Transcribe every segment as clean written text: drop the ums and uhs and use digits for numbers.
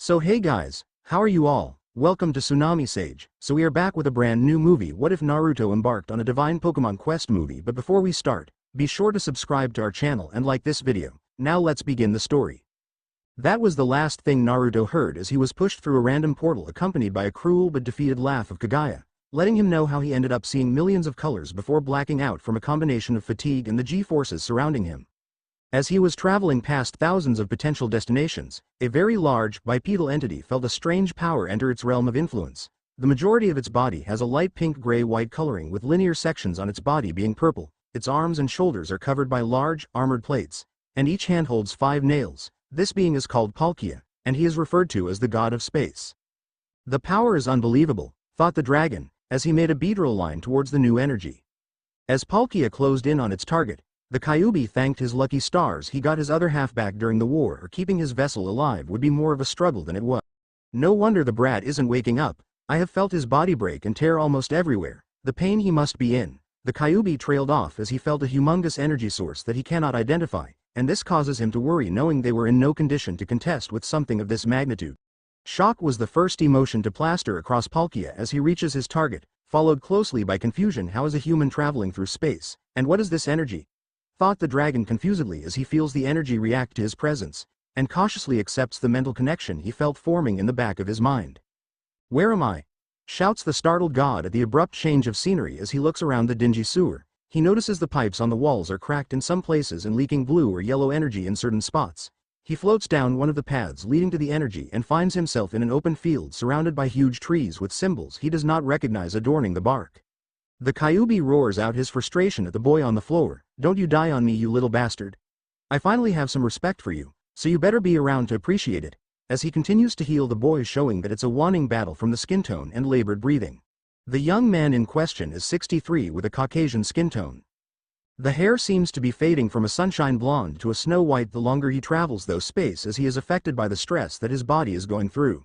So hey guys, how are you all? Welcome to Tsunami Sage. So we are back with a brand new movie. What if Naruto embarked on a divine Pokemon quest movie? But before we start, be sure to subscribe to our channel and like this video. Now let's begin the story. That was the last thing Naruto heard as he was pushed through a random portal accompanied by a cruel but defeated laugh of Kagaya, letting him know how he ended up seeing millions of colors before blacking out from a combination of fatigue and the G-forces surrounding him. As he was traveling past thousands of potential destinations, a very large, bipedal entity felt a strange power enter its realm of influence. The majority of its body has a light pink-gray-white coloring with linear sections on its body being purple. Its arms and shoulders are covered by large, armored plates, and each hand holds 5 nails. This being is called Palkia, and he is referred to as the god of space. The power is unbelievable, thought the dragon, as he made a beetle line towards the new energy. As Palkia closed in on its target, the Kyuubi thanked his lucky stars he got his other half back during the war, or keeping his vessel alive would be more of a struggle than it was. No wonder the brat isn't waking up. I have felt his body break and tear almost everywhere. The pain he must be in. The Kyuubi trailed off as he felt a humongous energy source that he cannot identify, and this causes him to worry knowing they were in no condition to contest with something of this magnitude. Shock was the first emotion to plaster across Palkia as he reaches his target, followed closely by confusion. How is a human traveling through space, and what is this energy? Thought the dragon confusedly as he feels the energy react to his presence, and cautiously accepts the mental connection he felt forming in the back of his mind. Where am I? Shouts the startled god at the abrupt change of scenery as he looks around the dingy sewer. He notices the pipes on the walls are cracked in some places and leaking blue or yellow energy in certain spots. He floats down one of the paths leading to the energy and finds himself in an open field surrounded by huge trees with symbols he does not recognize adorning the bark. The Kyuubi roars out his frustration at the boy on the floor. Don't you die on me, you little bastard. I finally have some respect for you, so you better be around to appreciate it. As he continues to heal the boy, showing that it's a waning battle from the skin tone and labored breathing. The young man in question is 63 with a Caucasian skin tone. The hair seems to be fading from a sunshine blonde to a snow white the longer he travels through space, as he is affected by the stress that his body is going through.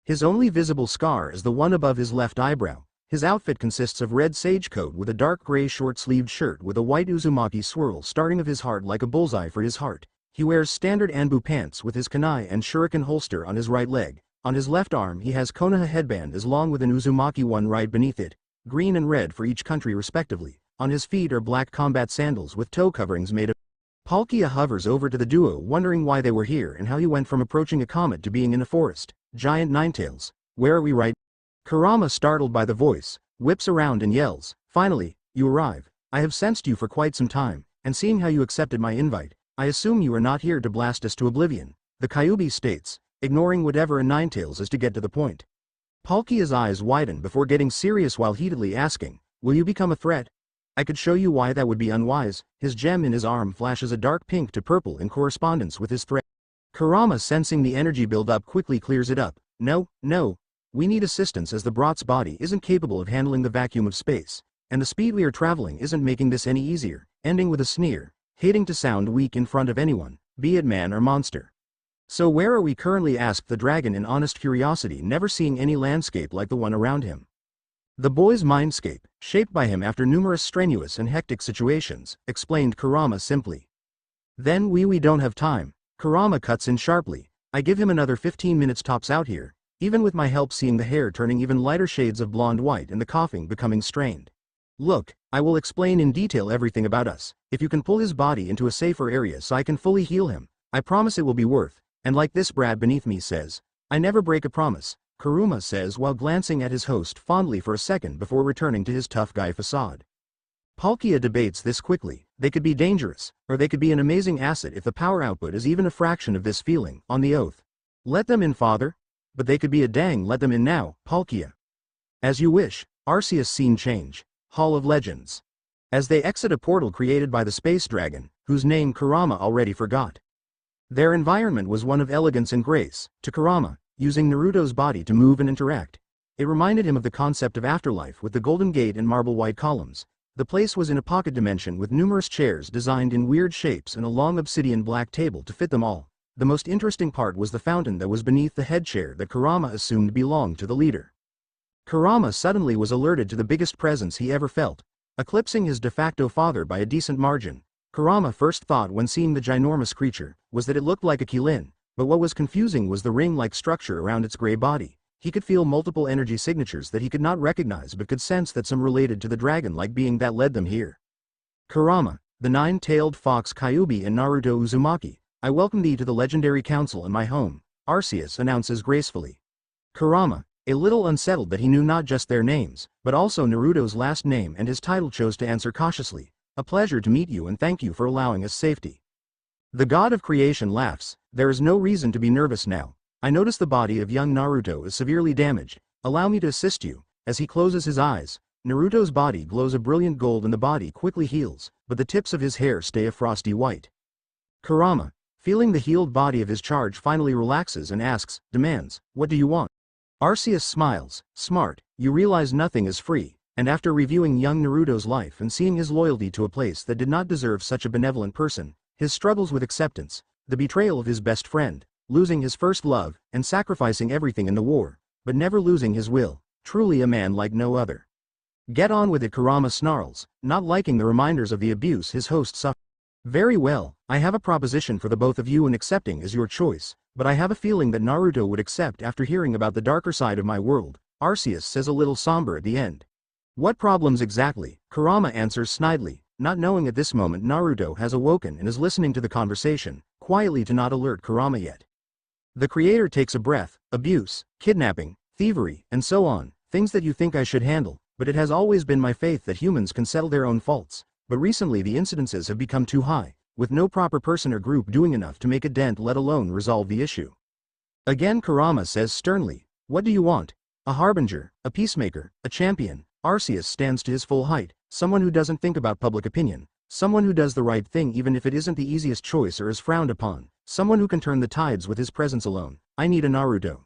His only visible scar is the one above his left eyebrow. His outfit consists of red sage coat with a dark gray short-sleeved shirt with a white Uzumaki swirl starting of his heart like a bullseye for his heart. He wears standard Anbu pants with his kunai and shuriken holster on his right leg. On his left arm he has Konoha headband as long with an Uzumaki one right beneath it, green and red for each country respectively. On his feet are black combat sandals with toe coverings made of. Palkia hovers over to the duo, wondering why they were here and how he went from approaching a comet to being in a forest. Giant Ninetales, where are we right? Kurama, startled by the voice, whips around and yells, "Finally, you arrive. I have sensed you for quite some time, and seeing how you accepted my invite, I assume you are not here to blast us to oblivion," the Kyuubi states, ignoring whatever a Ninetales is to get to the point. Palkia's eyes widen before getting serious while heatedly asking, "Will you become a threat? I could show you why that would be unwise." His gem in his arm flashes a dark pink to purple in correspondence with his threat. Kurama, sensing the energy build up, quickly clears it up. No. We need assistance as the brat's body isn't capable of handling the vacuum of space, and the speed we are traveling isn't making this any easier," ending with a sneer, hating to sound weak in front of anyone, be it man or monster. "So where are we currently?" asked the dragon in honest curiosity, never seeing any landscape like the one around him. The boy's mindscape, shaped by him after numerous strenuous and hectic situations, explained Kurama simply. Then we don't have time. Kurama cuts in sharply. I give him another 15 minutes tops out here. Even with my help, seeing the hair turning even lighter shades of blonde white and the coughing becoming strained. "Look, I will explain in detail everything about us. If you can pull his body into a safer area so I can fully heal him, I promise it will be worth, and like this brat beneath me says, I never break a promise," Kuruma says while glancing at his host fondly for a second before returning to his tough guy facade. Palkia debates this quickly. They could be dangerous, or they could be an amazing asset if the power output is even a fraction of this feeling, on the oath. "Let them in, father. But they could be a dang, let them in now, Palkia." "As you wish." Arceus scene change. Hall of Legends. As they exit a portal created by the space dragon, whose name Kurama already forgot. Their environment was one of elegance and grace. To Kurama, using Naruto's body to move and interact, it reminded him of the concept of afterlife with the golden gate and marble white columns. The place was in a pocket dimension with numerous chairs designed in weird shapes and a long obsidian black table to fit them all. The most interesting part was the fountain that was beneath the head chair that Kurama assumed belonged to the leader. Kurama suddenly was alerted to the biggest presence he ever felt, eclipsing his de facto father by a decent margin. Kurama first thought when seeing the ginormous creature was that it looked like a Qilin, but what was confusing was the ring-like structure around its gray body. He could feel multiple energy signatures that he could not recognize but could sense that some related to the dragon-like being that led them here. Kurama, the nine-tailed fox Kyuubi in Naruto Uzumaki, I welcome thee to the legendary council in my home, Arceus announces gracefully. Kurama, a little unsettled that he knew not just their names, but also Naruto's last name and his title, chose to answer cautiously, a pleasure to meet you and thank you for allowing us safety. The god of creation laughs, there is no reason to be nervous now. I notice the body of young Naruto is severely damaged, allow me to assist you. As he closes his eyes, Naruto's body glows a brilliant gold and the body quickly heals, but the tips of his hair stay a frosty white. Kurama, feeling the healed body of his charge, finally relaxes and demands, what do you want? Arceus smiles, smart, you realize nothing is free, and after reviewing young Naruto's life and seeing his loyalty to a place that did not deserve such a benevolent person, his struggles with acceptance, the betrayal of his best friend, losing his first love, and sacrificing everything in the war, but never losing his will, truly a man like no other. Get on with it, Kurama snarls, not liking the reminders of the abuse his host suffered. Very well, I have a proposition for the both of you and accepting is your choice, but I have a feeling that Naruto would accept after hearing about the darker side of my world, Arceus says a little somber at the end. What problems exactly? Kurama answers snidely, not knowing at this moment Naruto has awoken and is listening to the conversation, quietly to not alert Kurama yet. The creator takes a breath, abuse, kidnapping, thievery, and so on, things that you think I should handle, but it has always been my faith that humans can settle their own faults, but recently the incidences have become too high, with no proper person or group doing enough to make a dent let alone resolve the issue. Again Kurama says sternly, what do you want? A harbinger, a peacemaker, a champion. Arceus stands to his full height, someone who doesn't think about public opinion, someone who does the right thing even if it isn't the easiest choice or is frowned upon, someone who can turn the tides with his presence alone. I need a Naruto.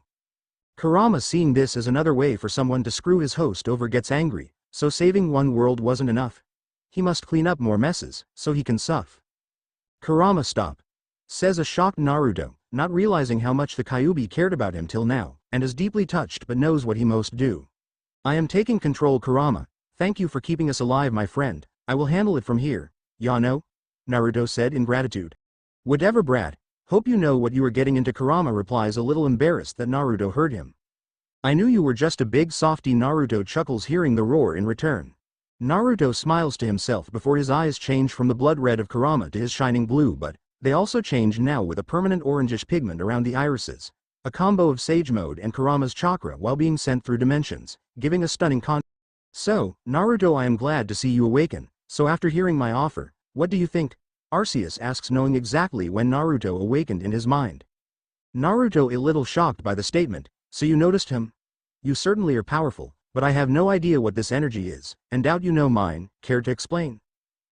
Kurama, seeing this as another way for someone to screw his host over, gets angry, so saving one world wasn't enough. He must clean up more messes, so he can suff. Kurama, stop, says a shocked Naruto, not realizing how much the Kyuubi cared about him till now, and is deeply touched but knows what he must do. I am taking control, Kurama, thank you for keeping us alive, my friend, I will handle it from here, Yano? Naruto said in gratitude. Whatever, brat, hope you know what you are getting into, Kurama replies, a little embarrassed that Naruto heard him. I knew you were just a big softy, Naruto chuckles, hearing the roar in return. Naruto smiles to himself before his eyes change from the blood red of Kurama to his shining blue, but they also change now with a permanent orangish pigment around the irises, a combo of Sage Mode and Kurama's chakra while being sent through dimensions, giving a stunning contrast. So, Naruto, I am glad to see you awaken, so after hearing my offer, what do you think? Arceus asks, knowing exactly when Naruto awakened in his mind. Naruto, a little shocked by the statement, so you noticed him? You certainly are powerful, but I have no idea what this energy is, and doubt you know mine, care to explain?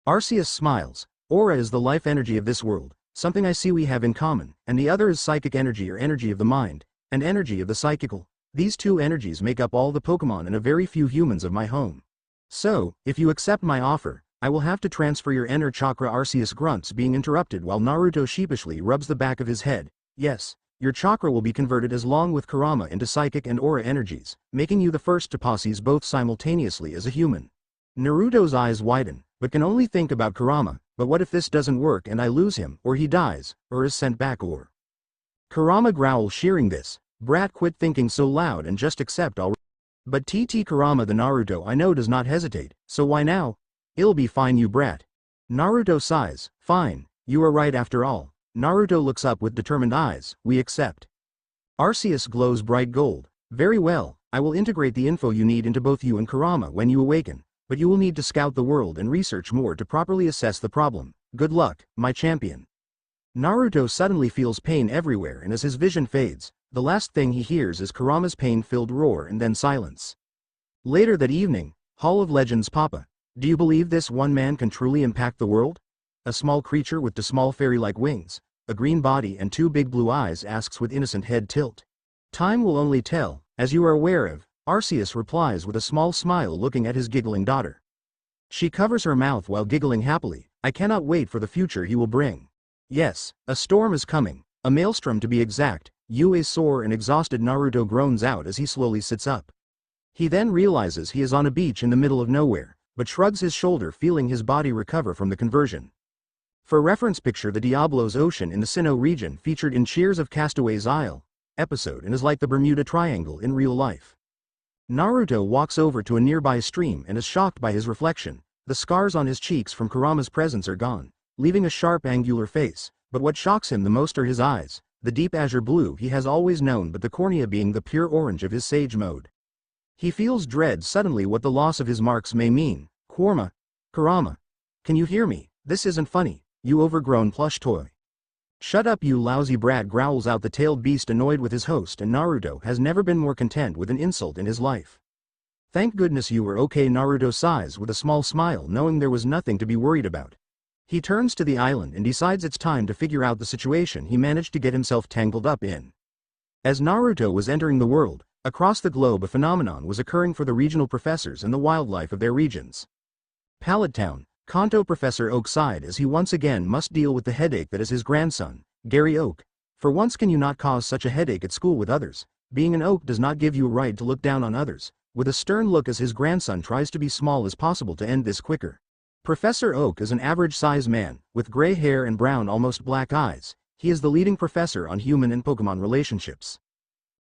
Arceus smiles, aura is the life energy of this world, something I see we have in common, and the other is psychic energy or energy of the mind, and energy of the psychical. These two energies make up all the Pokémon and a very few humans of my home. So, if you accept my offer, I will have to transfer your inner chakra. Arceus grunts, being interrupted while Naruto sheepishly rubs the back of his head. Yes, your chakra will be converted as long with Kurama into psychic and aura energies, making you the first to possess both simultaneously as a human. Naruto's eyes widen, but can only think about Kurama, but what if this doesn't work and I lose him, or he dies, or is sent back, or... Kurama growls, shearing this, brat, quit thinking so loud and just accept all. But Kurama, the Naruto I know, does not hesitate, so why now? It'll be fine, you brat. Naruto sighs, fine, you are right after all. Naruto looks up with determined eyes, we accept. Arceus glows bright gold, very well, I will integrate the info you need into both you and Kurama when you awaken, but you will need to scout the world and research more to properly assess the problem. Good luck, my champion. Naruto suddenly feels pain everywhere, and as his vision fades, the last thing he hears is Kurama's pain-filled roar and then silence. Later that evening, Hall of Legends. Papa, do you believe this one man can truly impact the world? A small creature with two small fairy-like wings, a green body and two big blue eyes asks with innocent head tilt. Time will only tell, as you are aware of, Arceus replies with a small smile, looking at his giggling daughter. She covers her mouth while giggling happily. I cannot wait for the future he will bring. Yes, a storm is coming, a maelstrom to be exact. A sore and exhausted Naruto groans out as he slowly sits up. He then realizes he is on a beach in the middle of nowhere, but shrugs his shoulder, feeling his body recover from the conversion. For reference, picture the Diablo's Ocean in the Sinnoh region featured in Cheers of Castaway's Isle episode and is like the Bermuda Triangle in real life. Naruto walks over to a nearby stream and is shocked by his reflection. The scars on his cheeks from Kurama's presence are gone, leaving a sharp angular face, but what shocks him the most are his eyes, the deep azure blue he has always known but the cornea being the pure orange of his sage mode. He feels dread suddenly what the loss of his marks may mean. Kurama. Can you hear me? This isn't funny, you overgrown plush toy. Shut up you lousy brat, growls out the tailed beast, annoyed with his host, and Naruto has never been more content with an insult in his life. Thank goodness you were okay, Naruto sighs with a small smile, knowing there was nothing to be worried about. He turns to the island and decides it's time to figure out the situation he managed to get himself tangled up in. As Naruto was entering the world, across the globe a phenomenon was occurring for the regional professors and the wildlife of their regions. Pallet Town, Kanto. Professor Oak sighed as he once again must deal with the headache that is his grandson, Gary Oak. For once, can you not cause such a headache at school with others? Being an Oak does not give you a right to look down on others, with a stern look as his grandson tries to be small as possible to end this quicker. Professor Oak is an average-sized man, with gray hair and brown almost black eyes. He is the leading professor on human and Pokemon relationships.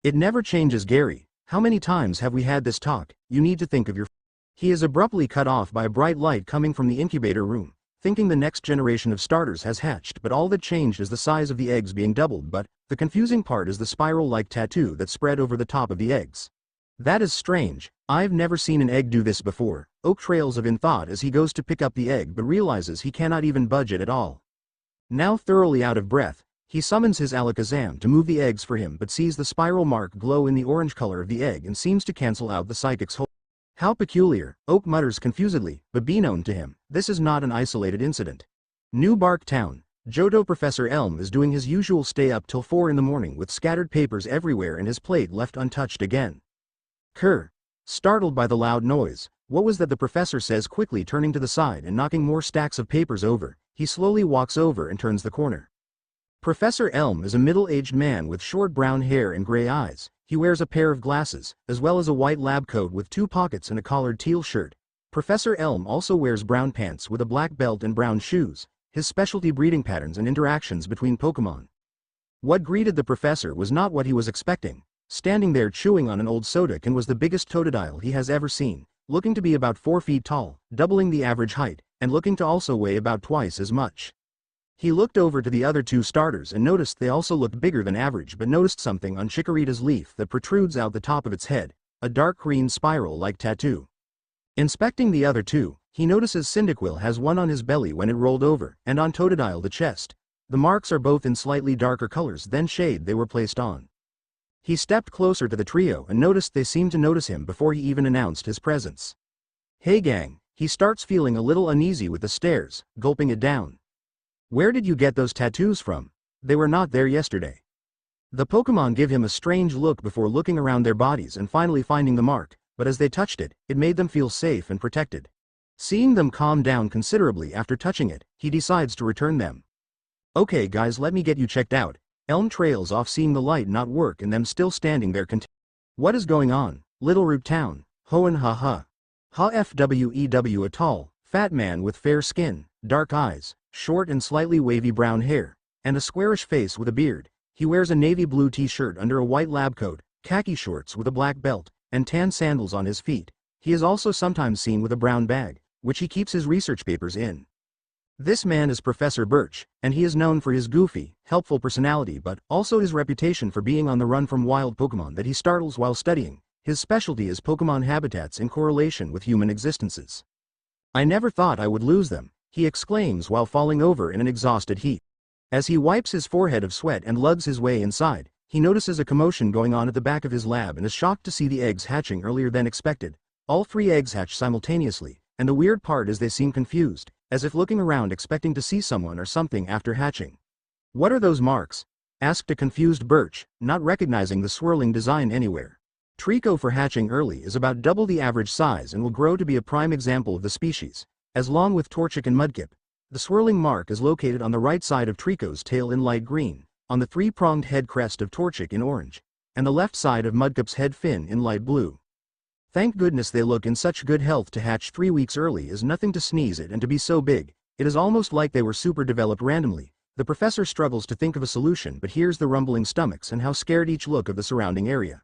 It never changes, Gary. How many times have we had this talk? You need to think of your... He is abruptly cut off by a bright light coming from the incubator room, thinking the next generation of starters has hatched, but all that changed is the size of the eggs being doubled, but the confusing part is the spiral-like tattoo that spread over the top of the eggs. That is strange. I've never seen an egg do this before. Oak trails of in thought as he goes to pick up the egg but realizes he cannot even budge it at all. Now thoroughly out of breath, he summons his Alakazam to move the eggs for him but sees the spiral mark glow in the orange color of the egg and seems to cancel out the psychic's hold. How peculiar, Oak mutters confusedly, but be known to him, this is not an isolated incident. New Bark Town, Johto. Professor Elm is doing his usual stay up till 4 in the morning with scattered papers everywhere and his plate left untouched again. Kerr. Startled by the loud noise, what was that? The professor says quickly, turning to the side and knocking more stacks of papers over. He slowly walks over and turns the corner. Professor Elm is a middle-aged man with short brown hair and gray eyes. He wears a pair of glasses, as well as a white lab coat with 2 pockets and a collared teal shirt. Professor Elm also wears brown pants with a black belt and brown shoes, his specialty breeding patterns and interactions between Pokémon. What greeted the professor was not what he was expecting. Standing there chewing on an old soda can was the biggest Totodile he has ever seen, looking to be about 4 feet tall, doubling the average height, and looking to also weigh about twice as much. He looked over to the other 2 starters and noticed they also looked bigger than average, but noticed something on Chikorita's leaf that protrudes out the top of its head, a dark green spiral-like tattoo. Inspecting the other 2, he notices Cyndaquil has one on his belly when it rolled over, and on Totodile the chest. The marks are both in slightly darker colors than shade they were placed on. He stepped closer to the trio and noticed they seemed to notice him before he even announced his presence. Hey gang, he starts feeling a little uneasy with the stares, gulping it down. Where did you get those tattoos from? They were not there yesterday. The Pokémon give him a strange look before looking around their bodies and finally finding the mark, but as they touched it, it made them feel safe and protected. Seeing them calm down considerably after touching it, he decides to return them. Okay guys, let me get you checked out. Elm trails off, seeing the light not work and them still standing there. What is going on? Little Root Town. Hoenn ha. FWEW. A tall, fat man with fair skin, dark eyes, short and slightly wavy brown hair, and a squarish face with a beard. He wears a navy blue t-shirt under a white lab coat, khaki shorts with a black belt, and tan sandals on his feet. He is also sometimes seen with a brown bag, which he keeps his research papers in. This man is Professor Birch, and he is known for his goofy, helpful personality but also his reputation for being on the run from wild Pokémon that he startles while studying. His specialty is Pokémon habitats in correlation with human existences. I never thought I would lose them, he exclaims while falling over in an exhausted heap. As he wipes his forehead of sweat and lugs his way inside, he notices a commotion going on at the back of his lab and is shocked to see the eggs hatching earlier than expected. All 3 eggs hatch simultaneously, and the weird part is they seem confused, as if looking around expecting to see someone or something after hatching. What are those marks? Asked a confused Birch, not recognizing the swirling design anywhere. Trico for hatching early is about double the average size and will grow to be a prime example of the species, as long with Torchic and Mudkip. The swirling mark is located on the right side of Trico's tail in light green, on the 3-pronged head crest of Torchic in orange, and the left side of Mudkip's head fin in light blue. Thank goodness they look in such good health. To hatch 3 weeks early is nothing to sneeze at, and to be so big, It is almost like they were super developed randomly. The professor struggles to think of a solution but hears the rumbling stomachs and how scared each look of the surrounding area.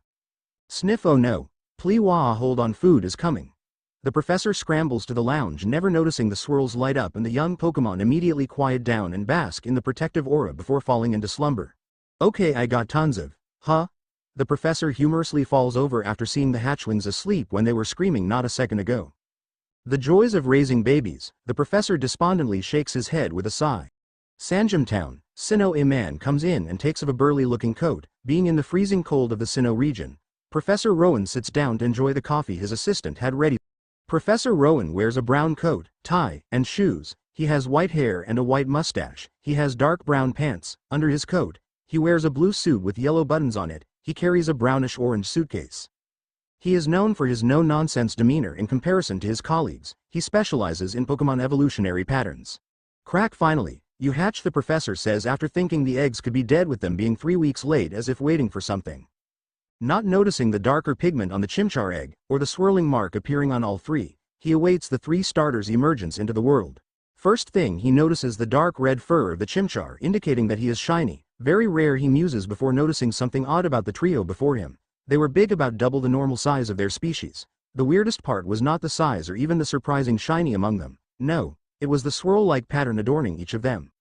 Sniff, oh no. Please hold on, food is coming. The professor scrambles to the lounge, never noticing the swirls light up and the young Pokémon immediately quiet down and bask in the protective aura before falling into slumber. Okay, I got tons of, huh? The professor humorously falls over after seeing the hatchlings asleep when they were screaming not a second ago. The joys of raising babies, the professor despondently shakes his head with a sigh. Sanjam Town, Sinnoh. A man comes in and takes off a burly-looking coat. Being in the freezing cold of the Sinnoh region, Professor Rowan sits down to enjoy the coffee his assistant had ready. Professor Rowan wears a brown coat, tie, and shoes. He has white hair and a white mustache. He has dark brown pants. Under his coat, he wears a blue suit with yellow buttons on it. He carries a brownish-orange suitcase. He is known for his no-nonsense demeanor in comparison to his colleagues. He specializes in Pokémon evolutionary patterns. Crack, finally, you hatch, the professor says after thinking the eggs could be dead with them being 3 weeks late, as if waiting for something. Not noticing the darker pigment on the Chimchar egg, or the swirling mark appearing on all three, he awaits the 3 starters' emergence into the world. First thing he notices the dark red fur of the Chimchar, indicating that he is shiny. Very rare, he muses before noticing something odd about the trio before him. They were big, about double the normal size of their species. The weirdest part was not the size or even the surprising shiny among them. No, it was the swirl-like pattern adorning each of them.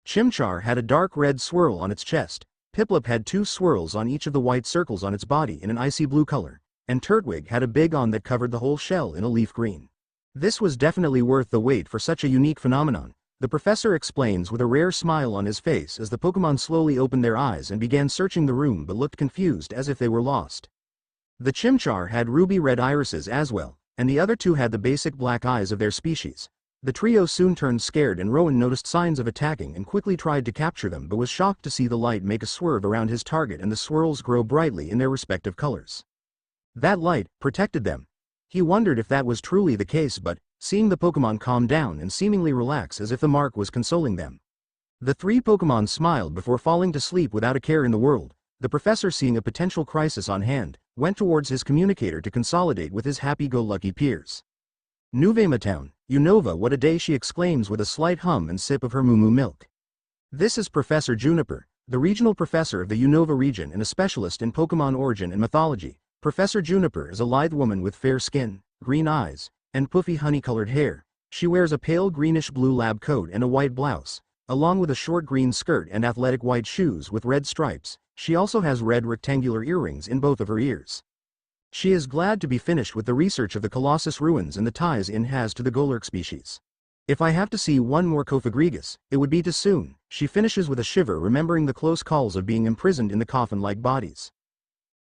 Chimchar had a dark red swirl on its chest. Piplup had 2 swirls on each of the white circles on its body in an icy blue color, and Turtwig had a big on that covered the whole shell in a leaf green. This was definitely worth the wait for such a unique phenomenon, the professor explains with a rare smile on his face as the Pokémon slowly opened their eyes and began searching the room but looked confused as if they were lost. The Chimchar had ruby red irises as well, and the other 2 had the basic black eyes of their species. The trio soon turned scared and Rowan noticed signs of attacking and quickly tried to capture them but was shocked to see the light make a swerve around his target and the swirls grow brightly in their respective colors. That light protected them. He wondered if that was truly the case, but, seeing the Pokémon calm down and seemingly relax as if the mark was consoling them. The 3 Pokémon smiled before falling to sleep without a care in the world. The professor, seeing a potential crisis on hand, went towards his communicator to consolidate with his happy-go-lucky peers. Nuvema Town, Unova, what a day, she exclaims with a slight hum and sip of her moo milk. This is Professor Juniper, the regional professor of the Unova region and a specialist in Pokémon origin and mythology. Professor Juniper is a lithe woman with fair skin, green eyes, and puffy honey-colored hair. She wears a pale greenish-blue lab coat and a white blouse, along with a short green skirt and athletic white shoes with red stripes. She also has red rectangular earrings in both of her ears. She is glad to be finished with the research of the Colossus ruins and the ties it has to the Golurk species. If I have to see one more Cofagrigus, it would be too soon, she finishes with a shiver, remembering the close calls of being imprisoned in the coffin-like bodies.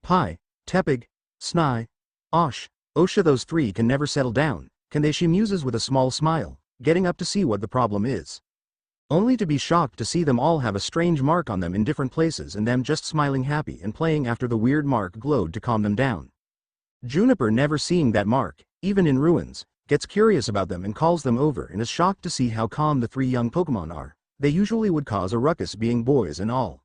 Pi, Tepig, Snai, Osh, Osha, those 3 can never settle down, can they, she muses with a small smile, getting up to see what the problem is. Only to be shocked to see them all have a strange mark on them in different places and them just smiling happy and playing after the weird mark glowed to calm them down. Juniper, never seeing that mark, even in ruins, gets curious about them and calls them over and is shocked to see how calm the 3 young Pokémon are. They usually would cause a ruckus, being boys and all.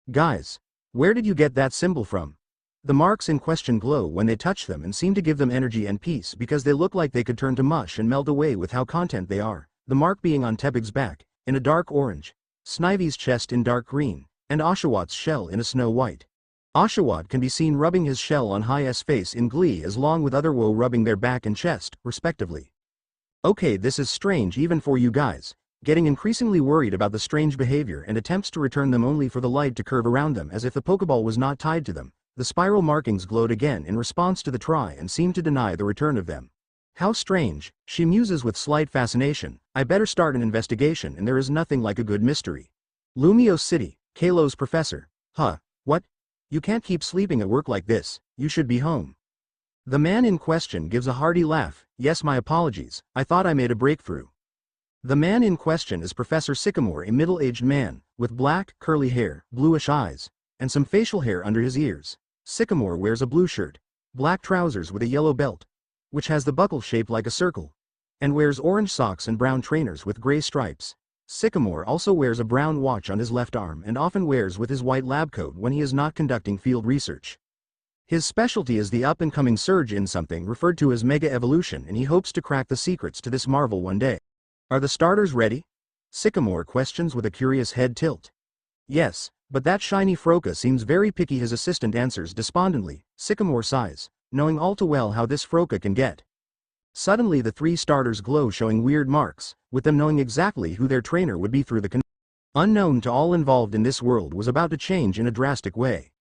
Guys, where did you get that symbol from? The marks in question glow when they touch them and seem to give them energy and peace because they look like they could turn to mush and melt away with how content they are, the mark being on Tepig's back, in a dark orange, Snivy's chest in dark green, and Oshawot's shell in a snow white. Oshawott can be seen rubbing his shell on High's face in glee, as long with other Woe rubbing their back and chest, respectively. Okay, this is strange even for you guys, getting increasingly worried about the strange behavior and attempts to return them only for the light to curve around them as if the Pokeball was not tied to them. The spiral markings glowed again in response to the try and seemed to deny the return of them. How strange, she muses with slight fascination. I better start an investigation, and there is nothing like a good mystery. Lumio City, Kalo's professor. Huh, what? You can't keep sleeping at work like this, you should be home. The man in question gives a hearty laugh. Yes, my apologies, I thought I made a breakthrough. The man in question is Professor Sycamore, a middle-aged man, with black, curly hair, bluish eyes, and some facial hair under his ears. Sycamore wears a blue shirt, black trousers with a yellow belt, which has the buckle shaped like a circle, and wears orange socks and brown trainers with gray stripes. Sycamore also wears a brown watch on his left arm and often wears with his white lab coat when he is not conducting field research. His specialty is the up-and-coming surge in something referred to as Mega Evolution, and he hopes to crack the secrets to this marvel one day. Are the starters ready? Sycamore questions with a curious head tilt. Yes, but that shiny Froka seems very picky, his assistant answers despondently. Sycamore sighs, knowing all too well how this Froka can get. Suddenly the three starters glow, showing weird marks, with them knowing exactly who their trainer would be through the unknown to all involved in this world was about to change in a drastic way.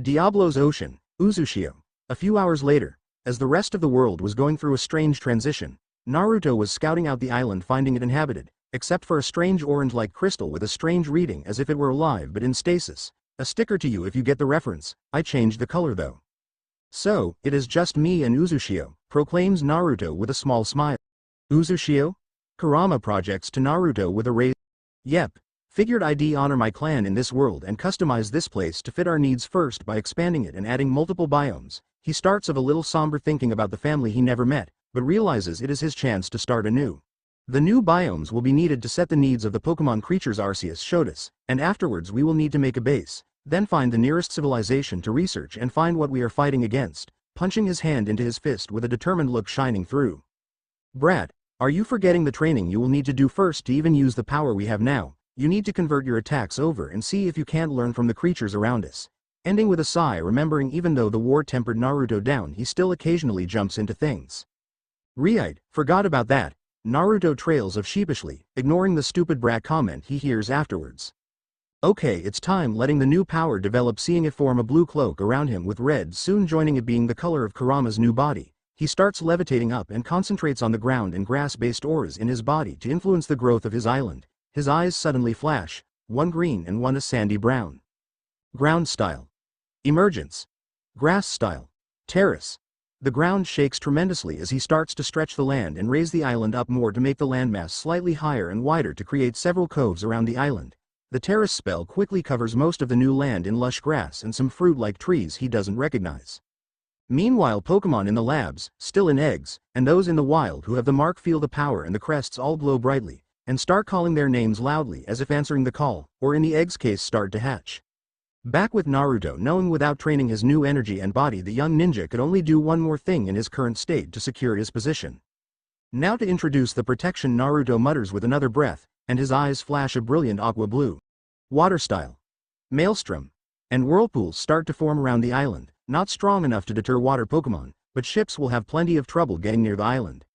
Diablo's Ocean, Uzushio. A few hours later, as the rest of the world was going through a strange transition, Naruto was scouting out the island, finding it inhabited, except for a strange orange-like crystal with a strange reading as if it were alive but in stasis. A sticker to you if you get the reference. I changed the color though. So, it is just me and Uzushio, proclaims Naruto with a small smile. Uzushio? Kurama projects to Naruto with a raised. Yep. Figured I'd honor my clan in this world and customize this place to fit our needs first by expanding it and adding multiple biomes. He starts of a little somber, thinking about the family he never met, but realizes it is his chance to start anew. The new biomes will be needed to set the needs of the Pokemon creatures Arceus showed us, and afterwards we will need to make a base, then find the nearest civilization to research and find what we are fighting against, punching his hand into his fist with a determined look shining through. Brat, are you forgetting the training you will need to do first to even use the power we have now? You need to convert your attacks over and see if you can't learn from the creatures around us. Ending with a sigh, remembering even though the war tempered Naruto down, he still occasionally jumps into things. Right, forgot about that. Naruto trails off sheepishly, ignoring the stupid brat comment he hears afterwards. Okay, it's time, letting the new power develop, seeing it form a blue cloak around him with red soon joining it, being the color of Kurama's new body. He starts levitating up and concentrates on the ground and grass-based auras in his body to influence the growth of his island. His eyes suddenly flash, one green and one a sandy brown. Ground style. Emergence. Grass style. Terrace. The ground shakes tremendously as he starts to stretch the land and raise the island up more to make the landmass slightly higher and wider to create several coves around the island. The terrace spell quickly covers most of the new land in lush grass and some fruit-like trees he doesn't recognize. Meanwhile, Pokemon in the labs, still in eggs, and those in the wild who have the mark feel the power and the crests all glow brightly, and start calling their names loudly as if answering the call, or in the egg's case start to hatch. Back with Naruto, knowing without training his new energy and body the young ninja could only do one more thing in his current state to secure his position. Now to introduce the protection, Naruto mutters with another breath, and his eyes flash a brilliant aqua blue. Water style. Maelstrom. And whirlpools start to form around the island, not strong enough to deter water Pokemon, but ships will have plenty of trouble getting near the island.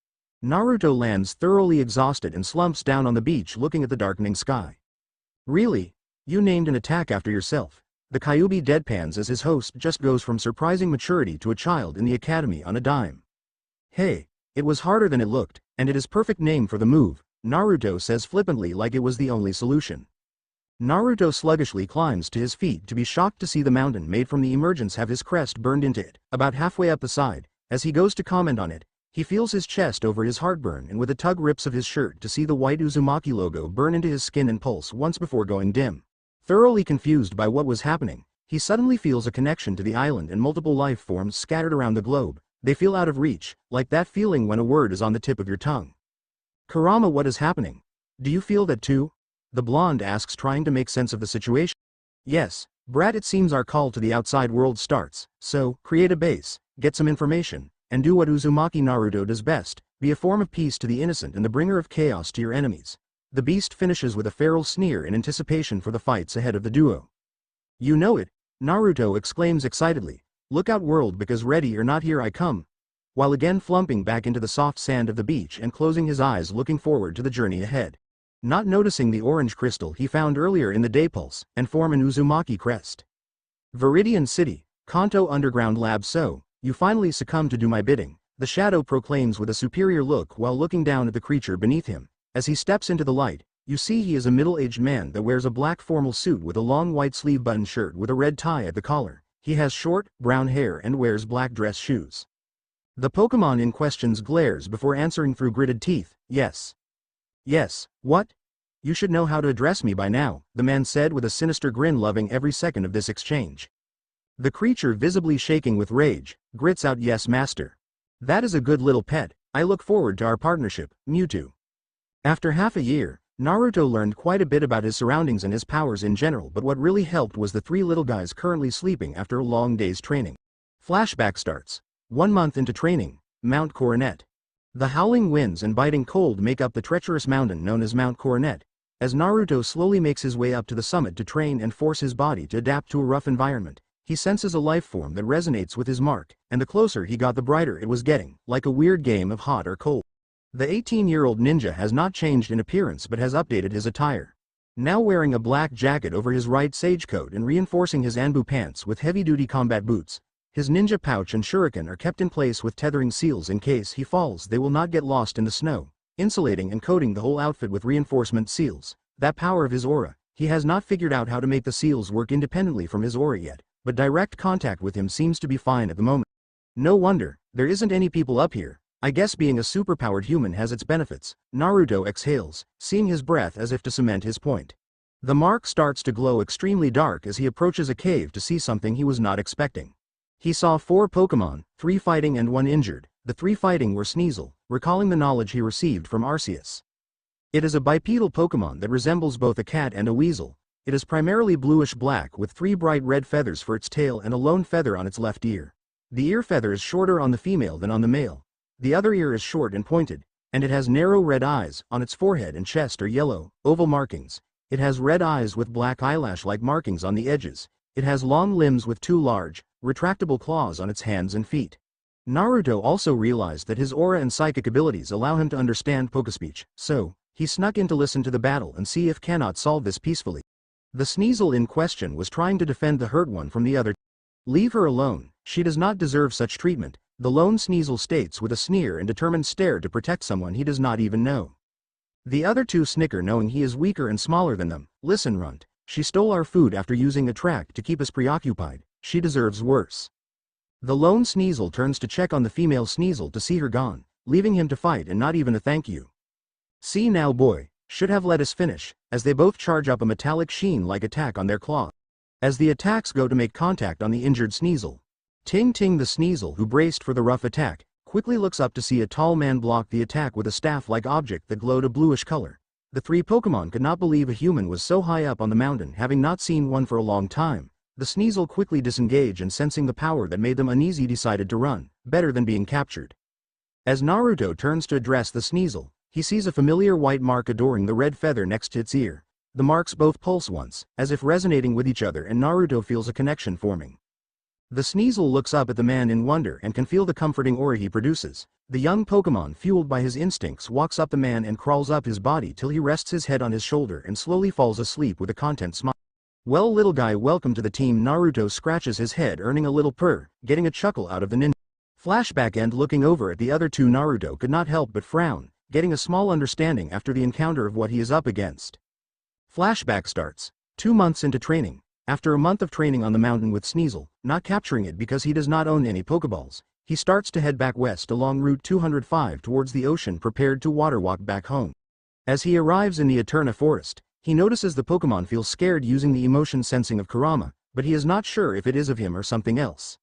Naruto lands thoroughly exhausted and slumps down on the beach looking at the darkening sky. Really? You named an attack after yourself. The Kyuubi deadpans as his host just goes from surprising maturity to a child in the academy on a dime. Hey, it was harder than it looked, and it is perfect name for the move, Naruto says flippantly like it was the only solution. Naruto sluggishly climbs to his feet to be shocked to see the mountain made from the emergence have his crest burned into it, about halfway up the side. As he goes to comment on it, he feels his chest over his heartburn and with a tug rips of his shirt to see the white Uzumaki logo burn into his skin and pulse once before going dim. Thoroughly confused by what was happening, he suddenly feels a connection to the island and multiple life forms scattered around the globe. They feel out of reach, like that feeling when a word is on the tip of your tongue. Kurama, what is happening? Do you feel that too? The blonde asks, trying to make sense of the situation. Yes, Brat, it seems our call to the outside world starts, so, create a base, get some information, and do what Uzumaki Naruto does best, be a form of peace to the innocent and the bringer of chaos to your enemies. The beast finishes with a feral sneer in anticipation for the fights ahead of the duo. You know it, Naruto exclaims excitedly, look out world, because ready or not here I come, while again flumping back into the soft sand of the beach and closing his eyes looking forward to the journey ahead. Not noticing the orange crystal he found earlier in the Daypulse, and form an Uzumaki crest. Viridian City, Kanto Underground Lab. So, you finally succumb to do my bidding, the shadow proclaims with a superior look while looking down at the creature beneath him. As he steps into the light, you see he is a middle-aged man that wears a black formal suit with a long white sleeve button shirt with a red tie at the collar. He has short, brown hair and wears black dress shoes. The Pokemon in questions glares before answering through gritted teeth, yes. Yes, what? You should know how to address me by now, the man said with a sinister grin, loving every second of this exchange. The creature, visibly shaking with rage, grits out, yes master. That is a good little pet, I look forward to our partnership, Mewtwo. After half a year, Naruto learned quite a bit about his surroundings and his powers in general, but what really helped was the three little guys currently sleeping after a long day's training. Flashback starts. 1 month into training, Mount Coronet. The howling winds and biting cold make up the treacherous mountain known as Mount Coronet. As Naruto slowly makes his way up to the summit to train and force his body to adapt to a rough environment, he senses a life form that resonates with his mark, and the closer he got the brighter it was getting, like a weird game of hot or cold. The 18-year-old ninja has not changed in appearance but has updated his attire. Now wearing a black jacket over his right sage coat and reinforcing his Anbu pants with heavy-duty combat boots, his ninja pouch and shuriken are kept in place with tethering seals in case he falls they will not get lost in the snow, insulating and coating the whole outfit with reinforcement seals. That power of his aura, he has not figured out how to make the seals work independently from his aura yet, but direct contact with him seems to be fine at the moment. No wonder, there isn't any people up here. I guess being a superpowered human has its benefits. Naruto exhales, seeing his breath as if to cement his point. The mark starts to glow extremely dark as he approaches a cave to see something he was not expecting. He saw 4 Pokémon, 3 fighting and 1 injured. The 3 fighting were Sneasel, recalling the knowledge he received from Arceus. It is a bipedal Pokémon that resembles both a cat and a weasel. It is primarily bluish-black with 3 bright red feathers for its tail and a lone feather on its left ear. The ear feather is shorter on the female than on the male. The other ear is short and pointed, and it has narrow red eyes. On its forehead and chest are yellow, oval markings. It has red eyes with black eyelash-like markings on the edges. It has long limbs with 2 large, retractable claws on its hands and feet. Naruto also realized that his aura and psychic abilities allow him to understand Pokespeech, so he snuck in to listen to the battle and see if cannot solve this peacefully. The Sneasel in question was trying to defend the hurt one from the other. Leave her alone, she does not deserve such treatment, the lone Sneasel states with a sneer and determined stare to protect someone he does not even know. The other 2 snicker knowing he is weaker and smaller than them. Listen, runt, she stole our food after using a track to keep us preoccupied, she deserves worse. The lone Sneasel turns to check on the female Sneasel to see her gone, leaving him to fight and not even a thank you. See now boy, should have let us finish, as they both charge up a metallic sheen-like attack on their claw. As the attacks go to make contact on the injured Sneasel, Ting Ting the Sneasel who braced for the rough attack, quickly looks up to see a tall man block the attack with a staff-like object that glowed a bluish color. The 3 Pokémon could not believe a human was so high up on the mountain, having not seen one for a long time. The Sneasel quickly disengaged and sensing the power that made them uneasy decided to run, better than being captured. As Naruto turns to address the Sneasel, he sees a familiar white mark adoring the red feather next to its ear. The marks both pulse once, as if resonating with each other, and Naruto feels a connection forming. The Sneasel looks up at the man in wonder and can feel the comforting aura he produces. The young Pokémon, fueled by his instincts, walks up the man and crawls up his body till he rests his head on his shoulder and slowly falls asleep with a content smile. Well little guy, welcome to the team. Naruto scratches his head, earning a little purr, getting a chuckle out of the ninja. Flashback end. Looking over at the other 2, Naruto could not help but frown, getting a small understanding after the encounter of what he is up against. Flashback starts 2 months into training. After a month of training on the mountain with Sneasel, not capturing it because he does not own any Pokeballs, he starts to head back west along Route 205 towards the ocean, prepared to waterwalk back home. As he arrives in the Eterna forest, he notices the Pokémon feel scared using the emotion sensing of Kurama, but he is not sure if it is of him or something else.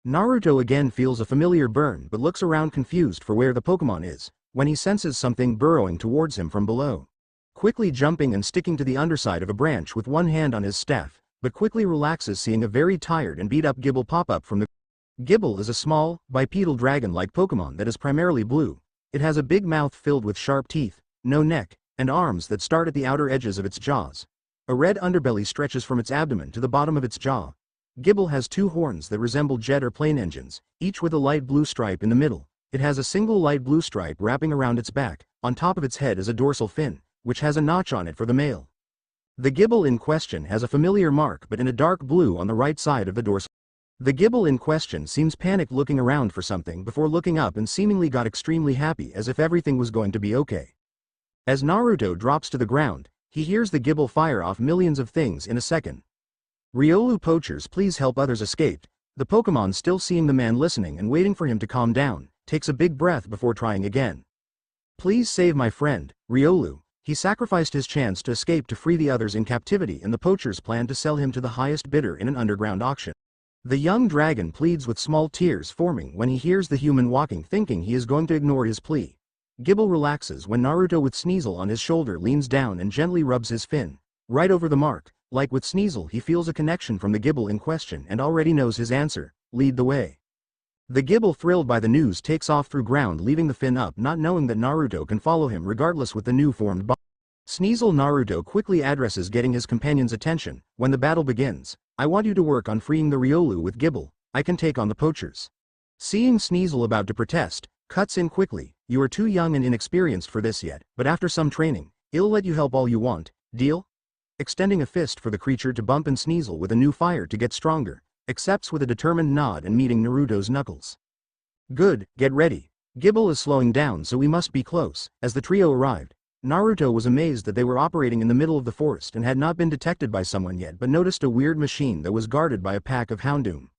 Naruto again feels a familiar burn but looks around confused for where the Pokémon is, when he senses something burrowing towards him from below. Quickly jumping and sticking to the underside of a branch with one hand on his staff, but quickly relaxes seeing a very tired and beat-up Gible pop up from the... Gible is a small, bipedal dragon-like Pokémon that is primarily blue. It has a big mouth filled with sharp teeth, no neck, and arms that start at the outer edges of its jaws. A red underbelly stretches from its abdomen to the bottom of its jaw. Gible has 2 horns that resemble jet or plane engines, each with a light blue stripe in the middle. It has a single light blue stripe wrapping around its back. On top of its head is a dorsal fin, which has a notch on it for the male. The Gible in question has a familiar mark but in a dark blue on the right side of the dorsal. The Gible in question seems panicked, looking around for something before looking up and seemingly got extremely happy as if everything was going to be okay. As Naruto drops to the ground, he hears the Gible fire off millions of things in a second. Riolu poachers, please help, others escaped. The Pokémon, still seeing the man listening and waiting for him to calm down, takes a big breath before trying again. Please save my friend, Riolu. He sacrificed his chance to escape to free the others in captivity, and the poachers plan to sell him to the highest bidder in an underground auction. The young dragon pleads with small tears forming when he hears the human walking, thinking he is going to ignore his plea. Gible relaxes when Naruto with Sneasel on his shoulder leans down and gently rubs his fin right over the mark. Like with Sneasel, he feels a connection from the Gible in question and already knows his answer. Lead the way. The Gibble, thrilled by the news, takes off through ground, leaving the fin up, not knowing that Naruto can follow him regardless with the new formed body. Sneasel Naruto quickly addresses, getting his companion's attention. When the battle begins, I want you to work on freeing the Riolu with Gibble. I can take on the poachers. Seeing Sneasel about to protest, cuts in quickly. You are too young and inexperienced for this yet, but after some training, I'll let you help all you want. Deal? Extending a fist for the creature to bump, and Sneasel, with a new fire to get stronger, accepts with a determined nod and meeting Naruto's knuckles. Good, get ready. Gibble is slowing down, so we must be close. As the trio arrived, Naruto was amazed that they were operating in the middle of the forest and had not been detected by someone yet, but noticed a weird machine that was guarded by a pack of Houndoom.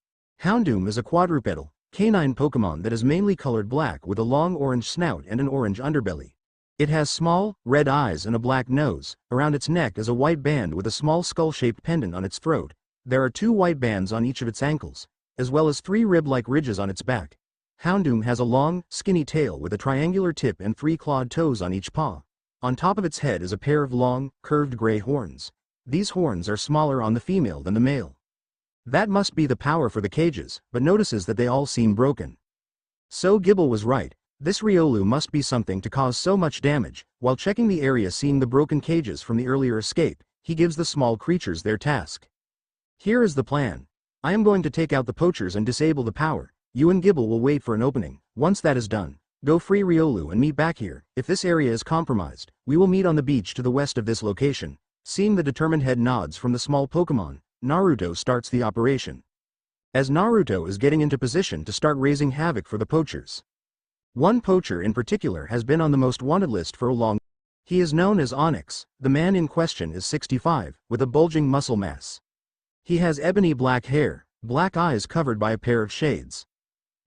Houndoom is a quadrupedal, canine Pokémon that is mainly colored black with a long orange snout and an orange underbelly. It has small, red eyes and a black nose. Around its neck is a white band with a small skull-shaped pendant on its throat. There are 2 white bands on each of its ankles, as well as 3 rib-like ridges on its back. Houndoom has a long, skinny tail with a triangular tip and 3 clawed toes on each paw. On top of its head is a pair of long, curved gray horns. These horns are smaller on the female than the male. That must be the power for the cages, but notices that they all seem broken. So Gibble was right. This Riolu must be something to cause so much damage. While checking the area, seeing the broken cages from the earlier escape, he gives the small creatures their task. Here is the plan. I am going to take out the poachers and disable the power. You and Gibble will wait for an opening. Once that is done, go free Riolu and meet back here. If this area is compromised, we will meet on the beach to the west of this location. Seeing the determined head nods from the small Pokemon, Naruto starts the operation. As Naruto is getting into position to start raising havoc for the poachers. One poacher in particular has been on the most wanted list for a long time. He is known as Onyx. The man in question is 65, with a bulging muscle mass. He has ebony black hair, black eyes covered by a pair of shades,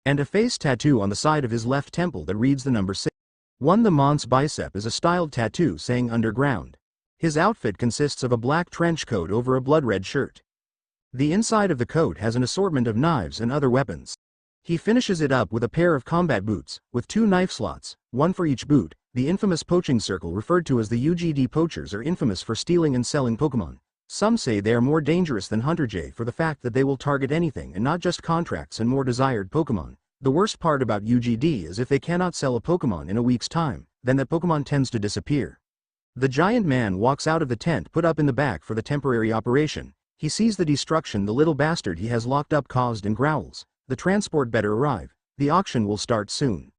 and a face tattoo on the side of his left temple that reads the number 6. The Mons bicep is a styled tattoo saying underground. His outfit consists of a black trench coat over a blood-red shirt. The inside of the coat has an assortment of knives and other weapons. He finishes it up with a pair of combat boots, with 2 knife slots, 1 for each boot. The infamous poaching circle, referred to as the UGD poachers, are infamous for stealing and selling Pokemon. Some say they are more dangerous than Hunter J for the fact that they will target anything and not just contracts and more desired Pokemon. The worst part about UGD is if they cannot sell a Pokemon in a week's time, then that Pokemon tends to disappear. The giant man walks out of the tent put up in the back for the temporary operation. He sees the destruction the little bastard he has locked up caused and growls. The transport better arrive. The auction will start soon.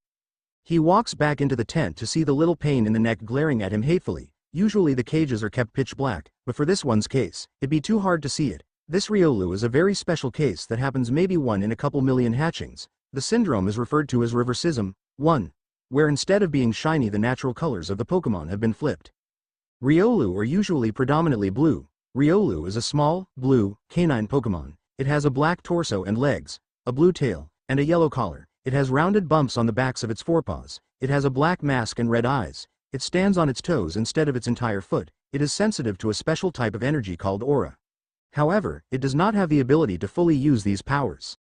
He walks back into the tent to see the little pain in the neck glaring at him hatefully. Usually the cages are kept pitch black, but for this one's case, it'd be too hard to see it. This Riolu is a very special case that happens maybe 1 in a couple million hatchings. The syndrome is referred to as reverseism, 1, where instead of being shiny the natural colors of the Pokemon have been flipped. Riolu are usually predominantly blue. Riolu is a small, blue, canine Pokemon. It has a black torso and legs, a blue tail, and a yellow collar. It has rounded bumps on the backs of its forepaws. It has a black mask and red eyes. It stands on its toes instead of its entire foot. It is sensitive to a special type of energy called aura. However, it does not have the ability to fully use these powers.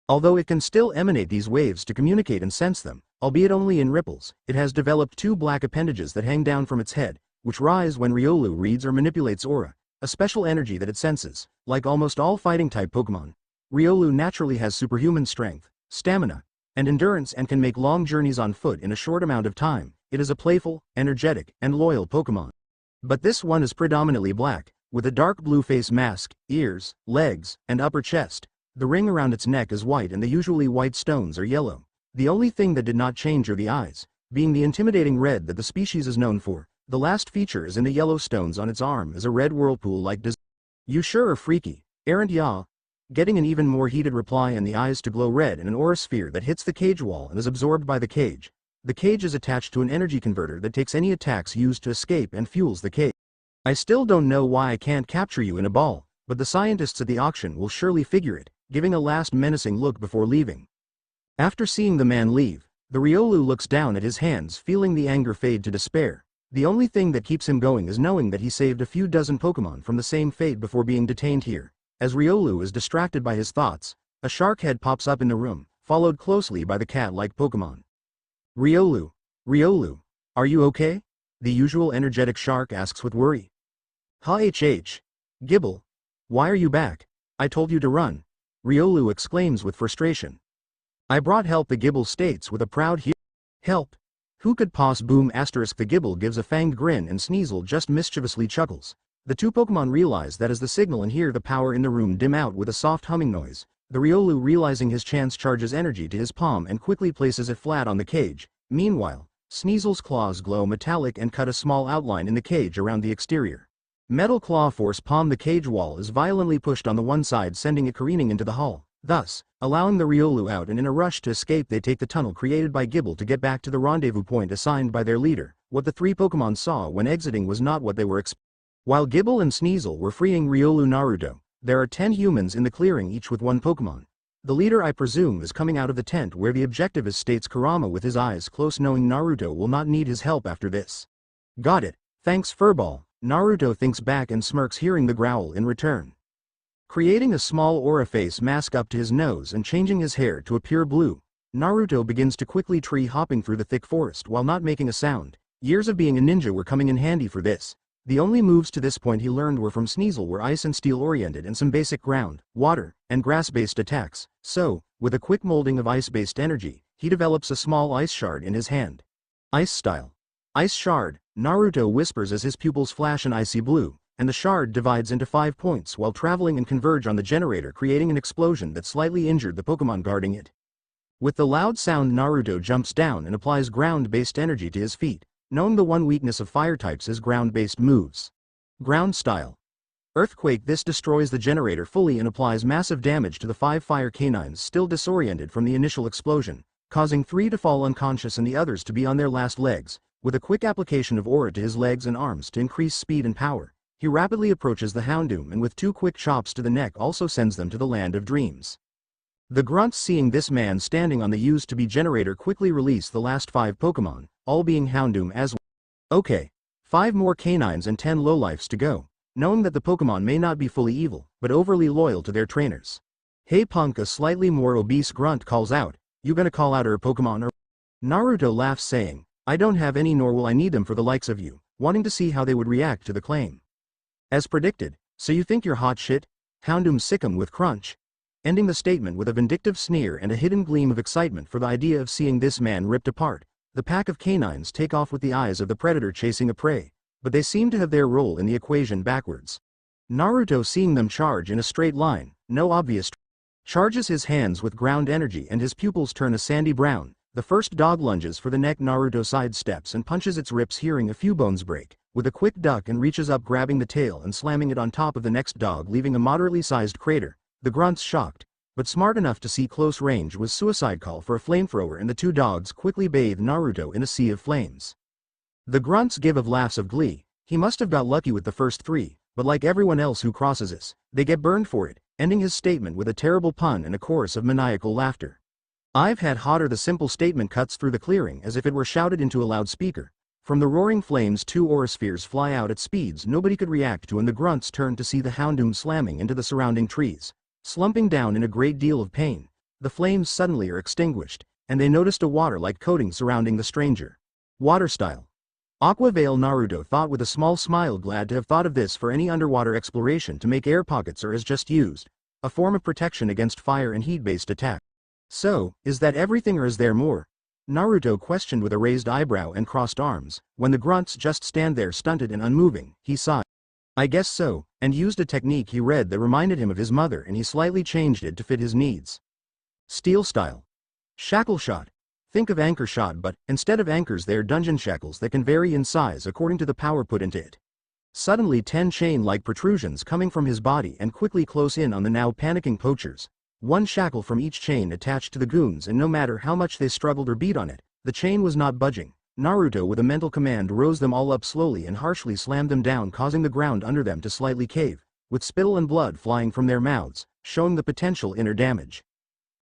Although it can still emanate these waves to communicate and sense them, albeit only in ripples, it has developed 2 black appendages that hang down from its head, which rise when Riolu reads or manipulates aura, a special energy that it senses. Like almost all fighting-type Pokemon, Riolu naturally has superhuman strength, stamina, and endurance and can make long journeys on foot in a short amount of time. It is a playful, energetic, and loyal Pokemon. But this one is predominantly black, with a dark blue face mask, ears, legs, and upper chest. The ring around its neck is white and the usually white stones are yellow. The only thing that did not change are the eyes, being the intimidating red that the species is known for. The last feature is in the yellow stones on its arm is a red whirlpool-like design. You sure are freaky, aren't ya? Getting an even more heated reply, and the eyes to glow red in an aura sphere that hits the cage wall and is absorbed by the cage. The cage is attached to an energy converter that takes any attacks used to escape and fuels the cage. I still don't know why I can't capture you in a ball, but the scientists at the auction will surely figure it, giving a last menacing look before leaving. After seeing the man leave, the Riolu looks down at his hands, feeling the anger fade to despair. The only thing that keeps him going is knowing that he saved a few dozen Pokemon from the same fate before being detained here. As Riolu is distracted by his thoughts, a shark head pops up in the room, followed closely by the cat-like Pokemon. Riolu, Riolu, are you okay? The usual energetic shark asks with worry. HHH. Gibble. Why are you back? I told you to run. Riolu exclaims with frustration. I brought help, the Gibble states with a proud help. Who could boom asterisk the Gibble gives a fanged grin and Sneasel just mischievously chuckles. The two Pokemon realize that as the signal and hear the power in the room dim out with a soft humming noise. The Riolu, realizing his chance, charges energy to his palm and quickly places it flat on the cage. Meanwhile, Sneasel's claws glow metallic and cut a small outline in the cage around the exterior. Metal claw force palm the cage wall is violently pushed on the one side, sending it careening into the hull, thus allowing the Riolu out, and in a rush to escape they take the tunnel created by Gibble to get back to the rendezvous point assigned by their leader. What the three Pokemon saw when exiting was not what they were expecting. While Gibble and Sneasel were freeing Riolu Naruto, there are 10 humans in the clearing, each with one Pokemon. The leader, I presume, is coming out of the tent where the objective is, states Kurama with his eyes closed, knowing Naruto will not need his help after this. Got it, thanks Furball. Naruto thinks back and smirks, hearing the growl in return. Creating a small aura face mask up to his nose and changing his hair to a pure blue, Naruto begins to quickly tree hopping through the thick forest while not making a sound. Years of being a ninja were coming in handy for this. The only moves to this point he learned were from Sneasel were ice and steel oriented, and some basic ground, water, and grass-based attacks. So, with a quick molding of ice-based energy, he develops a small ice shard in his hand. Ice style. Ice shard, Naruto whispers as his pupils flash an icy blue, and the shard divides into 5 points while traveling and converge on the generator, creating an explosion that slightly injured the Pokemon guarding it. With the loud sound, Naruto jumps down and applies ground-based energy to his feet, knowing the one weakness of fire types is ground-based moves. Ground style. Earthquake. This destroys the generator fully and applies massive damage to the 5 fire canines still disoriented from the initial explosion, causing 3 to fall unconscious and the others to be on their last legs. With a quick application of aura to his legs and arms to increase speed and power, he rapidly approaches the Houndoom and with 2 quick chops to the neck also sends them to the land of dreams. The grunts, seeing this man standing on the used-to-be generator, quickly release the last 5 Pokemon, all being Houndoom as well. Okay. 5 more canines and 10 lowlifes to go, knowing that the Pokemon may not be fully evil, but overly loyal to their trainers. Hey punk, a slightly more obese grunt calls out, you gonna call out our Pokemon or? Naruto laughs, saying, I don't have any, nor will I need them for the likes of you, wanting to see how they would react to the claim. As predicted, so you think you're hot shit? Houndoom sick 'em with crunch. Ending the statement with a vindictive sneer and a hidden gleam of excitement for the idea of seeing this man ripped apart. The pack of canines take off with the eyes of the predator chasing a prey, but they seem to have their role in the equation backwards. Naruto, seeing them charge in a straight line, no obvious charges his hands with ground energy and his pupils turn a sandy brown. The first dog lunges for the neck. Naruto sidesteps and punches its ribs, hearing a few bones break, with a quick duck, and reaches up, grabbing the tail and slamming it on top of the next dog, leaving a moderately sized crater. The grunts, shocked, but smart enough to see close range, was suicide call for a flamethrower, and the 2 dogs quickly bathe Naruto in a sea of flames. The grunts give of laughs of glee. He must have got lucky with the first 3, but like everyone else who crosses us, they get burned for it, ending his statement with a terrible pun and a chorus of maniacal laughter. I've had hotter. The simple statement cuts through the clearing as if it were shouted into a loudspeaker. From the roaring flames, 2 aura spheres fly out at speeds nobody could react to, and the grunts turn to see the Houndoom slamming into the surrounding trees. Slumping down in a great deal of pain, the flames suddenly are extinguished, and they noticed a water-like coating surrounding the stranger. Water style. Aqua Veil. Naruto thought with a small smile, glad to have thought of this for any underwater exploration, to make air pockets, or as just used, a form of protection against fire and heat-based attack. So, is that everything, or is there more? Naruto questioned with a raised eyebrow and crossed arms. When the grunts just stand there stunted and unmoving, he sighed. I guess so, and used a technique he read that reminded him of his mother, and he slightly changed it to fit his needs. Steel style. Shackle shot. Think of anchor shot, but instead of anchors they're dungeon shackles that can vary in size according to the power put into it. Suddenly 10 chain-like protrusions coming from his body and quickly close in on the now panicking poachers. 1 shackle from each chain attached to the goons, and no matter how much they struggled or beat on it, the chain was not budging. Naruto with a mental command rose them all up slowly and harshly slammed them down, causing the ground under them to slightly cave, with spittle and blood flying from their mouths, showing the potential inner damage.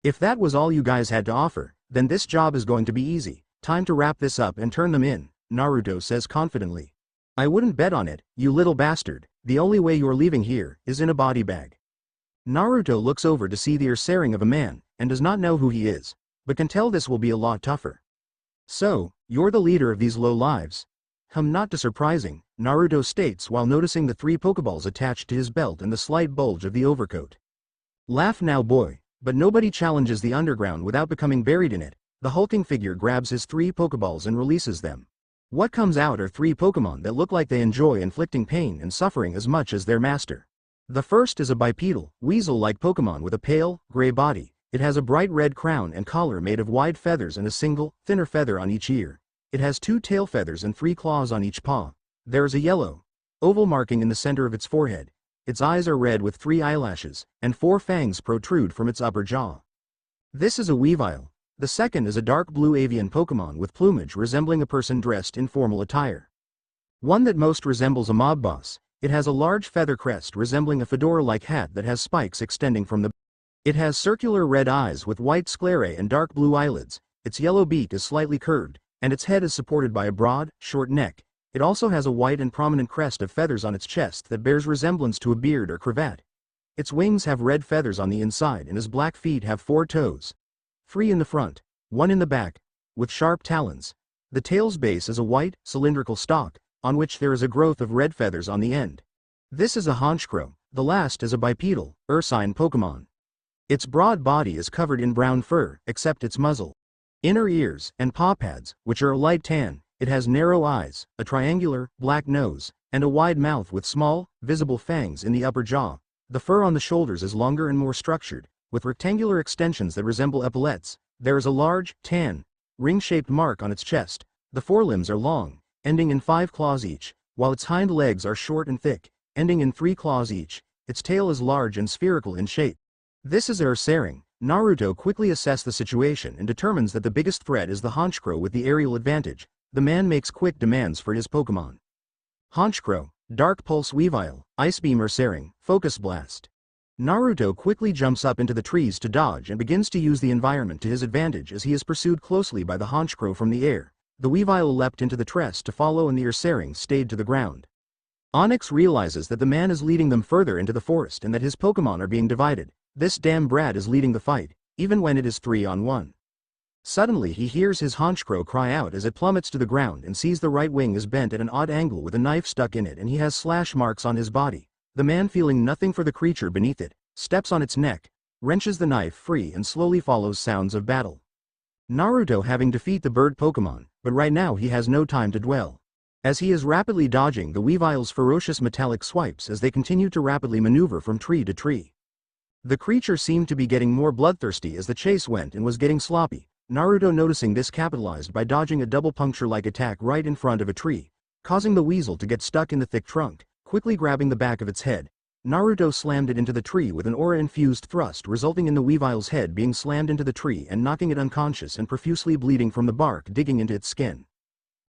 If that was all you guys had to offer, then this job is going to be easy. Time to wrap this up and turn them in, Naruto says confidently. I wouldn't bet on it, you little bastard. The only way you're leaving here is in a body bag. Naruto looks over to see the ersairing of a man, and does not know who he is, but can tell this will be a lot tougher. So, you're the leader of these low lives? Not too surprising, Naruto states while noticing the 3 Pokeballs attached to his belt and the slight bulge of the overcoat. Laugh now, boy. But nobody challenges the underground without becoming buried in it. The hulking figure grabs his 3 Pokeballs and releases them. What comes out are 3 Pokemon that look like they enjoy inflicting pain and suffering as much as their master. The first is a bipedal, weasel-like Pokemon with a pale, gray body. It has a bright red crown and collar made of wide feathers and a single, thinner feather on each ear. It has 2 tail feathers and 3 claws on each paw. There is a yellow, oval marking in the center of its forehead. Its eyes are red with 3 eyelashes, and 4 fangs protrude from its upper jaw. This is a Weavile. The second is a dark blue avian Pokemon with plumage resembling a person dressed in formal attire. One that most resembles a mob boss. It has a large feather crest resembling a fedora-like hat that has spikes extending from the back. It has circular red eyes with white sclerae and dark blue eyelids. Its yellow beak is slightly curved, and its head is supported by a broad, short neck. It also has a white and prominent crest of feathers on its chest that bears resemblance to a beard or cravat. Its wings have red feathers on the inside and its black feet have 4 toes. 3 in the front, 1 in the back, with sharp talons. The tail's base is a white, cylindrical stalk, on which there is a growth of red feathers on the end. This is a Honchkrow. The last is a bipedal, ursine Pokemon. Its broad body is covered in brown fur, except its muzzle, inner ears, and paw pads, which are a light tan. It has narrow eyes, a triangular, black nose, and a wide mouth with small, visible fangs in the upper jaw. The fur on the shoulders is longer and more structured, with rectangular extensions that resemble epaulettes. There is a large, tan, ring-shaped mark on its chest. The forelimbs are long, ending in 5 claws each, while its hind legs are short and thick, ending in 3 claws each. Its tail is large and spherical in shape. This is Ursaring. Naruto quickly assesses the situation and determines that the biggest threat is the Honchkrow with the aerial advantage. The man makes quick demands for his Pokemon. Honchkrow, Dark Pulse Weavile, Ice Beam Ursaring, Focus Blast. Naruto quickly jumps up into the trees to dodge and begins to use the environment to his advantage as he is pursued closely by the Honchkrow from the air. The Weavile leapt into the tress to follow and the Ursaring stayed to the ground. Onyx realizes that the man is leading them further into the forest and that his Pokemon are being divided. This damn brat is leading the fight, even when it is 3-on-1. Suddenly he hears his Honchkrow cry out as it plummets to the ground and sees the right wing is bent at an odd angle with a knife stuck in it and he has slash marks on his body. The man, feeling nothing for the creature beneath it, steps on its neck, wrenches the knife free and slowly follows sounds of battle. Naruto having defeat the bird Pokemon, but right now he has no time to dwell. As he is rapidly dodging the Weavile's ferocious metallic swipes as they continue to rapidly maneuver from tree to tree. The creature seemed to be getting more bloodthirsty as the chase went and was getting sloppy. Naruto, noticing this, capitalized by dodging a double puncture-like attack right in front of a tree, causing the weasel to get stuck in the thick trunk. Quickly grabbing the back of its head, Naruto slammed it into the tree with an aura-infused thrust, resulting in the Weavile's head being slammed into the tree and knocking it unconscious and profusely bleeding from the bark digging into its skin.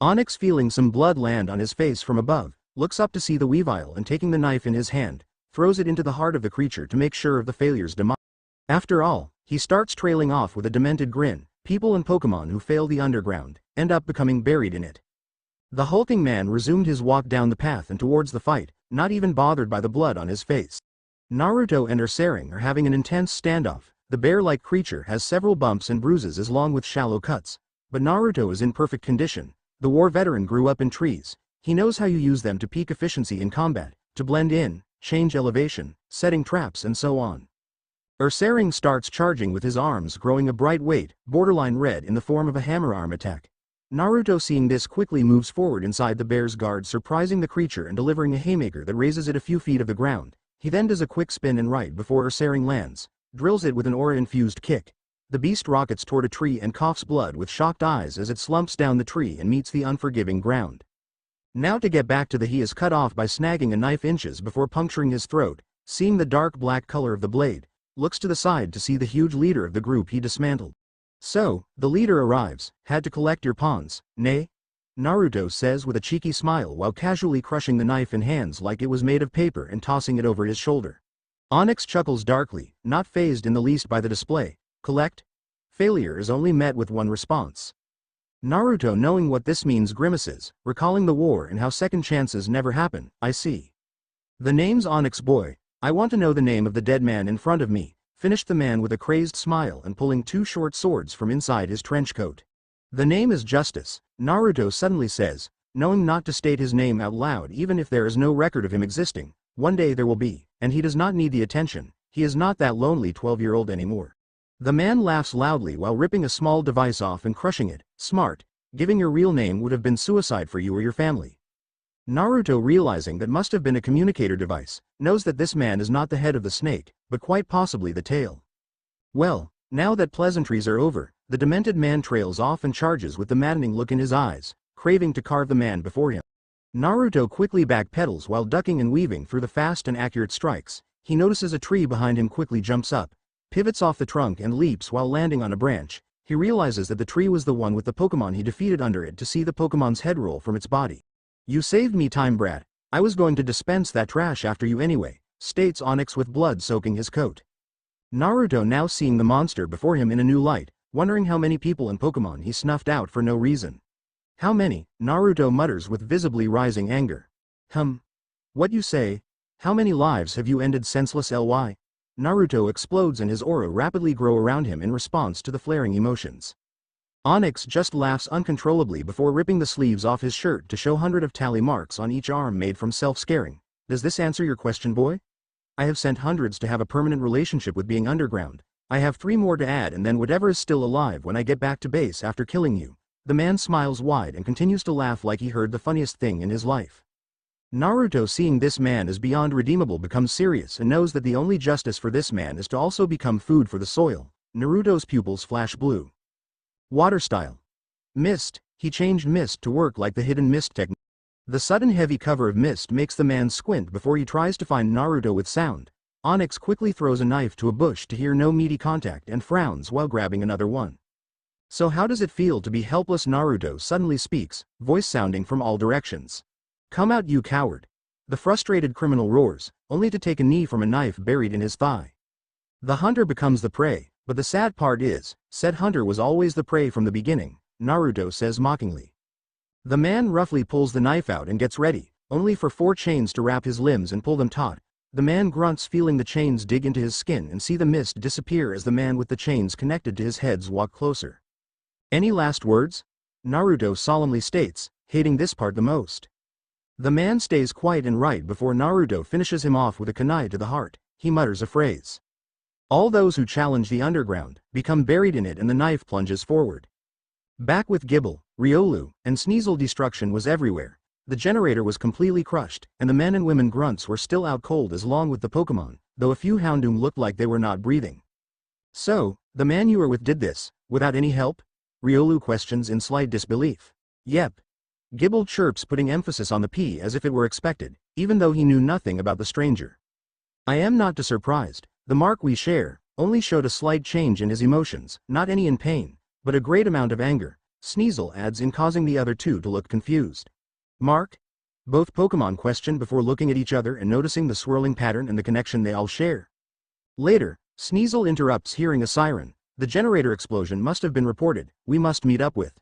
Onyx, feeling some blood land on his face from above, looks up to see the Weavile and, taking the knife in his hand, throws it into the heart of the creature to make sure of the failure's demise. After all, he starts trailing off with a demented grin. People and Pokemon who fail the underground end up becoming buried in it. The hulking man resumed his walk down the path and towards the fight, not even bothered by the blood on his face. Naruto and Ursaring are having an intense standoff. The bear-like creature has several bumps and bruises along with shallow cuts, but Naruto is in perfect condition. The war veteran grew up in trees. He knows how you use them to peak efficiency in combat, to blend in, change elevation, setting traps and so on. Ursaring starts charging with his arms growing a bright weight, borderline red in the form of a hammer arm attack. Naruto, seeing this, quickly moves forward inside the bear's guard, surprising the creature and delivering a haymaker that raises it a few feet of the ground. He then does a quick spin and right before Ursaring lands, drills it with an aura-infused kick. The beast rockets toward a tree and coughs blood with shocked eyes as it slumps down the tree and meets the unforgiving ground. Now to get back to he is cut off by snagging a knife inches before puncturing his throat. Seeing the dark black color of the blade, looks to the side to see the huge leader of the group he dismantled. So, the leader arrives. Had to collect your pawns, nay? Naruto says with a cheeky smile while casually crushing the knife in hands like it was made of paper and tossing it over his shoulder. Onyx chuckles darkly, not fazed in the least by the display. Collect? Failure is only met with one response. Naruto, knowing what this means, grimaces, recalling the war and how second chances never happen. I see. The name's Onyx boy. I want to know the name of the dead man in front of me, finished the man with a crazed smile and pulling 2 short swords from inside his trench coat. The name is Justice, Naruto suddenly says, knowing not to state his name out loud even if there is no record of him existing. One day there will be, and he does not need the attention. He is not that lonely 12-year-old anymore. The man laughs loudly while ripping a small device off and crushing it. Smart. Giving your real name would have been suicide for you or your family. Naruto, realizing that must have been a communicator device, knows that this man is not the head of the snake, but quite possibly the tail. Well, now that pleasantries are over, the demented man trails off and charges with the maddening look in his eyes, craving to carve the man before him. Naruto quickly backpedals while ducking and weaving through the fast and accurate strikes. He notices a tree behind him, quickly jumps up, pivots off the trunk and leaps while landing on a branch. He realizes that the tree was the one with the Pokémon he defeated under it to see the Pokémon's head roll from its body. You saved me time, brat. I was going to dispense that trash after you anyway, states Onyx with blood soaking his coat. Naruto, now seeing the monster before him in a new light, wondering how many people and Pokémon he snuffed out for no reason. How many? Naruto mutters with visibly rising anger. What you say? How many lives have you ended, senseless ly? Naruto explodes and his aura rapidly grows around him in response to the flaring emotions. Onyx just laughs uncontrollably before ripping the sleeves off his shirt to show hundreds of tally marks on each arm made from self-scaring. Does this answer your question, boy? I have sent hundreds to have a permanent relationship with being underground. I have 3 more to add, and then whatever is still alive when I get back to base after killing you. The man smiles wide and continues to laugh like he heard the funniest thing in his life. Naruto, seeing this man as beyond redeemable, becomes serious and knows that the only justice for this man is to also become food for the soil. Naruto's pupils flash blue. Water style. Mist. He changed mist to work like the hidden mist technique. The sudden heavy cover of mist makes the man squint before he tries to find Naruto with sound. Onyx quickly throws a knife to a bush to hear no meaty contact and frowns while grabbing another one. So how does it feel to be helpless? Naruto suddenly speaks, voice sounding from all directions. Come out, you coward. The frustrated criminal roars, only to take a knee from a knife buried in his thigh. The hunter becomes the prey. But the sad part is, said hunter was always the prey from the beginning, Naruto says mockingly. The man roughly pulls the knife out and gets ready, only for 4 chains to wrap his limbs and pull them taut. The man grunts, feeling the chains dig into his skin, and see the mist disappear as the man with the chains connected to his heads walk closer. Any last words? Naruto solemnly states, hating this part the most. The man stays quiet and right before Naruto finishes him off with a kunai to the heart. He mutters a phrase. All those who challenge the underground become buried in it, and the knife plunges forward. Back with Gibble, Riolu, and Sneasel, destruction was everywhere. The generator was completely crushed, and the men and women grunts were still out cold as long with the Pokémon, though a few Houndoom looked like they were not breathing. So, the man you were with did this, without any help? Riolu questions in slight disbelief. Yep. Gibble chirps, putting emphasis on the P as if it were expected, even though he knew nothing about the stranger. I am not surprised. The mark we share only showed a slight change in his emotions, not any in pain, but a great amount of anger, Sneasel adds, in causing the other 2 to look confused. Mark? Both Pokémon question before looking at each other and noticing the swirling pattern and the connection they all share. Later, Sneasel interrupts, hearing a siren. The generator explosion must have been reported. We must meet up with.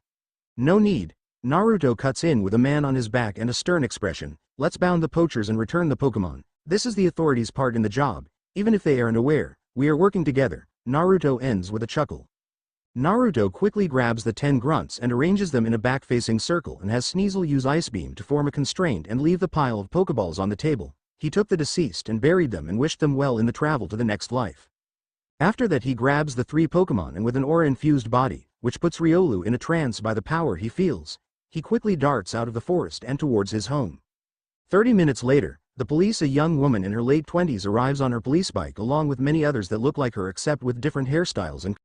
No need. Naruto cuts in with a man on his back and a stern expression. Let's bound the poachers and return the Pokémon. This is the authorities' part in the job. Even if they aren't aware, we are working together. Naruto ends with a chuckle. Naruto quickly grabs the 10 grunts and arranges them in a back-facing circle and has Sneasel use Ice Beam to form a constraint and leave the pile of Pokeballs on the table. He took the deceased and buried them and wished them well in the travel to the next life. After that, he grabs the 3 Pokémon and with an aura-infused body, which puts Riolu in a trance by the power he feels, he quickly darts out of the forest and towards his home. 30 minutes later, the police, a young woman in her late 20s, arrives on her police bike along with many others that look like her except with different hairstyles, and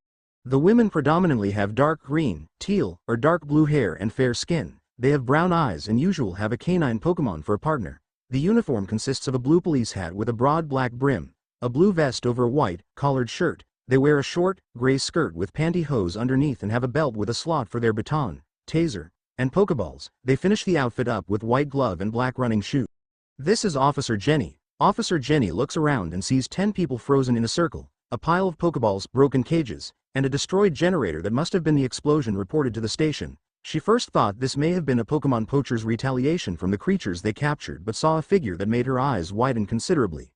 the women predominantly have dark green, teal, or dark blue hair and fair skin. They have brown eyes and usually have a canine Pokémon for a partner. The uniform consists of a blue police hat with a broad black brim, a blue vest over a white, collared shirt. They wear a short, gray skirt with pantyhose underneath and have a belt with a slot for their baton, taser, and Pokeballs. They finish the outfit up with white glove and black running shoes. This is Officer Jenny. Officer Jenny looks around and sees 10 people frozen in a circle, a pile of Pokeballs, broken cages, and a destroyed generator that must have been the explosion reported to the station. She first thought this may have been a Pokemon poacher's retaliation from the creatures they captured, but saw a figure that made her eyes widen considerably.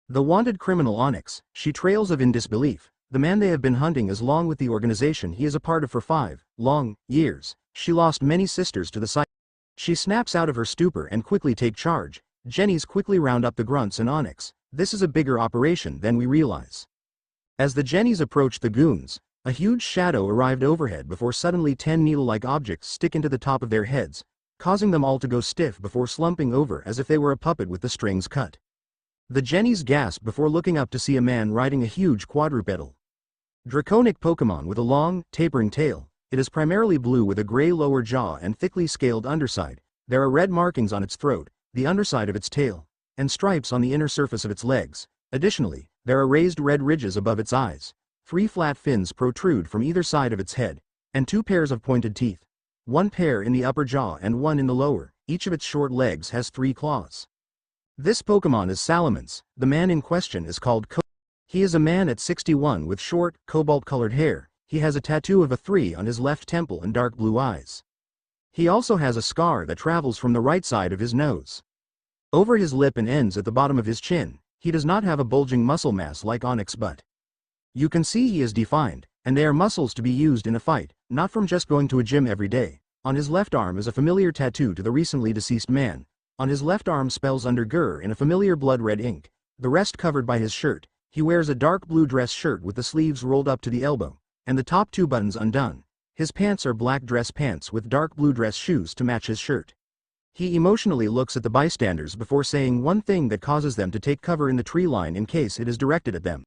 The wanted criminal Onyx. She trails of in disbelief. The man they have been hunting is long with the organization he is a part of for 5 long years. She lost many sisters to the site. She snaps out of her stupor and quickly take charge. Jenny's quickly round up the grunts and Onyx. This is a bigger operation than we realize. As the Jennies approached the goons, a huge shadow arrived overhead before suddenly 10 needle-like objects stick into the top of their heads, causing them all to go stiff before slumping over as if they were a puppet with the strings cut. The Jennies gasped before looking up to see a man riding a huge quadrupedal. Draconic Pokémon with a long, tapering tail. It is primarily blue with a gray lower jaw and thickly scaled underside. There are red markings on its throat, the underside of its tail, and stripes on the inner surface of its legs. Additionally, there are raised red ridges above its eyes. 3 flat fins protrude from either side of its head, and 2 pairs of pointed teeth. 1 pair in the upper jaw and 1 in the lower. Each of its short legs has 3 claws. This Pokémon is Salamence. The man in question is called He is a man at 61 with short, cobalt-colored hair. He has a tattoo of a 3 on his left temple and dark blue eyes. He also has a scar that travels from the right side of his nose over his lip and ends at the bottom of his chin. He does not have a bulging muscle mass like Onyx, but you can see he is defined, and they are muscles to be used in a fight, not from just going to a gym every day. On his left arm is a familiar tattoo to the recently deceased man. On his left arm spells under Gur in a familiar blood red ink, the rest covered by his shirt. He wears a dark blue dress shirt with the sleeves rolled up to the elbow, and the top 2 buttons undone. His pants are black dress pants with dark blue dress shoes to match his shirt. He emotionally looks at the bystanders before saying one thing that causes them to take cover in the tree line in case it is directed at them.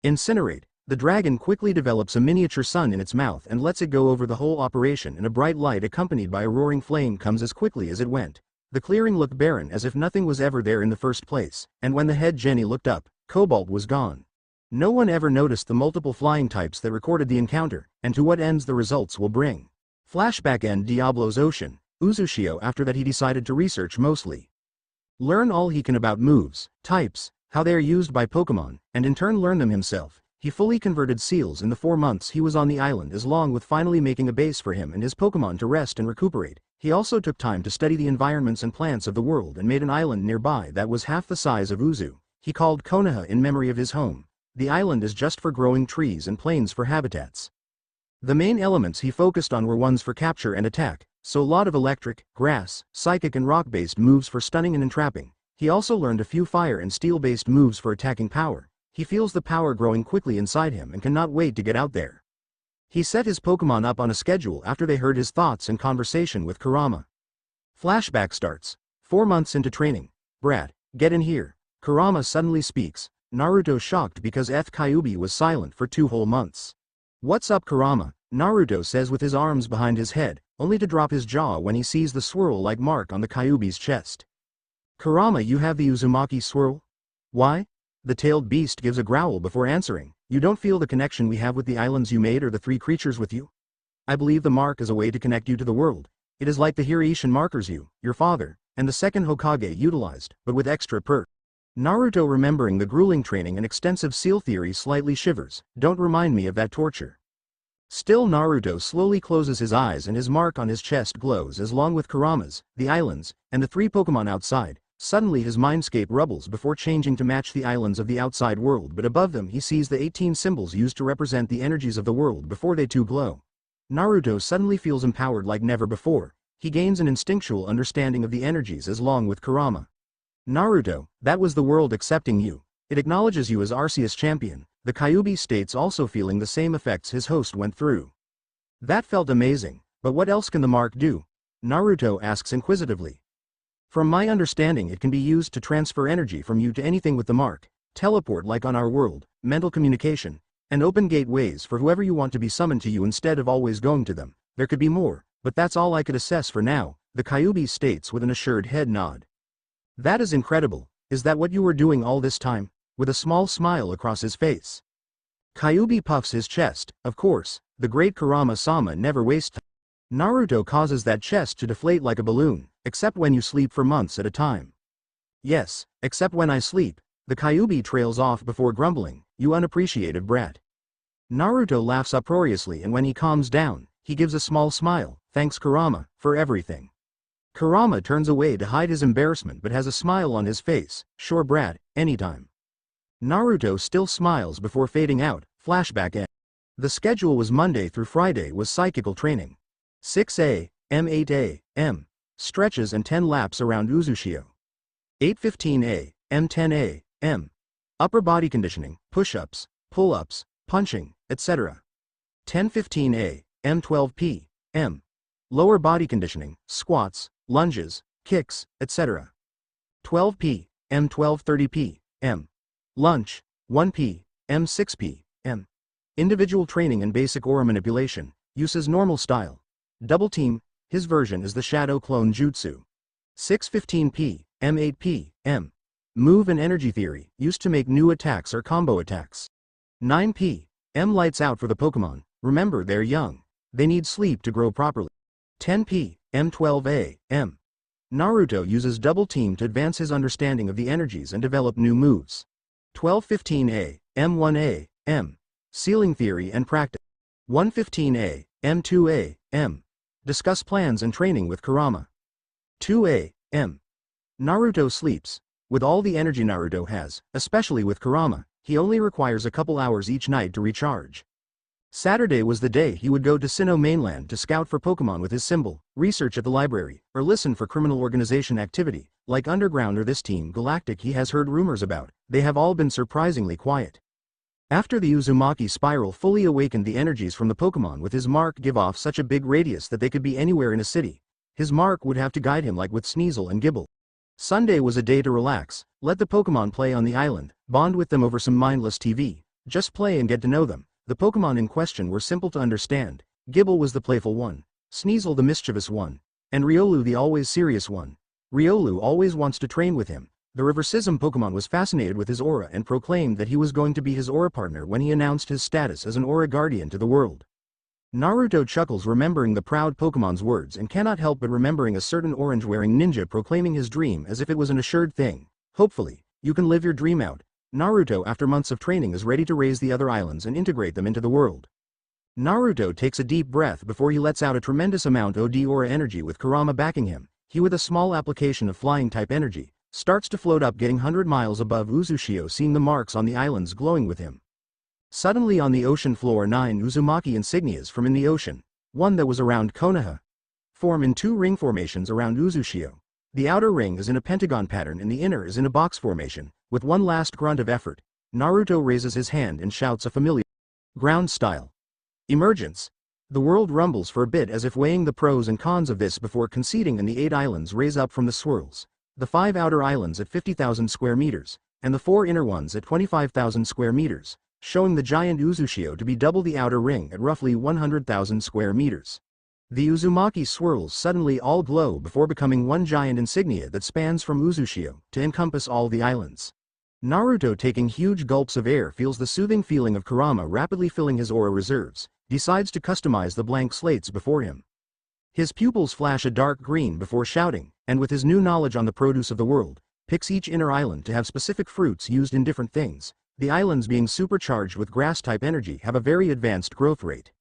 Incinerate. The dragon quickly develops a miniature sun in its mouth and lets it go over the whole operation, and a bright light accompanied by a roaring flame comes as quickly as it went. The clearing looked barren as if nothing was ever there in the first place, and when the head Jenny looked up, Cobalt was gone. No one ever noticed the multiple flying types that recorded the encounter, and to what ends the results will bring. Flashback end Diablo's Ocean. Uzushio. After that he decided to research mostly. Learn all he can about moves, types, how they are used by Pokémon, and in turn learn them himself. He fully converted seals in the 4 months he was on the island, as long with finally making a base for him and his Pokémon to rest and recuperate. He also took time to study the environments and plants of the world and made an island nearby that was half the size of Uzu. He called Konoha in memory of his home. The island is just for growing trees and plains for habitats. The main elements he focused on were ones for capture and attack, so a lot of electric, grass, psychic and rock-based moves for stunning and entrapping. He also learned a few fire and steel-based moves for attacking power. He feels the power growing quickly inside him and cannot wait to get out there. He set his Pokémon up on a schedule after they heard his thoughts and conversation with Kurama. Flashback starts. 4 months into training. Brat, get in here. Kurama suddenly speaks. Naruto shocked because Kyuubi was silent for 2 whole months. What's up, Kurama? Naruto says with his arms behind his head, only to drop his jaw when he sees the swirl-like mark on the Kyuubi's chest. Kurama, you have the Uzumaki swirl? Why? The tailed beast gives a growl before answering. You don't feel the connection we have with the islands you made or the 3 creatures with you? I believe the mark is a way to connect you to the world. It is like the Hiraishin markers you, your father, and the second Hokage utilized, but with extra perk. Naruto, remembering the grueling training and extensive seal theory, slightly shivers. Don't remind me of that torture. Still, Naruto slowly closes his eyes and his mark on his chest glows as long with Kurama's, the islands, and the 3 Pokémon outside. Suddenly his mindscape rubbles before changing to match the islands of the outside world, but above them he sees the 18 symbols used to represent the energies of the world before they too glow. Naruto suddenly feels empowered like never before. He gains an instinctual understanding of the energies as long with Kurama. Naruto, that was the world accepting you. It acknowledges you as Arceus champion. The Kyuubi states, also feeling the same effects his host went through. That felt amazing, but what else can the mark do? Naruto asks inquisitively. From my understanding, it can be used to transfer energy from you to anything with the mark, teleport like on our world, mental communication, and open gateways for whoever you want to be summoned to you instead of always going to them. There could be more, but that's all I could assess for now, the Kyuubi states with an assured head nod. That is incredible. Is that what you were doing all this time? With a small smile across his face. Kyuubi puffs his chest. Of course, the great Kurama-sama never wastes time. Naruto causes that chest to deflate like a balloon, except when you sleep for months at a time. Yes, except when I sleep. The Kyuubi trails off before grumbling, you unappreciative brat. Naruto laughs uproariously, and when he calms down, he gives a small smile. Thanks, Kurama, for everything. Kurama turns away to hide his embarrassment but has a smile on his face. Sure brat, anytime. Naruto still smiles before fading out. Flashback end. The schedule was Monday through Friday was psychical training. 6 a.m. 8 a.m. stretches and 10 laps around Uzushio. 8:15 a.m. 10 a.m. upper body conditioning, push-ups, pull-ups, punching, etc. 10-15A, M12P, M. Lower body conditioning, squats, lunges, kicks, etc. 12P, M12-30P, M. Lunge, 1P, M6P, M. Individual training and basic aura manipulation, uses normal style. Double team, his version is the Shadow Clone Jutsu. 6-15P, M8P, M. Move and energy theory, used to make new attacks or combo attacks. 9P, M lights out for the Pokémon, remember they're young. They need sleep to grow properly. 10P, M12A, M. Naruto uses double team to advance his understanding of the energies and develop new moves. 12-15A, M1A, M. Sealing theory and practice. 1-15A, M2A, M. Discuss plans and training with Kurama. 2A, M. Naruto sleeps. With all the energy Naruto has, especially with Kurama, he only requires a couple hours each night to recharge. Saturday was the day he would go to Sinnoh mainland to scout for Pokémon with his symbol, research at the library, or listen for criminal organization activity, like Underground or this team Galactic he has heard rumors about. They have all been surprisingly quiet. After the Uzumaki spiral fully awakened the energies from the Pokémon with his mark give off such a big radius that they could be anywhere in a city. His mark would have to guide him like with Sneasel and Gibble. Sunday was a day to relax, let the Pokémon play on the island, bond with them over some mindless TV, just play and get to know them. The Pokémon in question were simple to understand. Gibble was the playful one, Sneasel the mischievous one, and Riolu the always serious one. Riolu always wants to train with him. The Reversism Pokémon was fascinated with his aura and proclaimed that he was going to be his aura partner when he announced his status as an aura guardian to the world. Naruto chuckles remembering the proud Pokémon's words and cannot help but remembering a certain orange-wearing ninja proclaiming his dream as if it was an assured thing. Hopefully, you can live your dream out. Naruto after months of training is ready to raise the other islands and integrate them into the world. Naruto takes a deep breath before he lets out a tremendous amount of aura energy with Kurama backing him. He with a small application of flying type energy, starts to float up getting 100 miles above Uzushio seeing the marks on the islands glowing with him. Suddenly on the ocean floor 9 Uzumaki insignias from in the ocean, one that was around Konoha, form in 2 ring formations around Uzushio. The outer ring is in a pentagon pattern and the inner is in a box formation. With one last grunt of effort, Naruto raises his hand and shouts a familiar ground style emergence. The world rumbles for a bit as if weighing the pros and cons of this before conceding, and the 8 islands raise up from the swirls. The 5 outer islands at 50,000 square meters, and the 4 inner ones at 25,000 square meters, showing the giant Uzushio to be double the outer ring at roughly 100,000 square meters. The Uzumaki swirls suddenly all glow before becoming one giant insignia that spans from Uzushio to encompass all the islands. Naruto, taking huge gulps of air, feels the soothing feeling of Kurama rapidly filling his aura reserves, decides to customize the blank slates before him. His pupils flash a dark green before shouting, and with his new knowledge on the produce of the world, picks each inner island to have specific fruits used in different things. The islands being supercharged with grass-type energy have a very advanced growth rate.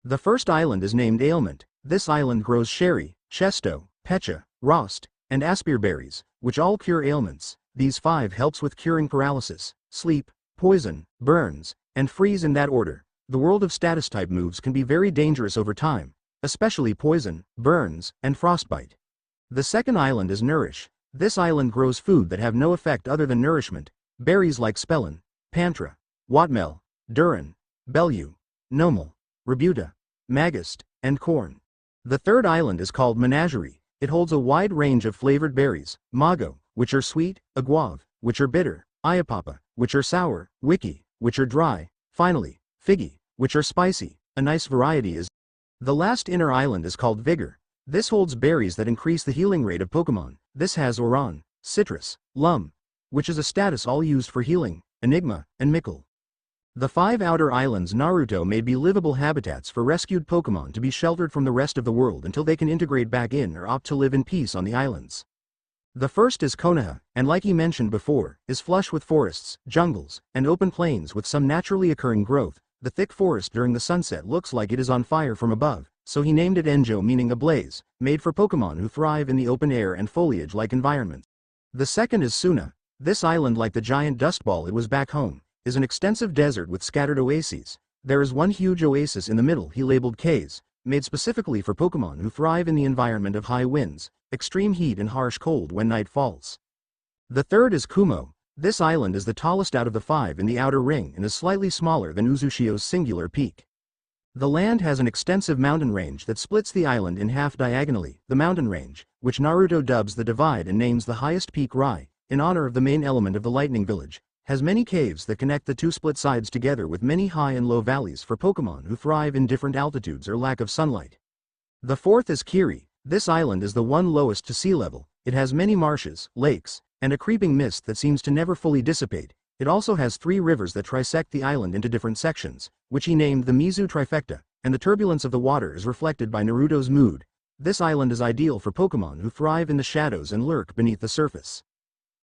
The first island is named Ailment. This island grows sherry, chesto, pecha, rost, and aspir berries, which all cure ailments. These 5 helps with curing paralysis, sleep, poison, burns, and freeze in that order. The world of status-type moves can be very dangerous over time, especially poison, burns, and frostbite. The second island is Nourish. This island grows food that have no effect other than nourishment, berries like spelin, pantra, watmel, durin, bellu, nomel, rebuta, magist, and corn. The third island is called Menagerie. It holds a wide range of flavored berries, mago, which are sweet, aguave, which are bitter, ayapapa, which are sour, wiki, which are dry, finally, figgy, which are spicy. A nice variety is. The last inner island is called Vigor. This holds berries that increase the healing rate of Pokémon. This has Oran, Citrus, Lum, which is a status all used for healing, Enigma, and Mickle. The 5 outer islands Naruto made be livable habitats for rescued Pokémon to be sheltered from the rest of the world until they can integrate back in or opt to live in peace on the islands. The first is Konoha, and like he mentioned before, is flush with forests, jungles, and open plains with some naturally occurring growth. The thick forest during the sunset looks like it is on fire from above, so he named it Enjo, meaning ablaze, made for Pokémon who thrive in the open air and foliage-like environments. The second is Suna. This island, like the giant dust ball it was back home, is an extensive desert with scattered oases. There is one huge oasis in the middle he labeled K's, made specifically for Pokémon who thrive in the environment of high winds, extreme heat and harsh cold when night falls. The third is Kumo. This island is the tallest out of the 5 in the outer ring and is slightly smaller than Uzushio's singular peak. The land has an extensive mountain range that splits the island in half diagonally, the mountain range, which Naruto dubs the Divide and names the highest peak Rai, in honor of the main element of the Lightning Village, has many caves that connect the two split sides together with many high and low valleys for Pokémon who thrive in different altitudes or lack of sunlight. The fourth is Kiri. This island is the one lowest to sea level. It has many marshes, lakes, and a creeping mist that seems to never fully dissipate. It also has 3 rivers that trisect the island into different sections, which he named the Mizu Trifecta, and the turbulence of the water is reflected by Naruto's mood. This island is ideal for Pokémon who thrive in the shadows and lurk beneath the surface.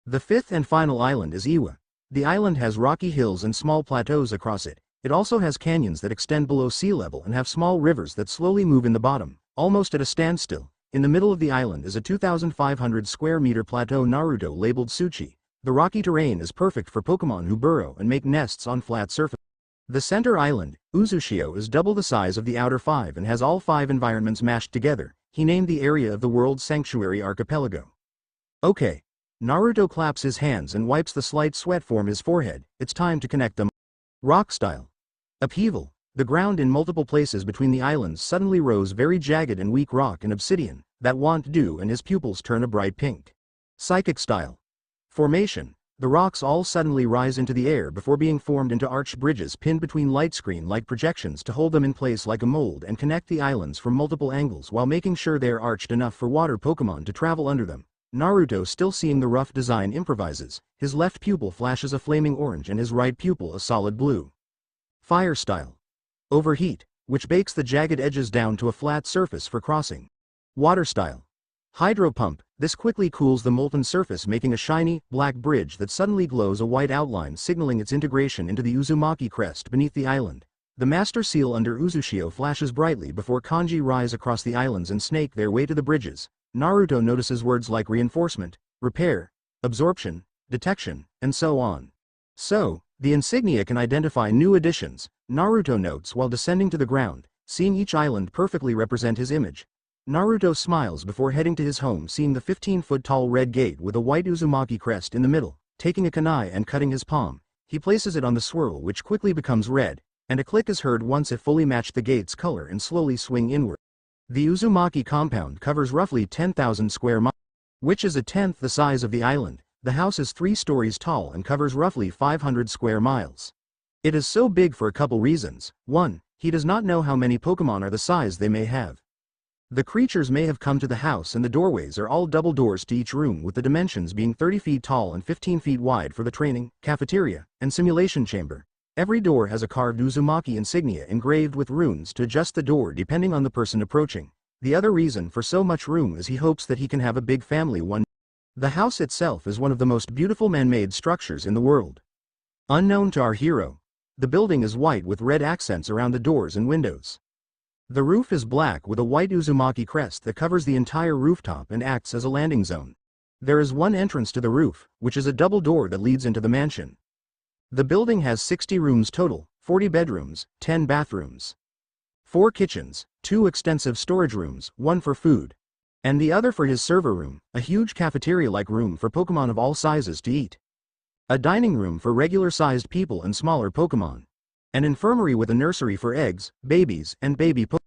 The fifth and final island is Iwa. The island has rocky hills and small plateaus across it. It also has canyons that extend below sea level and have small rivers that slowly move in the bottom, almost at a standstill. In the middle of the island is a 2,500 square meter plateau Naruto labeled Tsuchi. The rocky terrain is perfect for Pokémon who burrow and make nests on flat surfaces. The center island, Uzushio, is double the size of the outer 5 and has all 5 environments mashed together. He named the area of the World Sanctuary Archipelago. Okay. Naruto claps his hands and wipes the slight sweat from his forehead. It's time to connect them. Rock style. Upheaval. The ground in multiple places between the islands suddenly rose very jagged and weak rock and obsidian, that want do and his pupils turn a bright pink. Psychic style. Formation. The rocks all suddenly rise into the air before being formed into arched bridges pinned between light screen-like projections to hold them in place like a mold and connect the islands from multiple angles while making sure they are arched enough for water Pokémon to travel under them. Naruto, still seeing the rough design, improvises. His left pupil flashes a flaming orange and his right pupil a solid blue. Fire style. Overheat, which bakes the jagged edges down to a flat surface for crossing. Water style. Hydro pump. This quickly cools the molten surface, making a shiny, black bridge that suddenly glows a white outline, signaling its integration into the Uzumaki crest beneath the island. The master seal under Uzushio flashes brightly before kanji rise across the islands and snake their way to the bridges. Naruto notices words like reinforcement, repair, absorption, detection, and so on. So, the insignia can identify new additions, Naruto notes while descending to the ground, seeing each island perfectly represent his image. Naruto smiles before heading to his home, seeing the 15-foot-tall red gate with a white Uzumaki crest in the middle. Taking a kunai and cutting his palm, he places it on the swirl, which quickly becomes red, and a click is heard once it fully matched the gate's color and slowly swing inward. The Uzumaki compound covers roughly 10,000 square miles, which is a tenth the size of the island. The house is 3 stories tall and covers roughly 500 square miles. It is so big for a couple reasons. 1. He does not know how many Pokémon are the size they may have. The creatures may have come to the house, and the doorways are all double doors to each room, with the dimensions being 30 feet tall and 15 feet wide for the training, cafeteria, and simulation chamber. Every door has a carved Uzumaki insignia engraved with runes to adjust the door depending on the person approaching. The other reason for so much room is he hopes that he can have a big family one day. The house itself is one of the most beautiful man-made structures in the world. Unknown to our hero, the building is white with red accents around the doors and windows. The roof is black with a white Uzumaki crest that covers the entire rooftop and acts as a landing zone. There is one entrance to the roof, which is a double door that leads into the mansion. The building has 60 rooms total, 40 bedrooms, 10 bathrooms, 4 kitchens, 2 extensive storage rooms, 1 for food, and the other for his server room, a huge cafeteria-like room for Pokémon of all sizes to eat, a dining room for regular-sized people and smaller Pokémon, an infirmary with a nursery for eggs, babies, and baby Pokémon.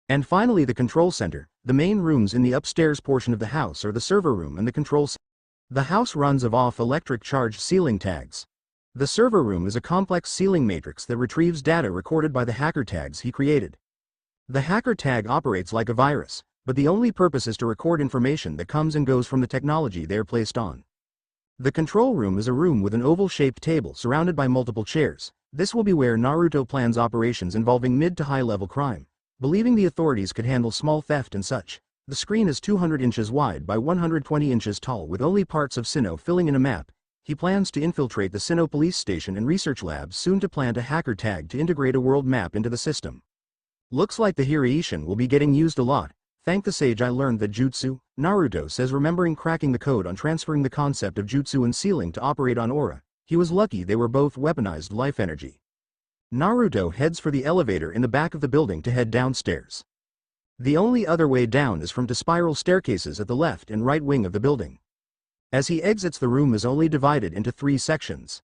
And finally the control center. The main rooms in the upstairs portion of the house are the server room and the control center. The house runs off electric charged ceiling tags. The server room is a complex ceiling matrix that retrieves data recorded by the hacker tags he created. The hacker tag operates like a virus, but the only purpose is to record information that comes and goes from the technology they are placed on. The control room is a room with an oval-shaped table surrounded by multiple chairs. This will be where Naruto plans operations involving mid to high-level crime. Believing the authorities could handle small theft and such, the screen is 200 inches wide by 120 inches tall with only parts of Sinnoh filling in a map. He plans to infiltrate the Sinnoh police station and research labs soon to plant a hacker tag to integrate a world map into the system. Looks like the Hiraishin will be getting used a lot. Thank the sage I learned that jutsu, Naruto says, remembering cracking the code on transferring the concept of jutsu and sealing to operate on aura. He was lucky they were both weaponized life energy. Naruto heads for the elevator in the back of the building to head downstairs. The only other way down is from 2 spiral staircases at the left and right wing of the building. As he exits, the room is only divided into 3 sections.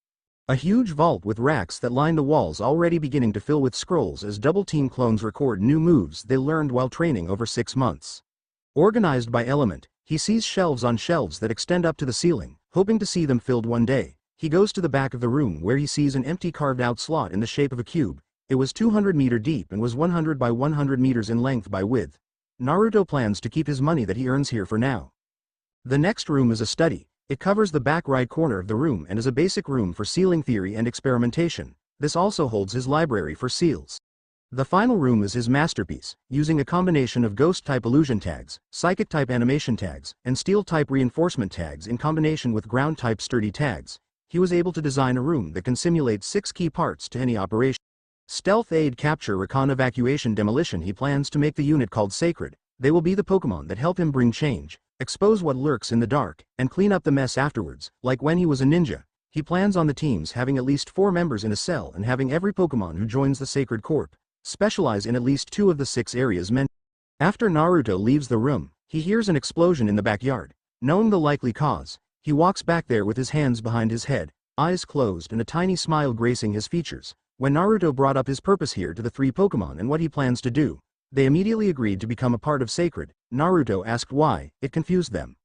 A huge vault with racks that line the walls already beginning to fill with scrolls as Double Team clones record new moves they learned while training over 6 months. Organized by element, he sees shelves on shelves that extend up to the ceiling, hoping to see them filled one day. He goes to the back of the room where he sees an empty carved-out slot in the shape of a cube. It was 200 meters deep and was 100 by 100 meters in length by width. Naruto plans to keep his money that he earns here for now. The next room is a study. It covers the back right corner of the room and is a basic room for sealing theory and experimentation. This also holds his library for seals. The final room is his masterpiece, using a combination of ghost-type illusion tags, psychic-type animation tags, and steel-type reinforcement tags in combination with ground-type sturdy tags. He was able to design a room that can simulate 6 key parts to any operation. Stealth, aid, capture, recon, evacuation, demolition. He plans to make the unit called Sacred. They will be the Pokémon that help him bring change, expose what lurks in the dark, and clean up the mess afterwards. Like when he was a ninja, he plans on the teams having at least 4 members in a cell and having every Pokémon who joins the Sacred Corp specialize in at least 2 of the 6 areas mentioned. After Naruto leaves the room, he hears an explosion in the backyard. Knowing the likely cause, he walks back there with his hands behind his head, eyes closed and a tiny smile gracing his features. When Naruto brought up his purpose here to the 3 Pokémon and what he plans to do, they immediately agreed to become a part of Sacred. Naruto asked why. It confused them.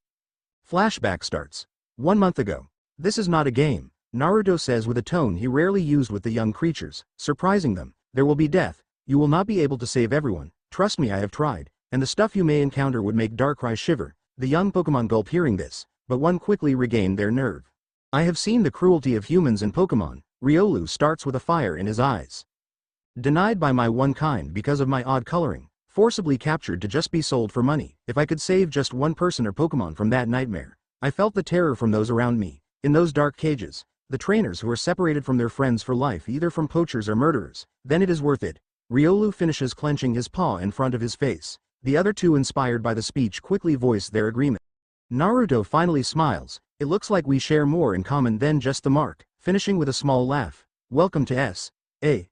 Flashback starts. 1 month ago. This is not a game, Naruto says with a tone he rarely used with the young creatures, surprising them. There will be death. You will not be able to save everyone. Trust me, I have tried, and the stuff you may encounter would make Darkrai shiver. The young Pokémon gulp hearing this, but one quickly regained their nerve. I have seen the cruelty of humans and Pokémon. Riolu starts with a fire in his eyes. Denied by my one kind because of my odd coloring, forcibly captured to just be sold for money. If I could save just one person or Pokémon from that nightmare, I felt the terror from those around me. In those dark cages, the trainers who are separated from their friends for life either from poachers or murderers, then it is worth it. Riolu finishes clenching his paw in front of his face. The other 2, inspired by the speech, quickly voice their agreement. Naruto finally smiles. It looks like we share more in common than just the mark, finishing with a small laugh. Welcome to S.A.C.R.E.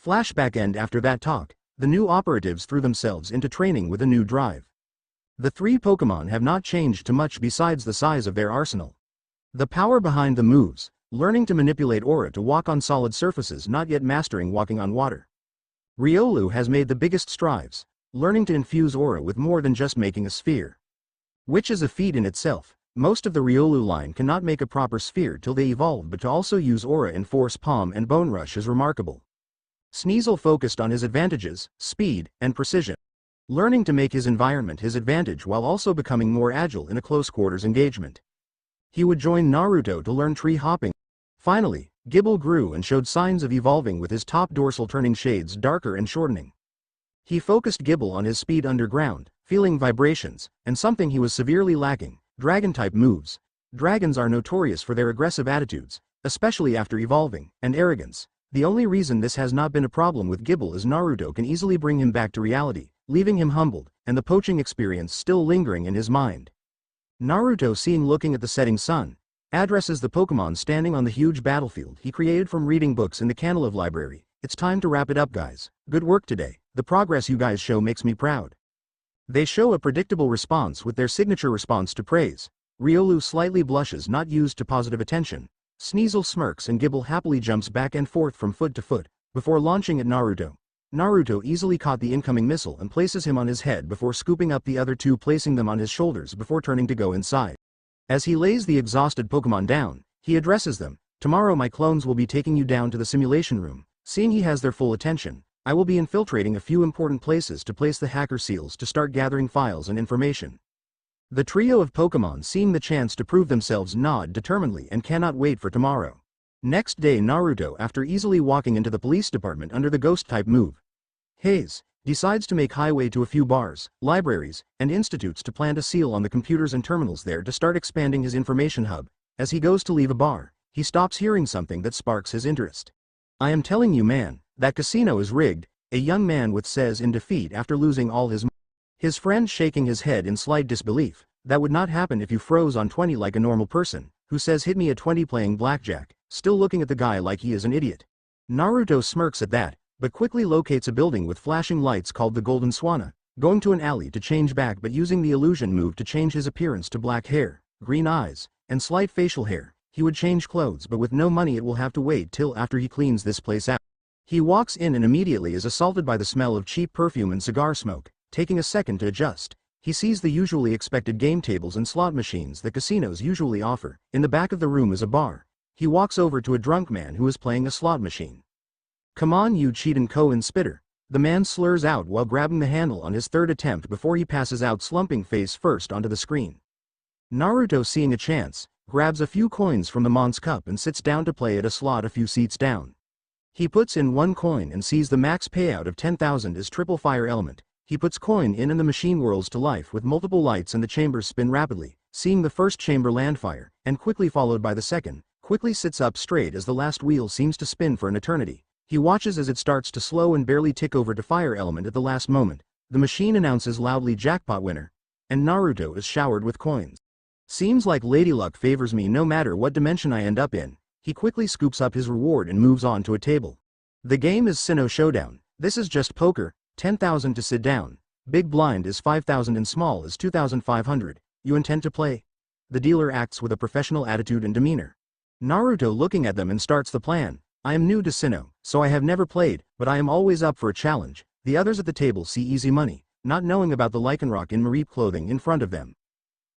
Flashback end. After that talk, the new operatives threw themselves into training with a new drive. The 3 Pokémon have not changed too much besides the size of their arsenal. The power behind the moves, learning to manipulate aura to walk on solid surfaces, not yet mastering walking on water. Riolu has made the biggest strides, learning to infuse aura with more than just making a sphere, which is a feat in itself. Most of the Riolu line cannot make a proper sphere till they evolve, but to also use aura in Force Palm and Bone Rush is remarkable. Sneasel focused on his advantages, speed, and precision, learning to make his environment his advantage while also becoming more agile in a close-quarters engagement. He would join Naruto to learn tree hopping. Finally, Gible grew and showed signs of evolving with his top dorsal turning shades darker and shortening. He focused Gible on his speed underground, feeling vibrations, and something he was severely lacking, dragon-type moves. Dragons are notorious for their aggressive attitudes, especially after evolving, and arrogance. The only reason this has not been a problem with Gible is Naruto can easily bring him back to reality, leaving him humbled, and the poaching experience still lingering in his mind. Naruto, seeing looking at the setting sun, addresses the Pokémon standing on the huge battlefield he created from reading books in the Canalive library. It's time to wrap it up, guys. Good work today. The progress you guys show makes me proud. They show a predictable response with their signature response to praise. Riolu slightly blushes, not used to positive attention. Sneasel smirks and Gible happily jumps back and forth from foot to foot, before launching at Naruto. Naruto easily caught the incoming missile and places him on his head before scooping up the other 2, placing them on his shoulders before turning to go inside. As he lays the exhausted Pokémon down, he addresses them. Tomorrow my clones will be taking you down to the simulation room. Seeing he has their full attention, I will be infiltrating a few important places to place the hacker seals to start gathering files and information. The trio of Pokémon, seeing the chance to prove themselves, nod determinedly and cannot wait for tomorrow. Next day, Naruto, after easily walking into the police department under the ghost-type move, Haze, decides to make highway to a few bars, libraries, and institutes to plant a seal on the computers and terminals there to start expanding his information hub. As he goes to leave a bar, he stops hearing something that sparks his interest. I am telling you, man, that casino is rigged, a young man with says in defeat after losing all his money. His friend shaking his head in slight disbelief. That would not happen if you froze on 20 like a normal person, who says hit me at 20 playing blackjack, still looking at the guy like he is an idiot. Naruto smirks at that, but quickly locates a building with flashing lights called the Golden Swana. going to an alley to change back but using the illusion move to change his appearance to black hair, green eyes, and slight facial hair. He would change clothes but with no money it will have to wait till after he cleans this place out. He walks in and immediately is assaulted by the smell of cheap perfume and cigar smoke, taking a second to adjust. He sees the usually expected game tables and slot machines that casinos usually offer. In the back of the room is a bar. He walks over to a drunk man who is playing a slot machine. "Come on you cheat and co-and spitter," the man slurs out while grabbing the handle on his third attempt before he passes out slumping face first onto the screen. Naruto, seeing a chance, grabs a few coins from the man's cup and sits down to play at a slot a few seats down. He puts in one coin and sees the max payout of 10,000 is triple fire element. He puts coin in and the machine whirls to life with multiple lights and the chambers spin rapidly, seeing the first chamber land fire, and quickly followed by the second, quickly sits up straight as the last wheel seems to spin for an eternity. He watches as it starts to slow and barely tick over to fire element at the last moment. The machine announces loudly jackpot winner, and Naruto is showered with coins. Seems like Lady Luck favors me no matter what dimension I end up in. He quickly scoops up his reward and moves on to a table. The game is Sinnoh Showdown. This is just poker, 10,000 to sit down. Big blind is 5,000 and small is 2,500. You intend to play? The dealer acts with a professional attitude and demeanor. Naruto looking at them and starts the plan. I am new to Sinnoh, so I have never played, but I am always up for a challenge. The others at the table see easy money, not knowing about the Lycanroc in Mareep clothing in front of them.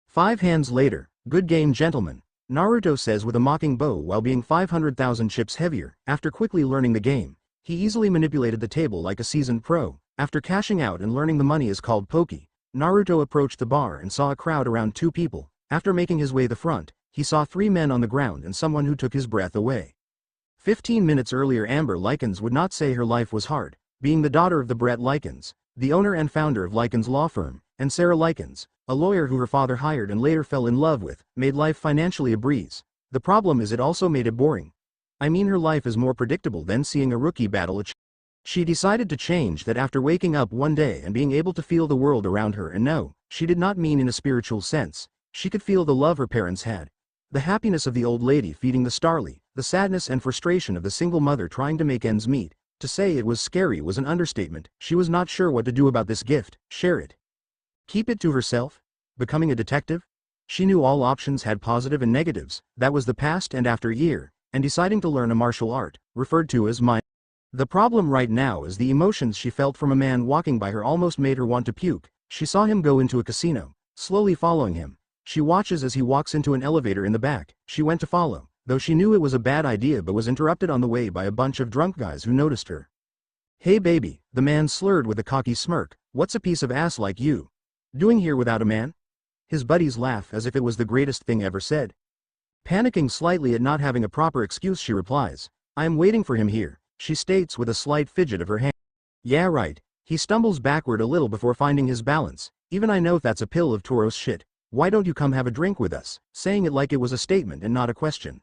5 hands later, good game gentlemen, Naruto says with a mocking bow while being 500,000 chips heavier. After quickly learning the game, he easily manipulated the table like a seasoned pro. After cashing out and learning the money is called Poke, Naruto approached the bar and saw a crowd around 2 people. After making his way the front, he saw 3 men on the ground and someone who took his breath away. 15 minutes earlier Amber Likens would not say her life was hard, being the daughter of the Brett Likens, the owner and founder of Likens Law Firm, and Sarah Likens, a lawyer who her father hired and later fell in love with, made life financially a breeze. The problem is it also made it boring. I mean her life is more predictable than seeing a rookie battle a She decided to change that after waking up one day and being able to feel the world around her, and no, she did not mean in a spiritual sense. She could feel the love her parents had, the happiness of the old lady feeding the starly, the sadness and frustration of the single mother trying to make ends meet. To say it was scary was an understatement. She was not sure what to do about this gift. Share it. Keep it to herself? Becoming a detective? She knew all options had positive and negatives. That was the past and after a year, and deciding to learn a martial art, referred to as mind. The problem right now is the emotions she felt from a man walking by her almost made her want to puke. She saw him go into a casino, slowly following him. She watches as he walks into an elevator in the back. She went to follow, though she knew it was a bad idea but was interrupted on the way by a bunch of drunk guys who noticed her. Hey baby, the man slurred with a cocky smirk, what's a piece of ass like you doing here without a man? His buddies laugh as if it was the greatest thing ever said. Panicking slightly at not having a proper excuse she replies, I am waiting for him here, she states with a slight fidget of her hand. Yeah right, he stumbles backward a little before finding his balance, even I know that's a pill of Tauros shit, why don't you come have a drink with us, saying it like it was a statement and not a question.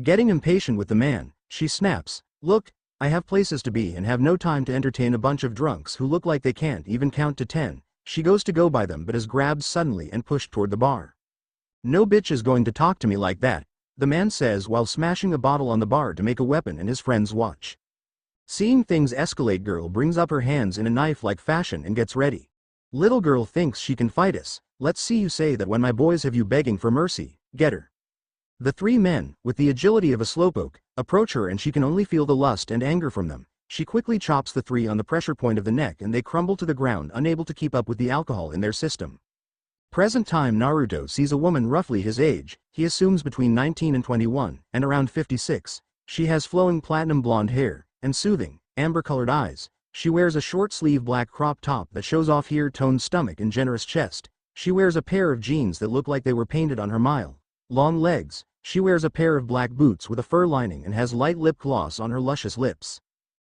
Getting impatient with the man, she snaps, look, I have places to be and have no time to entertain a bunch of drunks who look like they can't even count to 10. She goes to go by them but is grabbed suddenly and pushed toward the bar. No bitch is going to talk to me like that, the man says while smashing a bottle on the bar to make a weapon and his friends watch. Seeing things escalate, girl brings up her hands in a knife-like fashion and gets ready. Little girl thinks she can fight us, let's see you say that when my boys have you begging for mercy, get her. The 3 men, with the agility of a slowpoke, approach her and she can only feel the lust and anger from them. She quickly chops the 3 on the pressure point of the neck and they crumble to the ground unable to keep up with the alcohol in their system. Present time Naruto sees a woman roughly his age, he assumes between 19 and 21, and around 56. She has flowing platinum blonde hair, and soothing, amber-colored eyes. She wears a short-sleeve black crop top that shows off her toned stomach and generous chest. She wears a pair of jeans that look like they were painted on her long legs. She wears a pair of black boots with a fur lining and has light lip gloss on her luscious lips.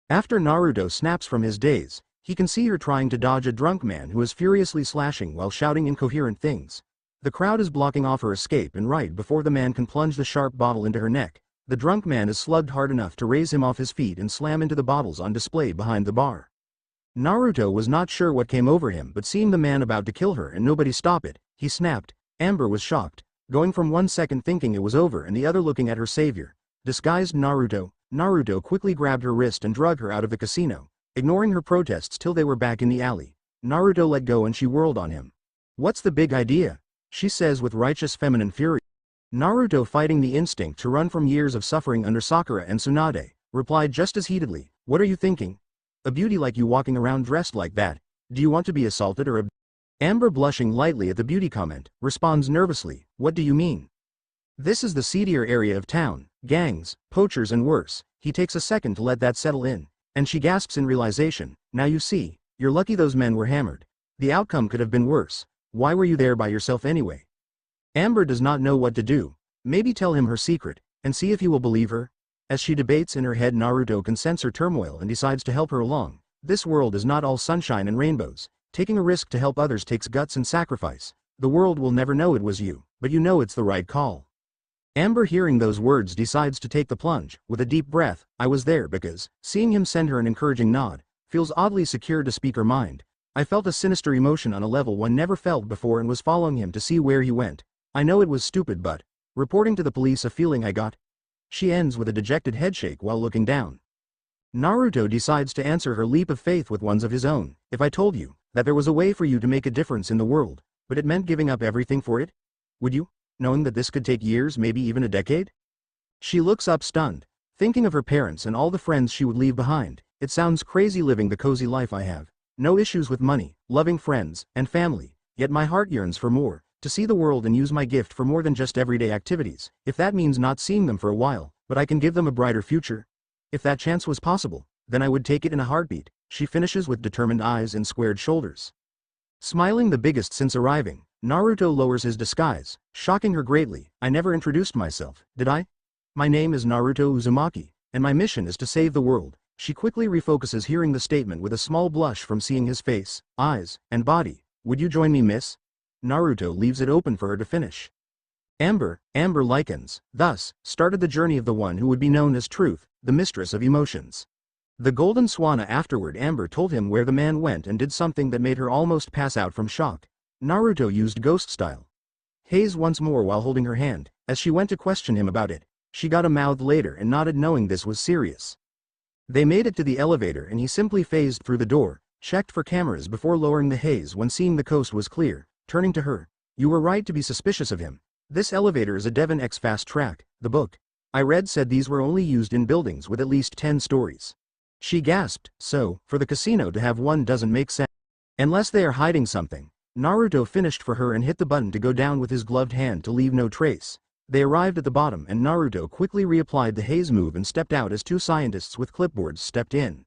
After Naruto snaps from his daze, he can see her trying to dodge a drunk man who is furiously slashing while shouting incoherent things. The crowd is blocking off her escape and right before the man can plunge the sharp bottle into her neck, the drunk man is slugged hard enough to raise him off his feet and slam into the bottles on display behind the bar. Naruto was not sure what came over him but seeing the man about to kill her and nobody stop it, he snapped. Amber was shocked, going from one second thinking it was over and the other looking at her savior. Disguised Naruto quickly grabbed her wrist and drug her out of the casino, ignoring her protests till they were back in the alley. Naruto let go and she whirled on him. What's the big idea? She says with righteous feminine fury. Naruto, fighting the instinct to run from years of suffering under Sakura and Tsunade, replied just as heatedly, what are you thinking? A beauty like you walking around dressed like that, do you want to be assaulted or Amber, blushing lightly at the beauty comment, responds nervously, what do you mean? This is the seedier area of town, gangs, poachers and worse. He takes a second to let that settle in, and she gasps in realization, now you see, you're lucky those men were hammered. The outcome could have been worse. Why were you there by yourself anyway? Amber does not know what to do. Maybe tell him her secret, and see if he will believe her? As she debates in her head, Naruto can sense her turmoil and decides to help her along. This world is not all sunshine and rainbows. Taking a risk to help others takes guts and sacrifice. The world will never know it was you, but you know it's the right call. Amber, hearing those words, decides to take the plunge. With a deep breath, I was there because, seeing him send her an encouraging nod, feels oddly secure to speak her mind. I felt a sinister emotion on a level one never felt before and was following him to see where he went. I know it was stupid, but reporting to the police a feeling I got. She ends with a dejected headshake while looking down. Naruto decides to answer her leap of faith with ones of his own. If I told you that there was a way for you to make a difference in the world, but it meant giving up everything for it, would you? Knowing that this could take years, maybe even a decade? She looks up stunned, thinking of her parents and all the friends she would leave behind. It sounds crazy living the cozy life I have. No issues with money, loving friends, and family, yet my heart yearns for more, to see the world and use my gift for more than just everyday activities. If that means not seeing them for a while, but I can give them a brighter future. If that chance was possible, then I would take it in a heartbeat, she finishes with determined eyes and squared shoulders. Smiling the biggest since arriving, Naruto lowers his disguise, shocking her greatly. I never introduced myself, did I? My name is Naruto Uzumaki, and my mission is to save the world. She quickly refocuses, hearing the statement with a small blush from seeing his face, eyes, and body. Would you join me, miss? Naruto leaves it open for her to finish. Amber likens, thus, started the journey of the one who would be known as Truth, the mistress of emotions. The Golden Swanna. Afterward, Amber told him where the man went and did something that made her almost pass out from shock. Naruto used ghost style haze once more while holding her hand. As she went to question him about it, she got a mouth later and nodded, knowing this was serious. They made it to the elevator and he simply phased through the door, checked for cameras before lowering the haze. When seeing the coast was clear, turning to her, you were right to be suspicious of him. This elevator is a Devon X Fast Track. The book I read said these were only used in buildings with at least 10 stories. She gasped, so, for the casino to have one doesn't make sense. Unless they are hiding something. Naruto finished for her and hit the button to go down with his gloved hand to leave no trace. They arrived at the bottom and Naruto quickly reapplied the haze move and stepped out as two scientists with clipboards stepped in.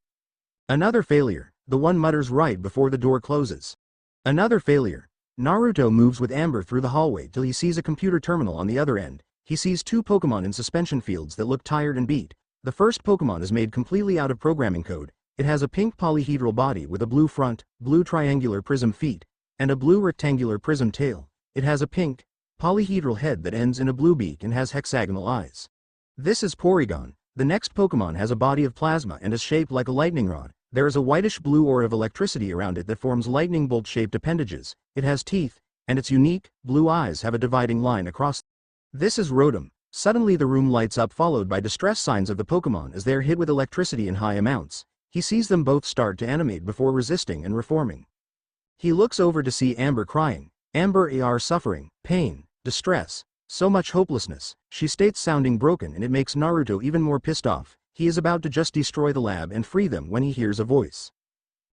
Another failure, the one mutters right before the door closes. Another failure. Naruto moves with Amber through the hallway till he sees a computer terminal on the other end. He sees two Pokémon in suspension fields that look tired and beat. The first Pokémon is made completely out of programming code. It has a pink polyhedral body with a blue front, blue triangular prism feet, and a blue rectangular prism tail. It has a pink polyhedral head that ends in a blue beak and has hexagonal eyes. This is Porygon. The next Pokémon has a body of plasma and is shaped like a lightning rod. There is a whitish-blue aura of electricity around it that forms lightning bolt-shaped appendages. It has teeth, and its unique, blue eyes have a dividing line across. This is Rotom. Suddenly the room lights up, followed by distress signs of the Pokémon as they are hit with electricity in high amounts. He sees them both start to animate before resisting and reforming. He looks over to see Amber crying. Amber are suffering, pain, distress, so much hopelessness, she states, sounding broken, and it makes Naruto even more pissed off. He is about to just destroy the lab and free them when he hears a voice.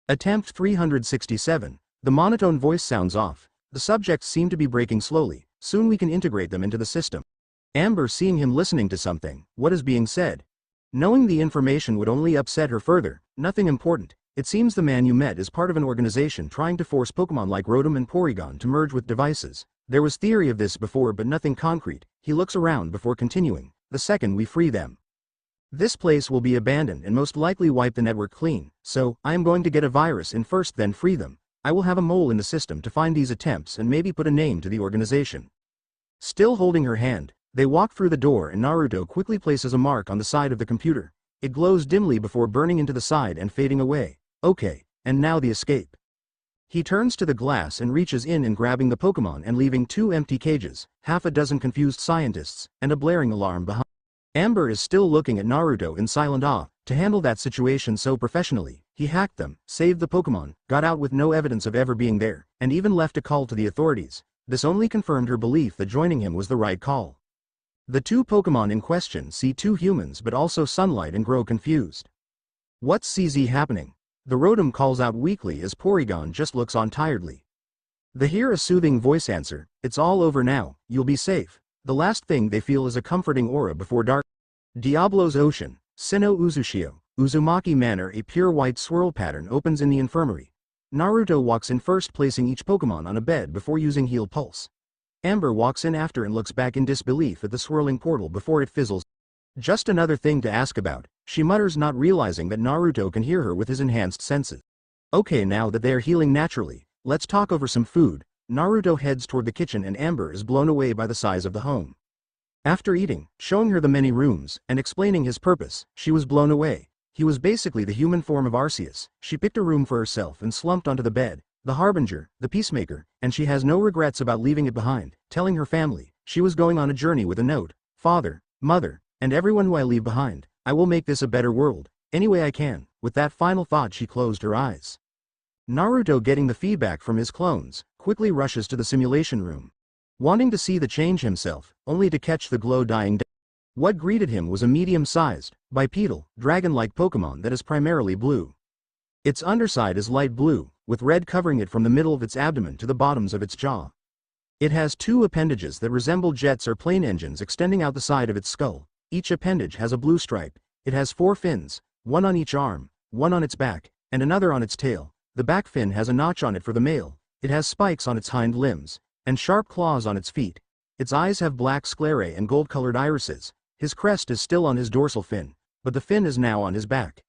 Attempt 367. The monotone voice sounds off. The subjects seem to be breaking slowly. Soon we can integrate them into the system. Amber, seeing him listening to something, what is being said? Knowing the information would only upset her further, nothing important. It seems the man you met is part of an organization trying to force Pokémon like Rotom and Porygon to merge with devices. There was theory of this before but nothing concrete. He looks around before continuing. The second we free them, this place will be abandoned and most likely wipe the network clean. So, I am going to get a virus in first, then free them. I will have a mole in the system to find these attempts and maybe put a name to the organization. Still holding her hand, they walk through the door and Naruto quickly places a mark on the side of the computer. It glows dimly before burning into the side and fading away. Okay, and now the escape. He turns to the glass and reaches in and grabbing the Pokémon and leaving two empty cages, half a dozen confused scientists, and a blaring alarm behind. Amber is still looking at Naruto in silent awe. To handle that situation so professionally, He hacked them, saved the Pokémon, got out with no evidence of ever being there, and even left a call to the authorities. This only confirmed her belief that joining him was the right call. The two Pokémon in question see two humans but also sunlight and grow confused. What's CZ happening? The Rotom calls out weakly as Porygon just looks on tiredly. They hear a soothing voice answer, "It's all over now, you'll be safe." The last thing they feel is a comforting aura before dark. Diablo's Ocean, Sinnoh Uzushio, Uzumaki Manor. A pure white swirl pattern opens in the infirmary. Naruto walks in first, placing each Pokémon on a bed before using Heal Pulse. Amber walks in after and looks back in disbelief at the swirling portal before it fizzles. "Just another thing to ask about," she mutters, not realizing that Naruto can hear her with his enhanced senses. "Okay, now that they are healing naturally, let's talk over some food." Naruto heads toward the kitchen and Amber is blown away by the size of the home. After eating, showing her the many rooms, and explaining his purpose, she was blown away. He was basically the human form of Arceus. She picked a room for herself and slumped onto the bed, the Harbinger, the Peacemaker, and she has no regrets about leaving it behind, telling her family she was going on a journey with a note. "Father, Mother, and everyone who I leave behind, I will make this a better world, any way I can." With that final thought she closed her eyes. Naruto, getting the feedback from his clones, quickly rushes to the simulation room, wanting to see the change himself, only to catch the glow dying down. What greeted him was a medium-sized, bipedal, dragon-like Pokémon that is primarily blue. Its underside is light blue, with red covering it from the middle of its abdomen to the bottoms of its jaw. It has two appendages that resemble jets or plane engines extending out the side of its skull. Each appendage has a blue stripe. It has 4 fins, one on each arm, one on its back, and another on its tail. The back fin has a notch on it for the male. It has spikes on its hind limbs, and sharp claws on its feet. Its eyes have black sclerae and gold-colored irises. His crest is still on his dorsal fin, but the fin is now on his back.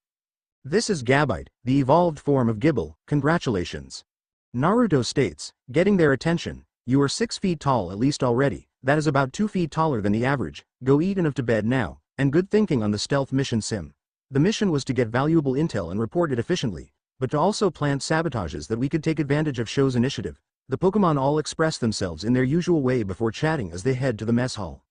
"This is Gabite, the evolved form of Gible. Congratulations," Naruto states, getting their attention. "You are 6 feet tall at least already. That is about 2 feet taller than the average. Go eat and to bed now." And good thinking on the stealth mission sim. The mission was to get valuable intel and report it efficiently, but to also plant sabotages that we could take advantage of show's initiative. The Pokémon all express themselves in their usual way before chatting as they head to the mess hall.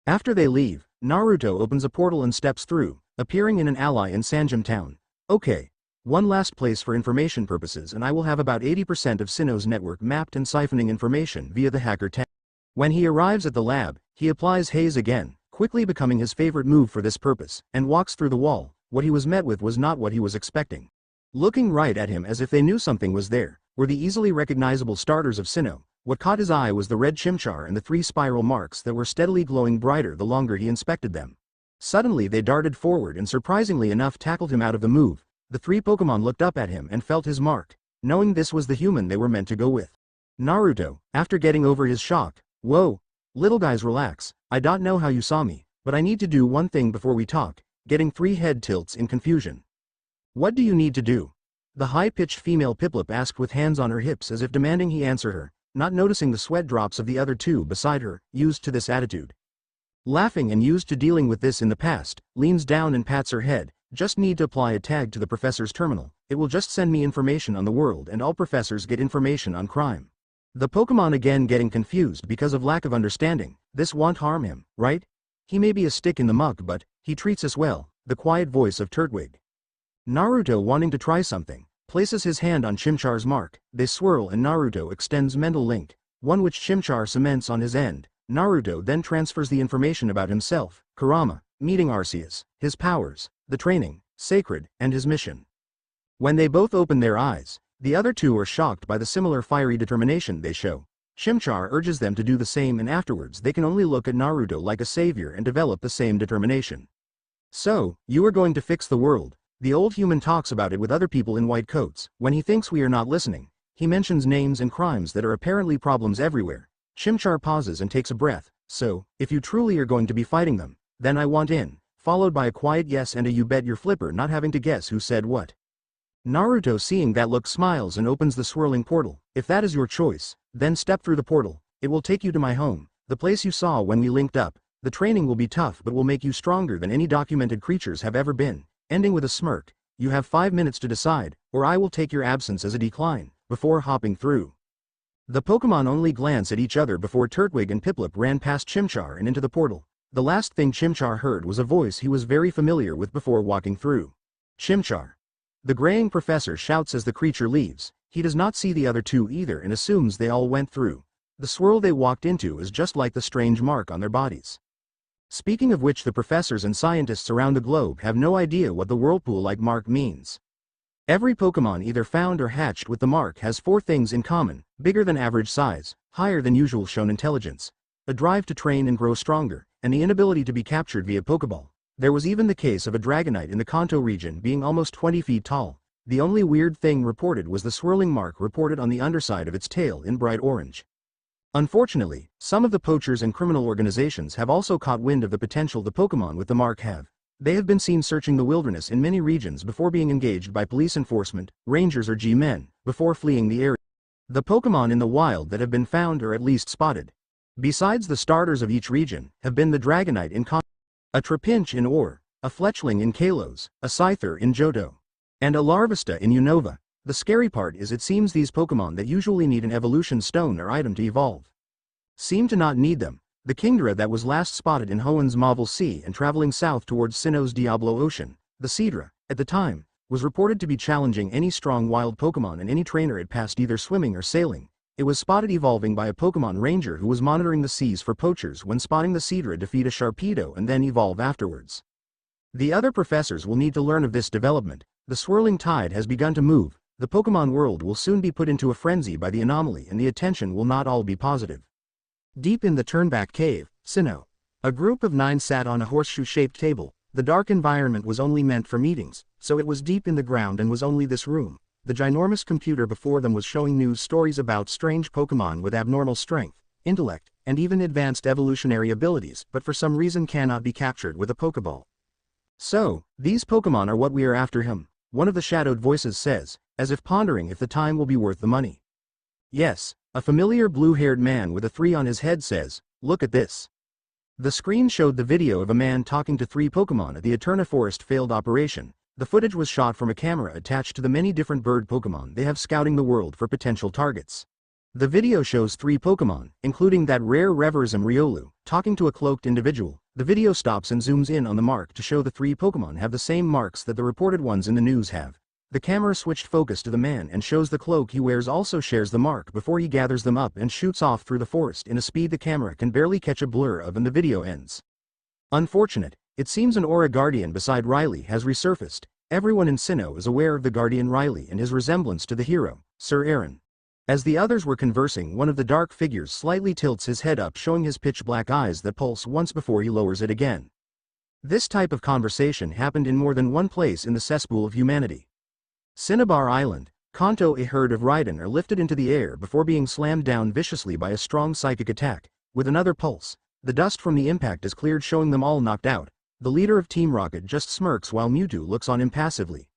After they leave, Naruto opens a portal and steps through, appearing in an ally in Sanjum Town. "Okay. One last place for information purposes and I will have about 80% of Sinnoh's network mapped and siphoning information via the hacker tag." When he arrives at the lab, he applies haze again, quickly becoming his favorite move for this purpose, and walks through the wall. What he was met with was not what he was expecting. Looking right at him as if they knew something was there, were the easily recognizable starters of Sinnoh. What caught his eye was the red Chimchar and the 3 spiral marks that were steadily glowing brighter the longer he inspected them. Suddenly they darted forward and surprisingly enough tackled him out of the move. The 3 Pokémon looked up at him and felt his mark, knowing this was the human they were meant to go with. Naruto, after getting over his shock, "Whoa, little guys, relax. I don't know how you saw me, but I need to do one thing before we talk," getting 3 head tilts in confusion. "What do you need to do?" the high-pitched female Piplup asked with hands on her hips as if demanding he answer her, not noticing the sweat drops of the other 2 beside her, used to this attitude. Laughing and used to dealing with this in the past, leans down and pats her head. "Just need to apply a tag to the professor's terminal. It will just send me information on the world and all professors get information on crime." The Pokémon again getting confused because of lack of understanding. "This won't harm him, right? He may be a stick in the muck but he treats us well." The quiet voice of Turtwig. Naruto, wanting to try something, places his hand on Chimchar's mark. They swirl and Naruto extends mental link, one which Chimchar cements on his end. Naruto then transfers the information about himself, Kurama, meeting Arceus, his powers, the training, sacred, and his mission. When they both open their eyes, the other 2 are shocked by the similar fiery determination they show. Chimchar urges them to do the same and afterwards they can only look at Naruto like a savior and develop the same determination. "So, you are going to fix the world." The old human talks about it with other people in white coats. When he thinks we are not listening, he mentions names and crimes that are apparently problems everywhere. Chimchar pauses and takes a breath. "So, if you truly are going to be fighting them, then I want in," followed by a quiet yes and a "you bet your flipper," not having to guess who said what. Naruto, seeing that look, smiles and opens the swirling portal. "If that is your choice, then step through the portal. It will take you to my home, the place you saw when we linked up. The training will be tough but will make you stronger than any documented creatures have ever been." Ending with a smirk. "You have 5 minutes to decide, or I will take your absence as a decline," before hopping through. The Pokémon only glance at each other before Turtwig and Piplup ran past Chimchar and into the portal. The last thing Chimchar heard was a voice he was very familiar with before walking through. "Chimchar." The graying professor shouts as the creature leaves. He does not see the other two either and assumes they all went through. The swirl they walked into is just like the strange mark on their bodies. Speaking of which, the professors and scientists around the globe have no idea what the whirlpool-like mark means. Every Pokémon either found or hatched with the mark has 4 things in common: bigger than average size, higher than usual shown intelligence, a drive to train and grow stronger, and the inability to be captured via Pokéball. There was even the case of a Dragonite in the Kanto region being almost 20 feet tall. The only weird thing reported was the swirling mark reported on the underside of its tail in bright orange. Unfortunately, some of the poachers and criminal organizations have also caught wind of the potential the Pokémon with the mark have. They have been seen searching the wilderness in many regions before being engaged by police enforcement, rangers or G-men, before fleeing the area. The Pokémon in the wild that have been found or at least spotted, besides the starters of each region, have been the Dragonite in Kanto, a Trapinch in Ore, a Fletchling in Kalos, a Scyther in Johto, and a Larvesta in Unova. The scary part is it seems these Pokémon that usually need an evolution stone or item to evolve seem to not need them. The Kingdra that was last spotted in Hoenns Mauville Sea and traveling south towards Sinnoh's Diablo Ocean, the Seadra, at the time, was reported to be challenging any strong wild Pokémon and any trainer it passed either swimming or sailing. It was spotted evolving by a Pokémon ranger who was monitoring the seas for poachers when spotting the Seadra defeat a Sharpedo and then evolve afterwards. The other professors will need to learn of this development. The swirling tide has begun to move. The Pokémon world will soon be put into a frenzy by the anomaly and the attention will not all be positive. Deep in the Turnback Cave, Sinnoh, a group of 9 sat on a horseshoe-shaped table. The dark environment was only meant for meetings, so it was deep in the ground and was only this room. The ginormous computer before them was showing news stories about strange Pokémon with abnormal strength, intellect, and even advanced evolutionary abilities, but for some reason cannot be captured with a Pokéball. So, these Pokémon are what we are after him, one of the shadowed voices says, as if pondering if the time will be worth the money. Yes, a familiar blue-haired man with a 3 on his head says, "Look at this." The screen showed the video of a man talking to 3 Pokémon at the Eterna Forest failed operation. The footage was shot from a camera attached to the many different bird Pokémon they have scouting the world for potential targets. The video shows 3 Pokémon, including that rare Reverism Riolu, talking to a cloaked individual. The video stops and zooms in on the mark to show the 3 Pokémon have the same marks that the reported ones in the news have. The camera switched focus to the man and shows the cloak he wears also shares the mark before he gathers them up and shoots off through the forest in a speed the camera can barely catch a blur of and the video ends. Unfortunate, it seems an Aura Guardian beside Riley has resurfaced. Everyone in Sinnoh is aware of the Guardian Riley and his resemblance to the hero, Sir Aaron. As the others were conversing, one of the dark figures slightly tilts his head up, showing his pitch-black eyes that pulse once before he lowers it again. This type of conversation happened in more than one place in the cesspool of humanity. Cinnabar Island, Kanto. A herd of Raiden are lifted into the air before being slammed down viciously by a strong psychic attack. With another pulse, the dust from the impact is cleared, showing them all knocked out. The leader of Team Rocket just smirks while Mewtwo looks on impassively.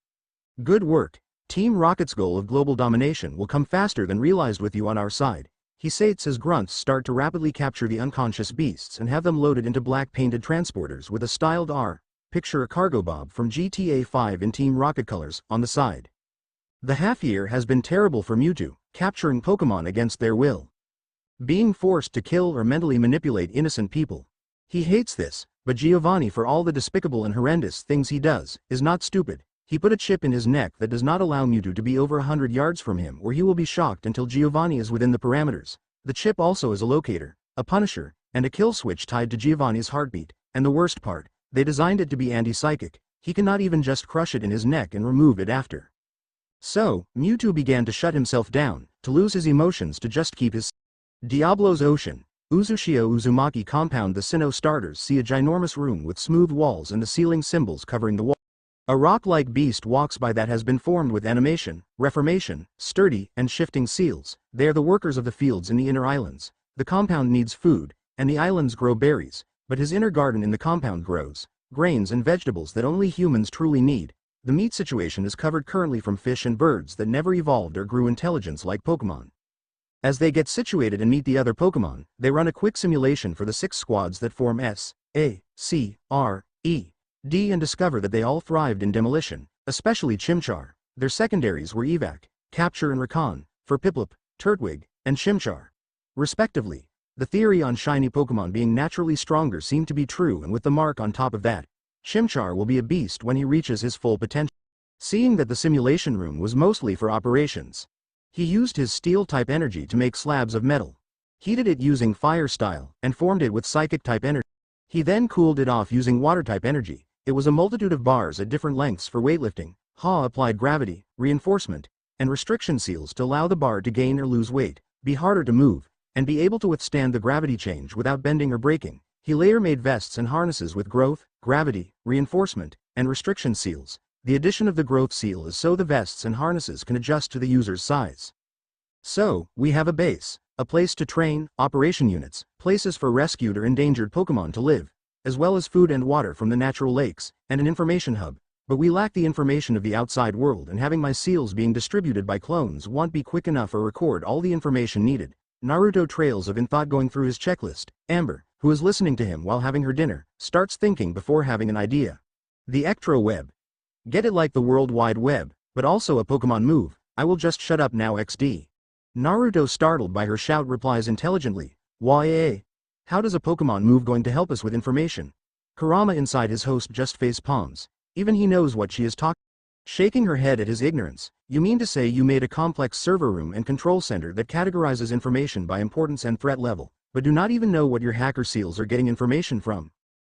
Good work. Team Rocket's goal of global domination will come faster than realized with you on our side, he states as grunts start to rapidly capture the unconscious beasts and have them loaded into black-painted transporters with a styled R. Picture a cargo bob from GTA 5 in Team Rocket colors, on the side. The half-year has been terrible for Mewtwo, capturing Pokémon against their will. Being forced to kill or mentally manipulate innocent people. He hates this, but Giovanni, for all the despicable and horrendous things he does, is not stupid. He put a chip in his neck that does not allow Mewtwo to be over 100 yards from him, or he will be shocked until Giovanni is within the parameters. The chip also is a locator, a punisher, and a kill switch tied to Giovanni's heartbeat, and the worst part, they designed it to be anti-psychic. He cannot even just crush it in his neck and remove it after. So, Mewtwo began to shut himself down, to lose his emotions, to just keep his Diablo's Ocean, Uzushio Uzumaki compound. The Sinnoh starters see a ginormous room with smooth walls and the ceiling symbols covering the wall. A rock-like beast walks by that has been formed with animation, reformation, sturdy, and shifting seals. They are the workers of the fields in the inner islands. The compound needs food, and the islands grow berries, but his inner garden in the compound grows grains and vegetables that only humans truly need. The meat situation is covered currently from fish and birds that never evolved or grew intelligence like Pokémon. As they get situated and meet the other Pokémon, they run a quick simulation for the 6 squads that form S, A, C, R, E, D and discover that they all thrived in demolition, especially Chimchar. Their secondaries were Evac, Capture and Recon, for Piplup, Turtwig, and Chimchar, respectively. The theory on shiny Pokémon being naturally stronger seemed to be true, and with the mark on top of that, Chimchar will be a beast when he reaches his full potential. Seeing that the simulation room was mostly for operations, he used his steel-type energy to make slabs of metal, heated it using fire style, and formed it with psychic-type energy. He then cooled it off using water-type energy. It was a multitude of bars at different lengths for weightlifting. Ha applied gravity, reinforcement, and restriction seals to allow the bar to gain or lose weight, be harder to move, and be able to withstand the gravity change without bending or breaking. He later made vests and harnesses with growth, gravity, reinforcement, and restriction seals. The addition of the growth seal is so the vests and harnesses can adjust to the user's size. So, we have a base, a place to train, operation units, places for rescued or endangered Pokémon to live, as well as food and water from the natural lakes, and an information hub. But we lack the information of the outside world, and having my seals being distributed by clones won't be quick enough or record all the information needed. Naruto trails of in thought going through his checklist. Amber, who is listening to him while having her dinner, starts thinking before having an idea. The Ectro Web. Get it like the World Wide Web, but also a Pokémon move. I will just shut up now XD. Naruto, startled by her shout, replies intelligently, "Why? How does a Pokémon move going to help us with information?" Kurama inside his host just face palms. Even he knows what she is talking. Shaking her head at his ignorance, "You mean to say you made a complex server room and control center that categorizes information by importance and threat level, but do not even know what your hacker seals are getting information from?"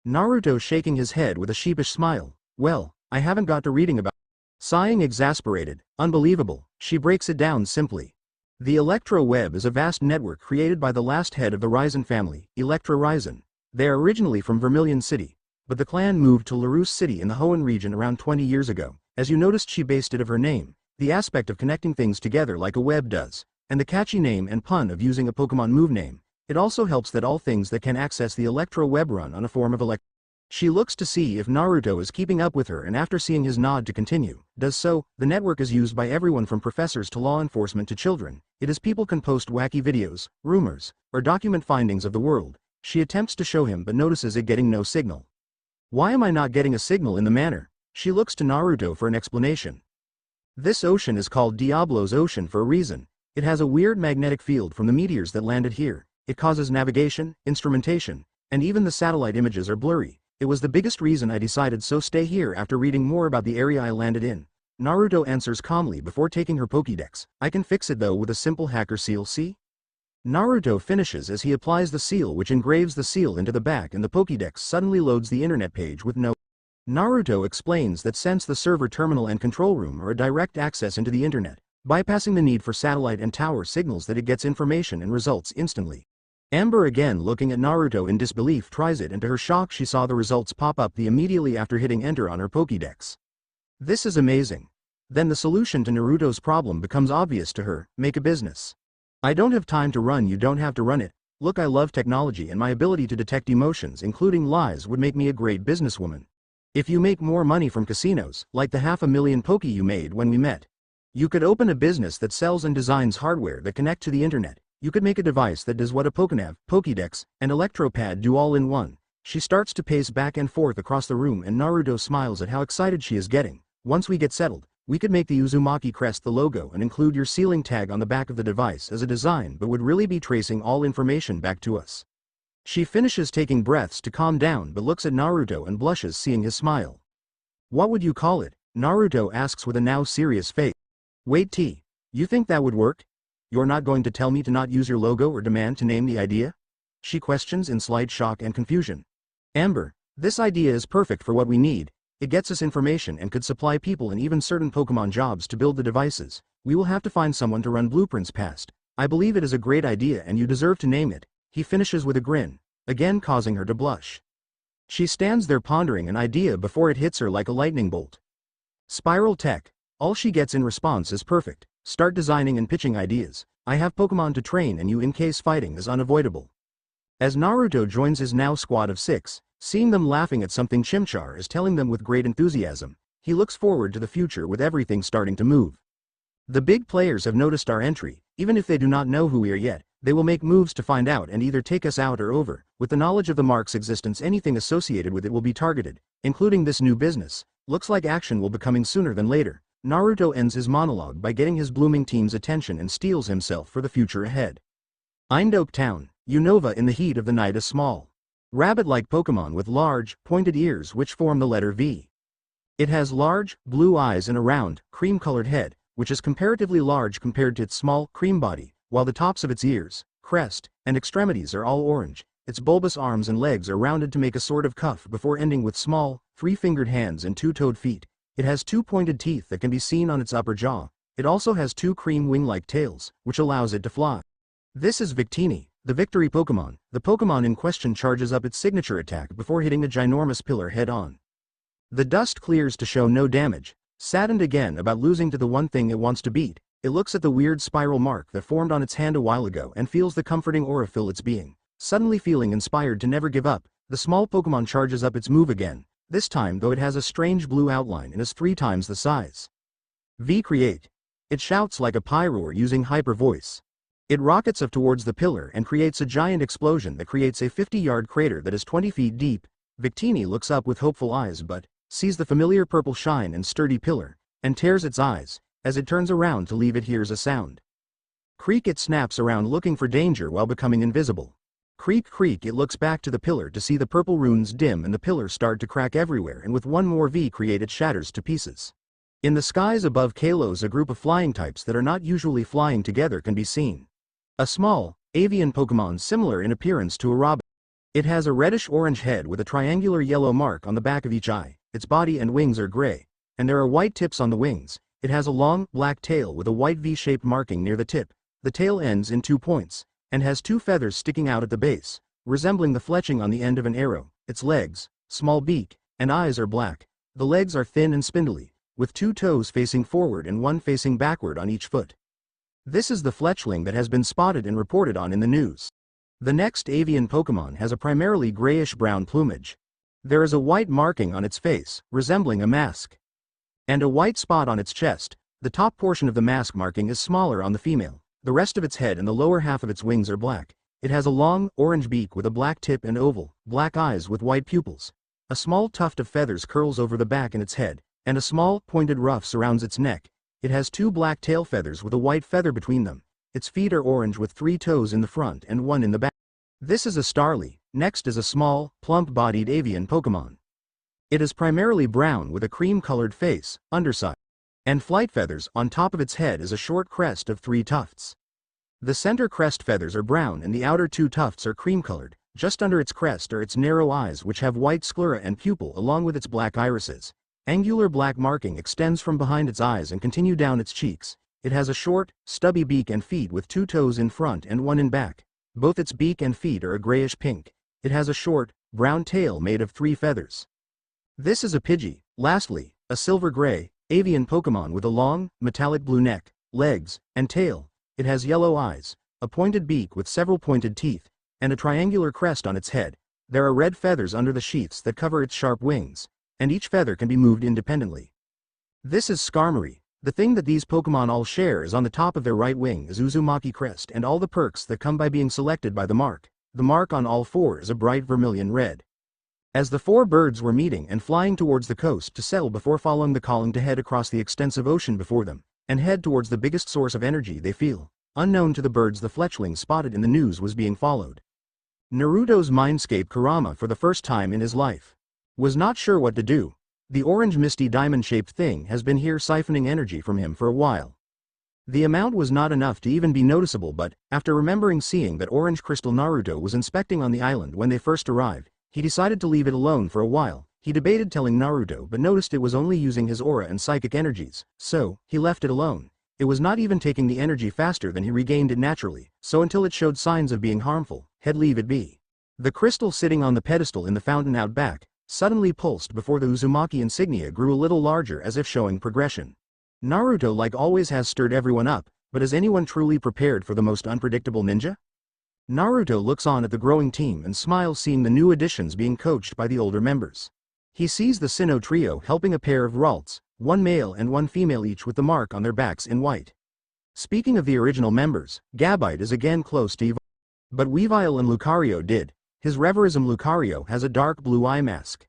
Naruto shaking his head with a sheepish smile, "Well, I haven't got to reading about." Sighing exasperated, "Unbelievable," she breaks it down simply. The Electro Web is a vast network created by the last head of the Ryzen family, Electra Ryzen. They are originally from Vermilion City, but the clan moved to Larus City in the Hoenn region around 20 years ago. As you noticed, she based it of her name, the aspect of connecting things together like a web does, and the catchy name and pun of using a Pokémon move name. It also helps that all things that can access the Electro Web run on a form of She looks to see if Naruto is keeping up with her, and after seeing his nod to continue, does so. The network is used by everyone from professors to law enforcement to children. It is people can post wacky videos, rumors, or document findings of the world. She attempts to show him but notices it getting no signal. Why am I not getting a signal in the manor? She looks to Naruto for an explanation. This ocean is called Diablo's Ocean for a reason. It has a weird magnetic field from the meteors that landed here. It causes navigation, instrumentation, and even the satellite images are blurry. It was the biggest reason I decided so stay here after reading more about the area I landed in. Naruto answers calmly before taking her Pokédex. I can fix it though with a simple hacker seal, see? Naruto finishes as he applies the seal, which engraves the seal into the back, and the Pokédex suddenly loads the internet page with no. Naruto explains that since the server terminal and control room are a direct access into the internet, bypassing the need for satellite and tower signals, that it gets information and results instantly. Amber, again looking at Naruto in disbelief, tries it, and to her shock she saw the results pop up immediately after hitting enter on her Pokédex. This is amazing. Then the solution to Naruto's problem becomes obvious to her: make a business. I don't have time to run, you don't have to run it. Look, I love technology, and my ability to detect emotions, including lies, would make me a great businesswoman. If you make more money from casinos, like the 500,000 Poké you made when we met, you could open a business that sells and designs hardware that connect to the internet. You could make a device that does what a Pokénav, Pokédex, and Electropad do all in one. She starts to pace back and forth across the room, and Naruto smiles at how excited she is getting. Once we get settled, we could make the Uzumaki crest the logo and include your sealing tag on the back of the device as a design, but would really be tracing all information back to us. She finishes taking breaths to calm down, but looks at Naruto and blushes seeing his smile. What would you call it? Naruto asks with a now serious face. Wait, T. You think that would work? You're not going to tell me to not use your logo or demand to name the idea? She questions in slight shock and confusion. Amber, this idea is perfect for what we need. It gets us information and could supply people and even certain Pokémon jobs to build the devices. We will have to find someone to run blueprints past. I believe it is a great idea and you deserve to name it. He finishes with a grin, again causing her to blush. She stands there pondering an idea before it hits her like a lightning bolt. Spiral Tech. All she gets in response is perfect. Start designing and pitching ideas. I have Pokémon to train and you in case fighting is unavoidable. As Naruto joins his now squad of 6, seeing them laughing at something Chimchar is telling them with great enthusiasm, he looks forward to the future with everything starting to move. The big players have noticed our entry. Even if they do not know who we are yet, they will make moves to find out and either take us out or over. With the knowledge of the mark's existence, anything associated with it will be targeted, including this new business. Looks like action will be coming sooner than later. Naruto ends his monologue by getting his blooming team's attention and steels himself for the future ahead. Eindoke Town, Unova. In the heat of the night, a small, rabbit-like Pokémon with large, pointed ears which form the letter V It has large, blue eyes and a round, cream-colored head, which is comparatively large compared to its small, cream body, while the tops of its ears, crest, and extremities are all orange. Its bulbous arms and legs are rounded to make a sort of cuff before ending with small, three-fingered hands and two-toed feet. It has two pointed teeth that can be seen on its upper jaw. It also has two cream wing-like tails, which allows it to fly. This is Victini, the victory Pokémon. The Pokémon in question charges up its signature attack before hitting the ginormous pillar head-on. The dust clears to show no damage. Saddened again about losing to the one thing it wants to beat, it looks at the weird spiral mark that formed on its hand a while ago and feels the comforting aura fill its being. Suddenly feeling inspired to never give up, the small Pokémon charges up its move again, this time though it has a strange blue outline and is 3 times the size. V-Create. It shouts like a pyroar using hyper voice. It rockets up towards the pillar and creates a giant explosion that creates a 50-yard crater that is 20 feet deep. Victini looks up with hopeful eyes but sees the familiar purple shine and sturdy pillar, and tears its eyes. As it turns around to leave it hears a sound. Creak. It snaps around looking for danger while becoming invisible. Creak creak. It looks back to the pillar to see the purple runes dim and the pillar start to crack everywhere, and with one more V-Create it shatters to pieces. In the skies above Kalos a group of flying types that are not usually flying together can be seen. A small, avian Pokémon similar in appearance to a robin. It has a reddish-orange head with a triangular yellow mark on the back of each eye. Its body and wings are gray, and there are white tips on the wings. It has a long, black tail with a white V-shaped marking near the tip. The tail ends in 2 points, and has 2 feathers sticking out at the base, resembling the fletching on the end of an arrow. Its legs, small beak, and eyes are black. The legs are thin and spindly, with 2 toes facing forward and 1 facing backward on each foot. This is the fletchling that has been spotted and reported on in the news. The next avian Pokémon has a primarily grayish-brown plumage. There is a white marking on its face, resembling a mask, and a white spot on its chest. The top portion of the mask marking is smaller on the female. The rest of its head and the lower half of its wings are black. It has a long, orange beak with a black tip and oval, black eyes with white pupils. A small tuft of feathers curls over the back and its head, and a small, pointed ruff surrounds its neck. It has 2 black tail feathers with a white feather between them. Its feet are orange with 3 toes in the front and 1 in the back. This is a Starly. Next is a small, plump-bodied avian Pokémon. It is primarily brown with a cream-colored face, underside, and flight feathers. On top of its head is a short crest of 3 tufts. The center crest feathers are brown and the outer 2 tufts are cream-colored. Just under its crest are its narrow eyes which have white sclera and pupil along with its black irises. Angular black marking extends from behind its eyes and continue down its cheeks. It has a short, stubby beak and feet with 2 toes in front and 1 in back. Both its beak and feet are a grayish pink. It has a short, brown tail made of 3 feathers. This is a Pidgey. Lastly, a silver-gray, avian Pokémon with a long, metallic blue neck, legs, and tail. It has yellow eyes, a pointed beak with several pointed teeth, and a triangular crest on its head. There are red feathers under the sheaths that cover its sharp wings, and each feather can be moved independently. This is Skarmory. The thing that these Pokémon all share is on the top of their right wing is Uzumaki crest and all the perks that come by being selected by the mark. The mark on all 4 is a bright vermilion red. As the 4 birds were meeting and flying towards the coast to settle before following the calling to head across the extensive ocean before them, and head towards the biggest source of energy they feel, unknown to the birds the fletchling spotted in the news was being followed. Naruto's mindscape Kurama for the first time in his life was not sure what to do. The orange misty diamond-shaped thing has been here siphoning energy from him for a while. The amount was not enough to even be noticeable, but, after remembering seeing that orange crystal Naruto was inspecting on the island when they first arrived, he decided to leave it alone for a while. He debated telling Naruto but noticed it was only using his aura and psychic energies, so, he left it alone. It was not even taking the energy faster than he regained it naturally, so until it showed signs of being harmful, he'd leave it be. The crystal sitting on the pedestal in the fountain out back suddenly pulsed before the Uzumaki insignia grew a little larger as if showing progression. Naruto like always has stirred everyone up, but is anyone truly prepared for the most unpredictable ninja? Naruto looks on at the growing team and smiles seeing the new additions being coached by the older members. He sees the Sinnoh trio helping a pair of Ralts, 1 male and 1 female each with the mark on their backs in white. Speaking of the original members, Gabite is again close to evolving. But Weavile and Lucario did. His Reverism Lucario has a dark blue eye mask.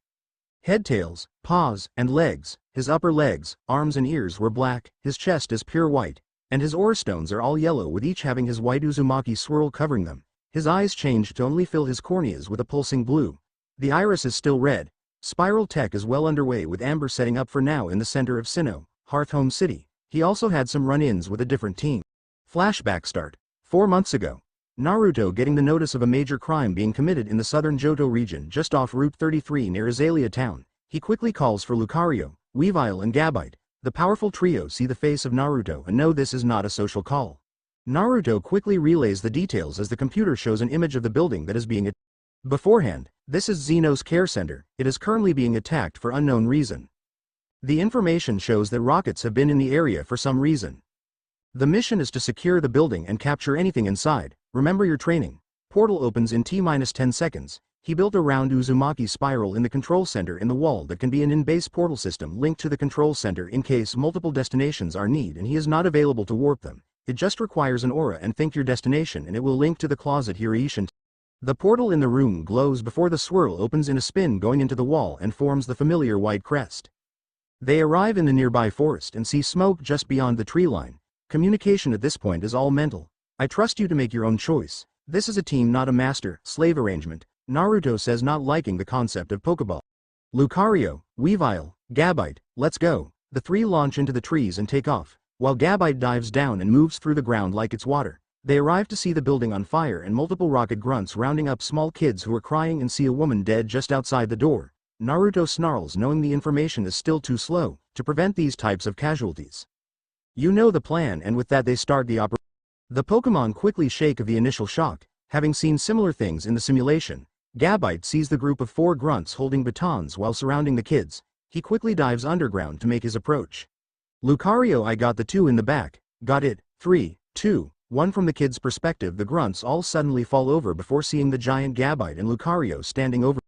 Head, tails, paws, and legs. His upper legs, arms and ears were black, his chest is pure white, and his aura stones are all yellow with each having his white Uzumaki swirl covering them. His eyes changed to only fill his corneas with a pulsing blue. The iris is still red, Spiral tech is well underway with Amber setting up for now in the center of Sinnoh, Hearthhome City. He also had some run-ins with a different team. Flashback start. 4 months ago. Naruto getting the notice of a major crime being committed in the southern Johto region just off Route 33 near Azalea Town. He quickly calls for Lucario, Weavile and Gabite. The powerful trio see the face of Naruto and know this is not a social call. Naruto quickly relays the details as the computer shows an image of the building that is being attacked. Beforehand, this is Xeno's care center. It is currently being attacked for unknown reason. The information shows that rockets have been in the area for some reason. The mission is to secure the building and capture anything inside. Remember your training. Portal opens in T-10 seconds. He built a round Uzumaki spiral in the control center in the wall that can be an in-base portal system linked to the control center in case multiple destinations are needed and he is not available to warp them. It just requires an aura and think your destination and it will link to the closet Hiraishin. The portal in the room glows before the swirl opens in a spin going into the wall and forms the familiar white crest. They arrive in the nearby forest and see smoke just beyond the tree line. Communication at this point is all mental. I trust you to make your own choice. This is a team, not a master-slave arrangement. Naruto says, not liking the concept of Pokeball. Lucario, Weavile, Gabite, let's go. The three launch into the trees and take off, while Gabite dives down and moves through the ground like it's water. They arrive to see the building on fire and multiple rocket grunts rounding up small kids who are crying and see a woman dead just outside the door. Naruto snarls, knowing the information is still too slow to prevent these types of casualties. You know the plan, and with that they start the operation. The Pokémon quickly shake of the initial shock, having seen similar things in the simulation. Gabite sees the group of 4 grunts holding batons while surrounding the kids. He quickly dives underground to make his approach. Lucario, I got the 2 in the back. Got it. 3, 2, 1. From the kids' perspective, the grunts all suddenly fall over before seeing the giant Gabite and Lucario standing over.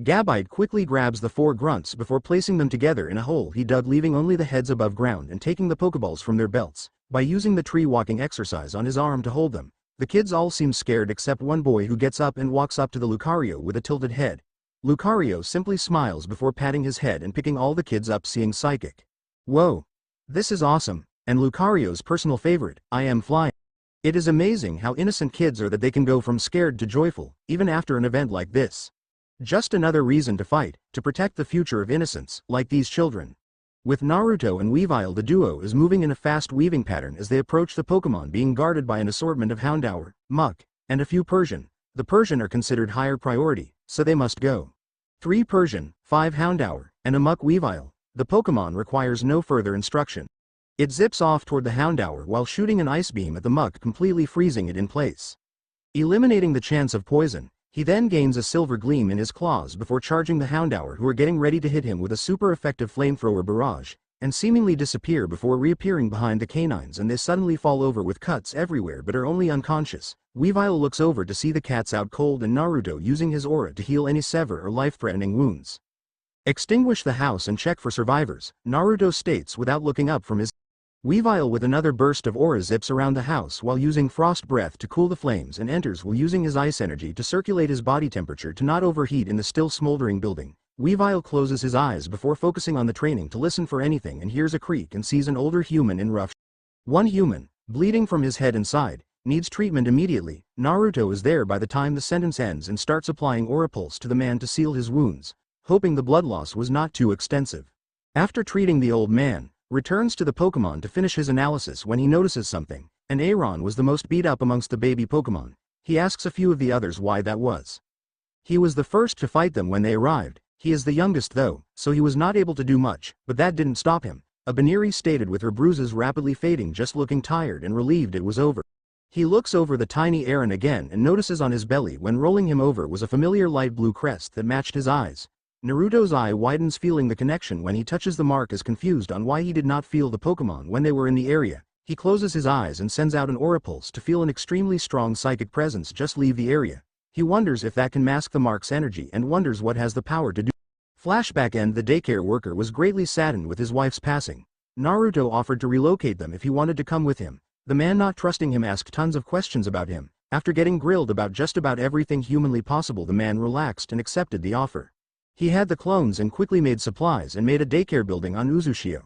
Gabite quickly grabs the 4 grunts before placing them together in a hole he dug, leaving only the heads above ground and taking the Pokeballs from their belts, by using the tree walking exercise on his arm to hold them. The kids all seem scared except one boy who gets up and walks up to the Lucario with a tilted head. Lucario simply smiles before patting his head and picking all the kids up, seeing psychic. Whoa! This is awesome, and Lucario's personal favorite, I am flying. It is amazing how innocent kids are that they can go from scared to joyful, even after an event like this. Just another reason to fight, to protect the future of innocence, like these children. With Naruto and Weavile, the duo is moving in a fast weaving pattern as they approach the Pokémon being guarded by an assortment of Houndour, Muck, and a few Persian. The Persian are considered higher priority, so they must go. 3 Persian, 5 Houndour, and a Muck Weavile. The Pokémon requires no further instruction. It zips off toward the Houndour while shooting an ice beam at the Muck, completely freezing it in place. Eliminating the chance of poison, he then gains a silver gleam in his claws before charging the Houndour, who are getting ready to hit him with a super effective flamethrower barrage, and seemingly disappear before reappearing behind the canines, and they suddenly fall over with cuts everywhere but are only unconscious. Weavile looks over to see the cats out cold and Naruto using his aura to heal any severe or life-threatening wounds. Extinguish the house and check for survivors, Naruto states without looking up from his. Weavile with another burst of aura zips around the house while using frost breath to cool the flames and enters while using his ice energy to circulate his body temperature to not overheat in the still smoldering building. Weavile closes his eyes before focusing on the training to listen for anything and hears a creak and sees an older human in rough. One human, bleeding from his head and side, needs treatment immediately. Naruto is there by the time the sentence ends and starts applying aura pulse to the man to seal his wounds, hoping the blood loss was not too extensive. After treating the old man, returns to the Pokémon to finish his analysis when he notices something. An Aron was the most beat up amongst the baby Pokémon. He asks a few of the others why that was. He was the first to fight them when they arrived. He is the youngest though, so he was not able to do much, but that didn't stop him. A Baniri stated with her bruises rapidly fading, just looking tired and relieved it was over. He looks over the tiny Aron again and notices on his belly when rolling him over was a familiar light blue crest that matched his eyes. Naruto's eye widens, feeling the connection when he touches the mark, is confused on why he did not feel the Pokémon when they were in the area. He closes his eyes and sends out an aura pulse to feel an extremely strong psychic presence just leave the area. He wonders if that can mask the mark's energy and wonders what has the power to do. Flashback end. The daycare worker was greatly saddened with his wife's passing. Naruto offered to relocate them if he wanted to come with him. The man, not trusting him, asked tons of questions about him. After getting grilled about just about everything humanly possible, the man relaxed and accepted the offer. He had the clones and quickly made supplies and made a daycare building on Uzushio.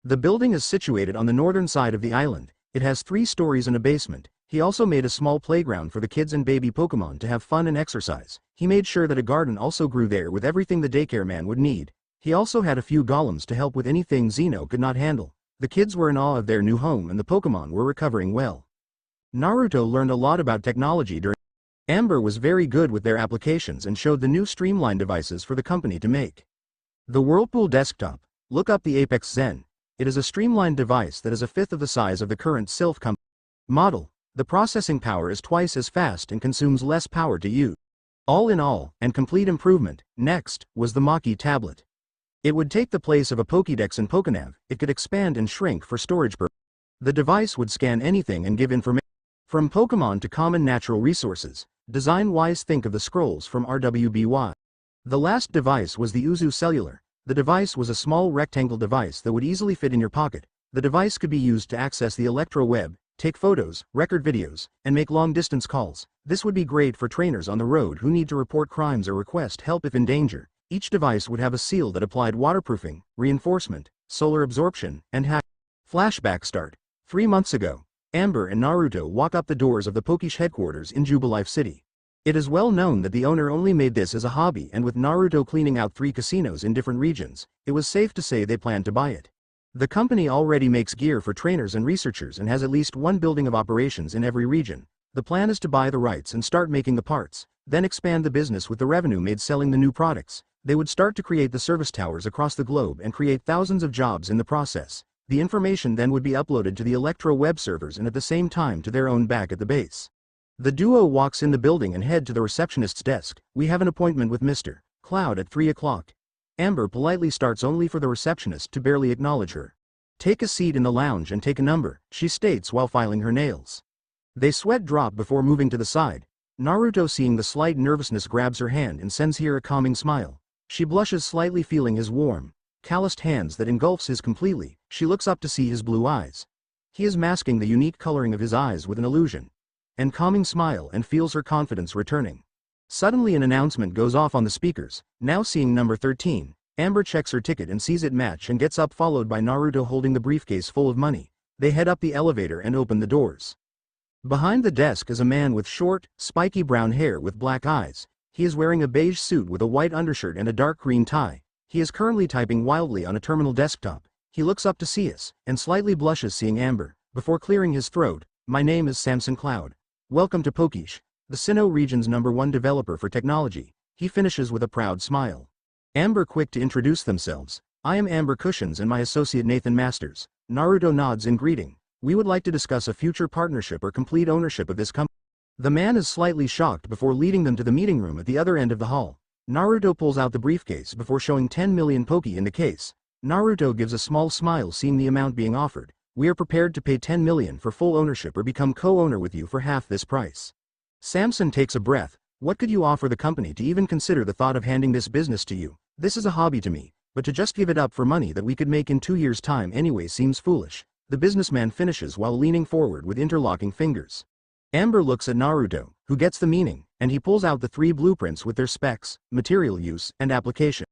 The building is situated on the northern side of the island. It has 3 stories and a basement. He also made a small playground for the kids and baby Pokémon to have fun and exercise. He made sure that a garden also grew there with everything the daycare man would need. He also had a few golems to help with anything Xeno could not handle. The kids were in awe of their new home and the Pokémon were recovering well. Naruto learned a lot about technology during. Amber was very good with their applications and showed the new streamlined devices for the company to make. The Whirlpool desktop. Look up the Apex Zen. It is a streamlined device that is a fifth of the size of the current Sylph model. The processing power is twice as fast and consumes less power to use. All in all, and complete improvement. Next, was the Maki tablet. It would take the place of a Pokédex and Pokénav. It could expand and shrink for storage purposes. The device would scan anything and give information. From Pokémon to common natural resources, design-wise think of the scrolls from RWBY. The last device was the Uzu Cellular. The device was a small rectangle device that would easily fit in your pocket. The device could be used to access the electro web, take photos, record videos, and make long-distance calls. This would be great for trainers on the road who need to report crimes or request help if in danger. Each device would have a seal that applied waterproofing, reinforcement, solar absorption, and hack. Flashback start. 3 months ago, Amber and Naruto walk up the doors of the Pokésh headquarters in Jubilife City. It is well known that the owner only made this as a hobby, and with Naruto cleaning out 3 casinos in different regions, it was safe to say they planned to buy it. The company already makes gear for trainers and researchers and has at least one building of operations in every region. The plan is to buy the rights and start making the parts, then expand the business with the revenue made selling the new products. They would start to create the service towers across the globe and create thousands of jobs in the process. The information then would be uploaded to the Electro web servers and at the same time to their own back at the base. The duo walks in the building and head to the receptionist's desk. We have an appointment with Mr. Cloud at 3 o'clock. Amber politely starts only for the receptionist to barely acknowledge her. Take a seat in the lounge and take a number, she states while filing her nails. They sweat drop before moving to the side. Naruto, seeing the slight nervousness, grabs her hand and sends her a calming smile. She blushes slightly, feeling his warm, calloused hands that engulfs his completely. She looks up to see his blue eyes. He is masking the unique coloring of his eyes with an illusion and calming smile and feels her confidence returning. Suddenly an announcement goes off on the speakers. Now seeing number 13, Amber checks her ticket and sees it match and gets up, followed by Naruto holding the briefcase full of money. They head up the elevator and open the doors. Behind the desk is a man with short, spiky brown hair with black eyes. He is wearing a beige suit with a white undershirt and a dark green tie. He is currently typing wildly on a terminal desktop. He looks up to see us, and slightly blushes seeing Amber, before clearing his throat. My name is Samson Cloud. Welcome to Pokésh, the Sinnoh region's #1 developer for technology. He finishes with a proud smile. Amber quick to introduce themselves. I am Amber Cushions and my associate Nathan Masters. Naruto nods in greeting. We would like to discuss a future partnership or complete ownership of this company. The man is slightly shocked before leading them to the meeting room at the other end of the hall. Naruto pulls out the briefcase before showing 10 million Poké in the case. Naruto gives a small smile seeing the amount being offered. We are prepared to pay 10 million for full ownership or become co-owner with you for half this price. Samson takes a breath. What could you offer the company to even consider the thought of handing this business to you? This is a hobby to me, but to just give it up for money that we could make in 2 years' time anyway seems foolish. The businessman finishes while leaning forward with interlocking fingers. Amber looks at Naruto, who gets the meaning, and he pulls out the 3 blueprints with their specs, material use, and application.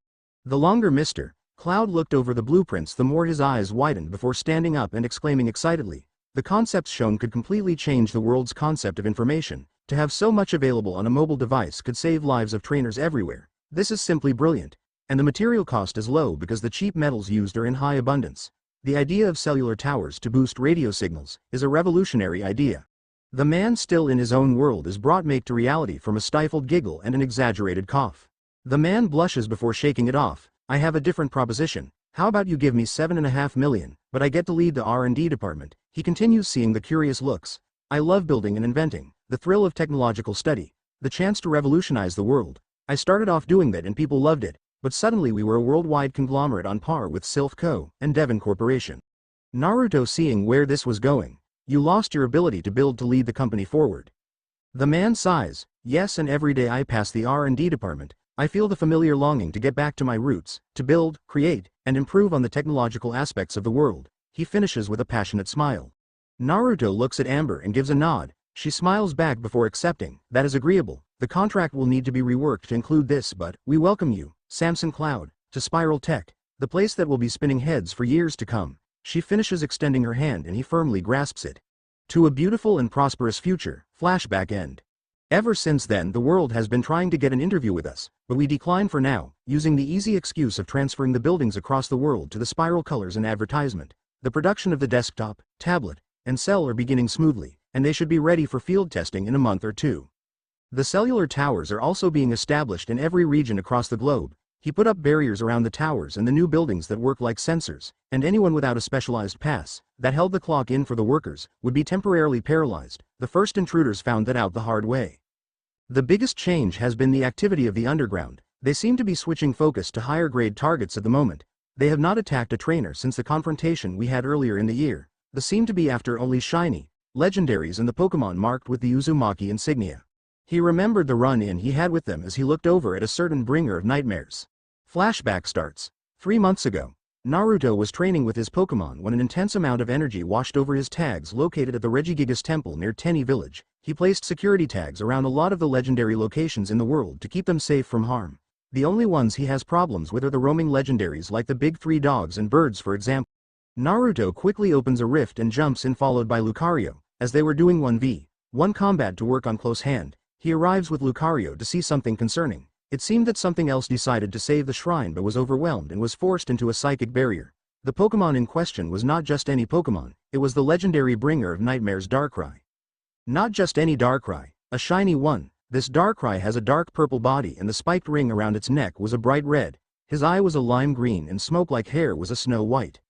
The longer Mr. Cloud looked over the blueprints, the more his eyes widened before standing up and exclaiming excitedly. The concepts shown could completely change the world's concept of information. To have so much available on a mobile device could save lives of trainers everywhere. This is simply brilliant. And the material cost is low because the cheap metals used are in high abundance. The idea of cellular towers to boost radio signals is a revolutionary idea. The man, still in his own world, is brought make to reality from a stifled giggle and an exaggerated cough. The man blushes before shaking it off. I have a different proposition. How about you give me 7.5 million, but I get to lead the R&D department. He continues, seeing the curious looks. I love building and inventing, the thrill of technological study, the chance to revolutionize the world. I started off doing that and people loved it, but suddenly we were a worldwide conglomerate on par with Sylph Co. and Devon Corporation. Naruto, seeing where this was going. You lost your ability to build to lead the company forward. The man sighs. Yes, and every day I pass the R&D department, I feel the familiar longing to get back to my roots, to build, create, and improve on the technological aspects of the world. He finishes with a passionate smile. Naruto looks at Amber and gives a nod. She smiles back before accepting. That is agreeable. The contract will need to be reworked to include this, but we welcome you, Samson Cloud, to Spiral Tech, the place that will be spinning heads for years to come. She finishes extending her hand and he firmly grasps it. To a beautiful and prosperous future, flashback end. Ever since then the world has been trying to get an interview with us, but we decline for now, using the easy excuse of transferring the buildings across the world to the spiral colors and advertisement. The production of the desktop, tablet, and cell are beginning smoothly, and they should be ready for field testing in a month or two. The cellular towers are also being established in every region across the globe. He put up barriers around the towers and the new buildings that work like sensors, and anyone without a specialized pass, that held the clock in for the workers, would be temporarily paralyzed. The first intruders found that out the hard way. The biggest change has been the activity of the underground. They seem to be switching focus to higher grade targets at the moment. They have not attacked a trainer since the confrontation we had earlier in the year. They seem to be after only shiny, legendaries and the Pokémon marked with the Uzumaki insignia. He remembered the run-in he had with them as he looked over at a certain bringer of nightmares. Flashback starts. 3 months ago, Naruto was training with his Pokémon when an intense amount of energy washed over his tags located at the Regigigas temple near Tenny village. He placed security tags around a lot of the legendary locations in the world to keep them safe from harm. The only ones he has problems with are the roaming legendaries like the big 3 dogs and birds for example. Naruto quickly opens a rift and jumps in followed by Lucario. As they were doing 1v1 combat to work on close hand, he arrives with Lucario to see something concerning. It seemed that something else decided to save the shrine but was overwhelmed and was forced into a psychic barrier. The Pokémon in question was not just any Pokémon, it was the legendary bringer of nightmares Darkrai. Not just any Darkrai, a shiny one. This Darkrai has a dark purple body and the spiked ring around its neck was a bright red. His eye was a lime green and smoke-like hair was a snow white.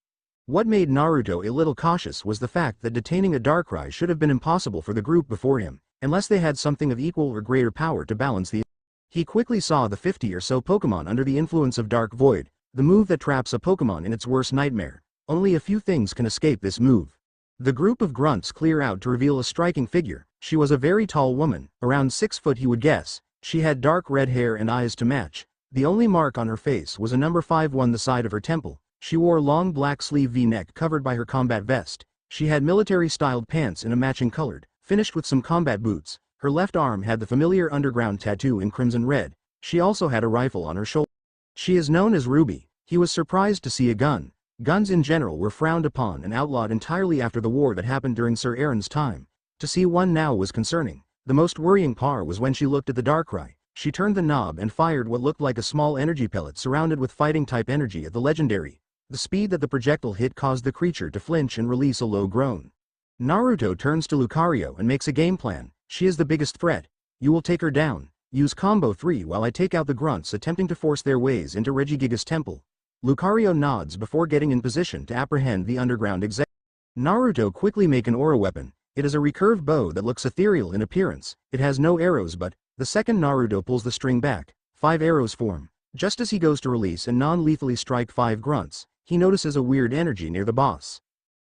What made Naruto a little cautious was the fact that detaining a Darkrai should have been impossible for the group before him, unless they had something of equal or greater power to balance the. He quickly saw the 50 or so Pokémon under the influence of Dark Void, the move that traps a Pokémon in its worst nightmare. Only a few things can escape this move. The group of grunts clear out to reveal a striking figure. She was a very tall woman, around 6 foot he would guess. She had dark red hair and eyes to match. The only mark on her face was a number 5 the side of her temple. She wore long black sleeve V-neck covered by her combat vest. She had military-styled pants in a matching colored, finished with some combat boots. Her left arm had the familiar underground tattoo in crimson red. She also had a rifle on her shoulder. She is known as Ruby. He was surprised to see a gun. Guns in general were frowned upon and outlawed entirely after the war that happened during Sir Aaron's time. To see one now was concerning. The most worrying part was when she looked at the Darkrai. She turned the knob and fired what looked like a small energy pellet surrounded with fighting-type energy at the legendary. The speed that the projectile hit caused the creature to flinch and release a low groan. Naruto turns to Lucario and makes a game plan. She is the biggest threat. You will take her down. Use combo 3 while I take out the grunts attempting to force their ways into Regigigas temple. Lucario nods before getting in position to apprehend the underground exec. Naruto quickly make an aura weapon. It is a recurved bow that looks ethereal in appearance. It has no arrows but, the second Naruto pulls the string back, 5 arrows form. Just as he goes to release and non-lethally strike 5 grunts, he notices a weird energy near the boss.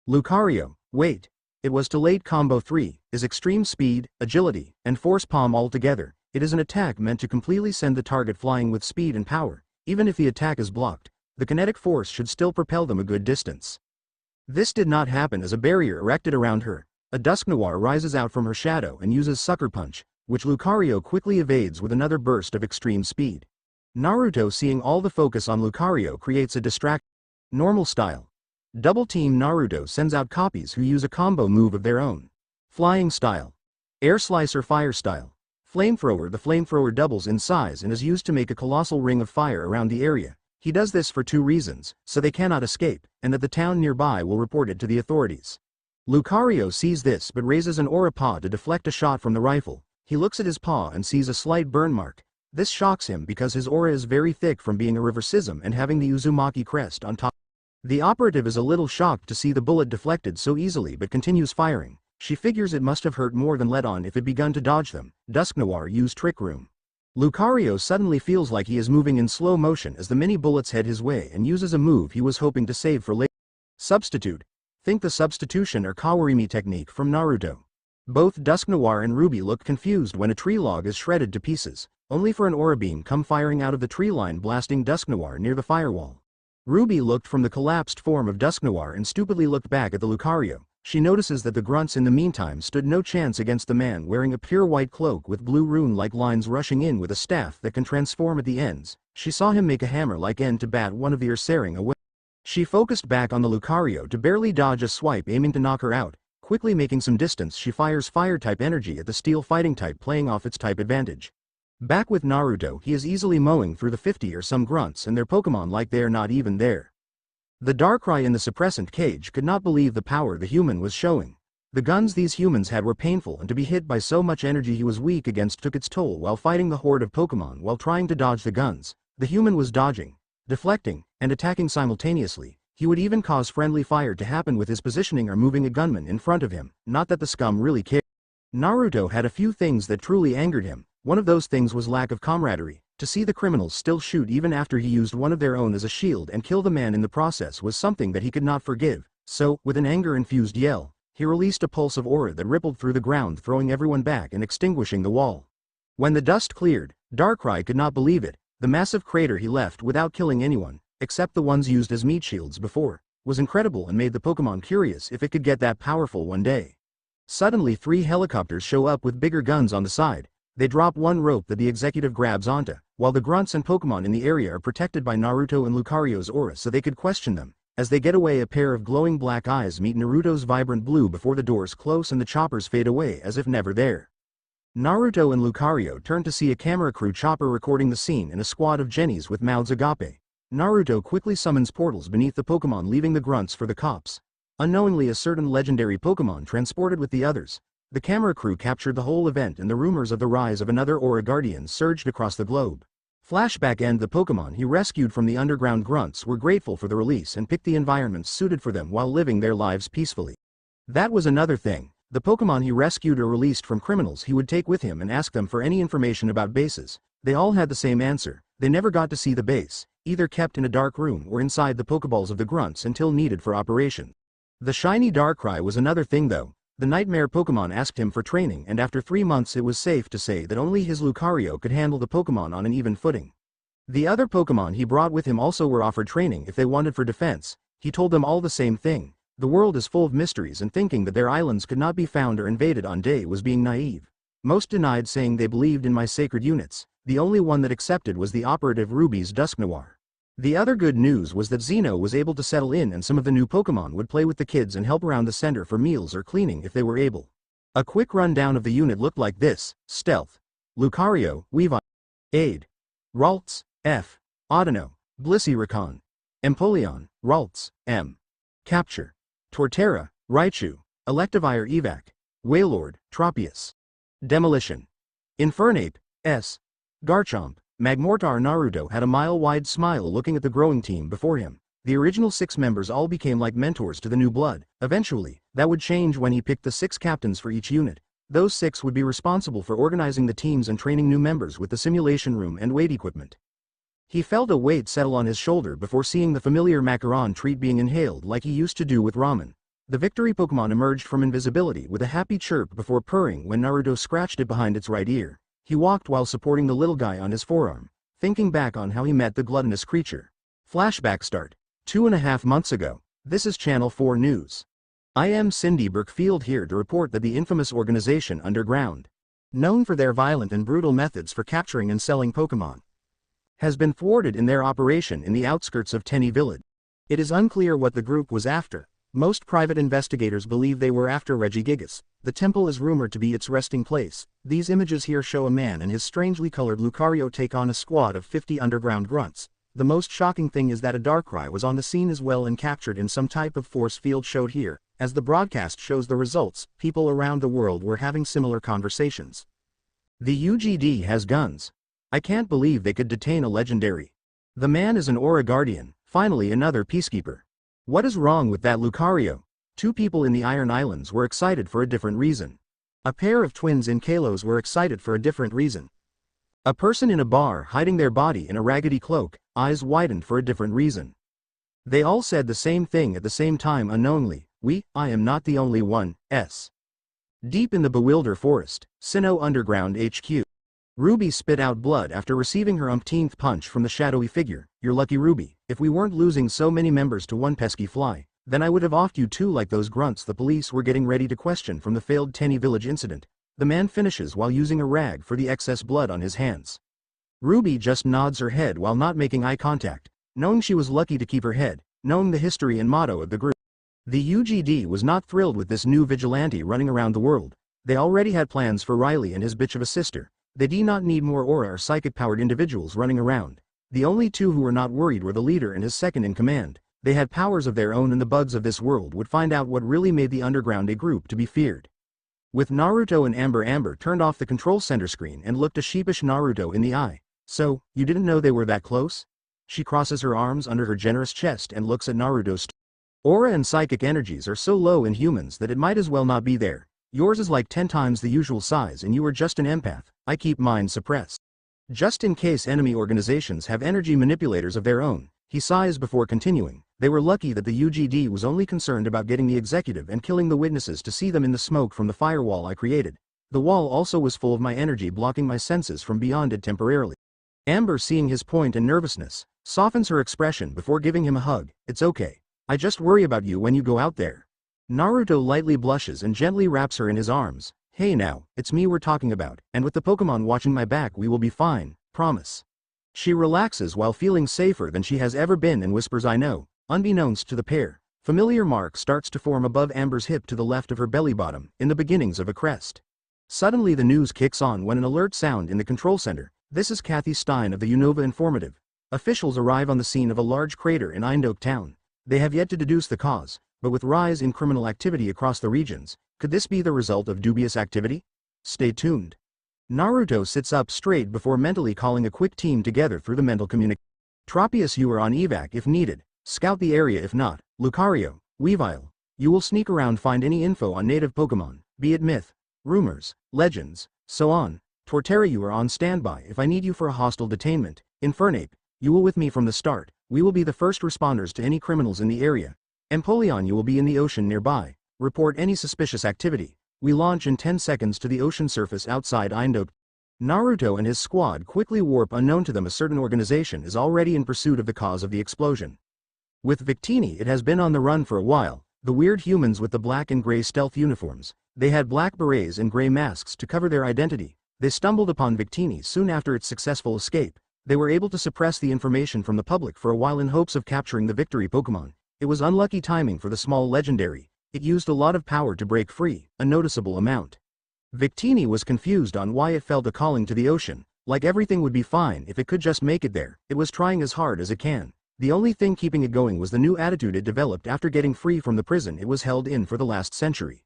Lucario, wait. It was too late. Combo 3 is extreme speed, agility, and force palm all together. It is an attack meant to completely send the target flying with speed and power. Even if the attack is blocked, the kinetic force should still propel them a good distance. This did not happen as a barrier erected around her. A Dusknoir rises out from her shadow and uses Sucker Punch, which Lucario quickly evades with another burst of extreme speed. Naruto, seeing all the focus on Lucario, creates a distraction. Normal style. Double Team Naruto sends out copies who use a combo move of their own. Flying style. Air Slicer. Fire style. Flamethrower. The flamethrower doubles in size and is used to make a colossal ring of fire around the area. He does this for 2 reasons, so they cannot escape, and that the town nearby will report it to the authorities. Lucario sees this but raises an aura paw to deflect a shot from the rifle. He looks at his paw and sees a slight burn mark. This shocks him because his aura is very thick from being a reversism and having the Uzumaki crest on top. The operative is a little shocked to see the bullet deflected so easily but continues firing. She figures it must have hurt more than let on if it begun to dodge them. Dusknoir used Trick Room. Lucario suddenly feels like he is moving in slow motion as the mini bullets head his way and uses a move he was hoping to save for later. Substitute. Think the substitution or Kawarimi technique from Naruto. Both Dusknoir and Ruby look confused when a tree log is shredded to pieces, only for an aura beam come firing out of the tree line blasting Dusknoir near the firewall. Ruby looked from the collapsed form of Dusknoir and stupidly looked back at the Lucario. She notices that the grunts in the meantime stood no chance against the man wearing a pure white cloak with blue rune-like lines rushing in with a staff that can transform at the ends. She saw him make a hammer-like end to bat one of the Ursaring away. She focused back on the Lucario to barely dodge a swipe aiming to knock her out. Quickly making some distance, she fires fire-type energy at the steel fighting type, playing off its type advantage. Back with Naruto, he is easily mowing through the 50 or some grunts and their Pokémon like they are not even there. The Darkrai in the suppressant cage could not believe the power the human was showing. The guns these humans had were painful, and to be hit by so much energy he was weak against took its toll while fighting the horde of Pokémon. While trying to dodge the guns, the human was dodging, deflecting, and attacking simultaneously. He would even cause friendly fire to happen with his positioning or moving a gunman in front of him, not that the scum really cared. Naruto had a few things that truly angered him. One of those things was lack of camaraderie. To see the criminals still shoot even after he used one of their own as a shield and kill the man in the process was something that he could not forgive. So, with an anger-infused yell, he released a pulse of aura that rippled through the ground, throwing everyone back and extinguishing the wall. When the dust cleared, Darkrai could not believe it. The massive crater he left without killing anyone, except the ones used as meat shields before, was incredible and made the Pokémon curious if it could get that powerful one day. Suddenly 3 helicopters show up with bigger guns on the side. They drop one rope that the executive grabs onto, while the grunts and Pokémon in the area are protected by Naruto and Lucario's aura so they could question them. As they get away, a pair of glowing black eyes meet Naruto's vibrant blue before the doors close and the choppers fade away as if never there. Naruto and Lucario turn to see a camera crew chopper recording the scene and a squad of Jennies with mouths agape. Naruto quickly summons portals beneath the Pokémon, leaving the grunts for the cops. Unknowingly, a certain legendary Pokémon transported with the others. The camera crew captured the whole event, and the rumors of the rise of another Aura Guardian surged across the globe. Flashback end: the Pokémon he rescued from the underground grunts were grateful for the release and picked the environments suited for them while living their lives peacefully. That was another thing. The Pokémon he rescued or released from criminals he would take with him and ask them for any information about bases. They all had the same answer. They never got to see the base, either kept in a dark room or inside the Pokeballs of the grunts until needed for operation. The shiny Darkrai was another thing though. The Nightmare Pokémon asked him for training, and after 3 months it was safe to say that only his Lucario could handle the Pokémon on an even footing. The other Pokémon he brought with him also were offered training if they wanted for defense. He told them all the same thing. The world is full of mysteries, and thinking that their islands could not be found or invaded on day was being naive. Most denied, saying they believed in my sacred units. The only one that accepted was the operative Ruby's Dusknoir. The other good news was that Xeno was able to settle in, and some of the new Pokémon would play with the kids and help around the center for meals or cleaning if they were able. A quick rundown of the unit looked like this: Stealth, Lucario, Weavile, Aid, Ralts, F, Audino, Blisseyrakan, Empoleon, Ralts, M, Capture, Torterra, Raichu, Electivire, Evac, Wailord, Tropius, Demolition, Infernape, S, Garchomp, Magmortar. Naruto had a mile-wide smile looking at the growing team before him. The original 6 members all became like mentors to the new blood. Eventually, that would change when he picked the 6 captains for each unit. Those 6 would be responsible for organizing the teams and training new members with the simulation room and weight equipment. He felt a weight settle on his shoulder before seeing the familiar macaron treat being inhaled like he used to do with ramen. The victory Pokémon emerged from invisibility with a happy chirp before purring when Naruto scratched it behind its right ear. He walked while supporting the little guy on his forearm, thinking back on how he met the gluttonous creature. Flashback start. 2.5 months ago. This is Channel 4 News. I am Cindy Burkfield here to report that the infamous organization Underground, known for their violent and brutal methods for capturing and selling Pokémon, has been thwarted in their operation in the outskirts of Tenny Village. It is unclear what the group was after. Most private investigators believe they were after Regigigas. The temple is rumored to be its resting place. These images here show a man and his strangely colored Lucario take on a squad of 50 underground grunts. The most shocking thing is that a Darkrai was on the scene as well and captured in some type of force field showed here. As the broadcast shows the results, people around the world were having similar conversations. The UGD has guns. I can't believe they could detain a legendary. The man is an Aura Guardian. Finally, another peacekeeper. What is wrong with that Lucario? 2 people in the Iron Islands were excited for a different reason. A pair of twins in Kalos were excited for a different reason. A person in a bar hiding their body in a raggedy cloak, eyes widened for a different reason. They all said the same thing at the same time unknowingly. I am not the only one. Deep in the Bewilder Forest, Sinnoh Underground HQ. Ruby spit out blood after receiving her umpteenth punch from the shadowy figure. You're lucky, Ruby. If we weren't losing so many members to one pesky fly, then I would have offed you too, like those grunts the police were getting ready to question from the failed Tenny Village incident. The man finishes while using a rag for the excess blood on his hands. Ruby just nods her head while not making eye contact, knowing she was lucky to keep her head, knowing the history and motto of the group. The UGD was not thrilled with this new vigilante running around the world. They already had plans for Riley and his bitch of a sister. They did not need more aura or psychic-powered individuals running around. The only two who were not worried were the leader and his second-in-command. They had powers of their own, and the bugs of this world would find out what really made the underground a group to be feared. With Naruto and Amber turned off the control center screen and looked a sheepish Naruto in the eye. So, you didn't know they were that close? She crosses her arms under her generous chest and looks at Naruto's aura and psychic energies are so low in humans that it might as well not be there. Yours is like 10 times the usual size and you are just an empath. I keep mine suppressed. Just in case enemy organizations have energy manipulators of their own. He sighs before continuing. They were lucky that the UGD was only concerned about getting the executive and killing the witnesses to see them in the smoke from the firewall I created. The wall also was full of my energy, blocking my senses from beyond it temporarily. Amber, seeing his point and nervousness, softens her expression before giving him a hug. It's okay. I just worry about you when you go out there. Naruto lightly blushes and gently wraps her in his arms. Hey now, it's me we're talking about, and with the Pokémon watching my back we will be fine, promise. She relaxes while feeling safer than she has ever been and whispers I know. Unbeknownst to the pair, familiar mark starts to form above Amber's hip to the left of her belly bottom, in the beginnings of a crest. Suddenly the news kicks on when an alert sound in the control center. This is Kathy Stein of the Unova Informative. Officials arrive on the scene of a large crater in Eindhoven town. They have yet to deduce the cause, but with rise in criminal activity across the regions, could this be the result of dubious activity? Stay tuned. Naruto sits up straight before mentally calling a quick team together through the mental communication. Tropius, you are on evac if needed. Scout the area if not. Lucario, Weavile, you will sneak around, find any info on native Pokémon, be it myth, rumors, legends, so on. Torterra, you are on standby if I need you for a hostile detainment. Infernape, you will with me from the start. We will be the first responders to any criminals in the area. Empoleon, you will be in the ocean nearby. Report any suspicious activity. We launch in 10 seconds to the ocean surface outside Eindhoven. Naruto and his squad quickly warp. Unknown to them, a certain organization is already in pursuit of the cause of the explosion. With Victini, it has been on the run for a while. The weird humans with the black and gray stealth uniforms. They had black berets and gray masks to cover their identity. They stumbled upon Victini soon after its successful escape. They were able to suppress the information from the public for a while in hopes of capturing the victory Pokémon. It was unlucky timing for the small legendary. It used a lot of power to break free, a noticeable amount. Victini was confused on why it felt a calling to the ocean. Like everything would be fine if it could just make it there. It was trying as hard as it can. The only thing keeping it going was the new attitude it developed after getting free from the prison it was held in for the last century.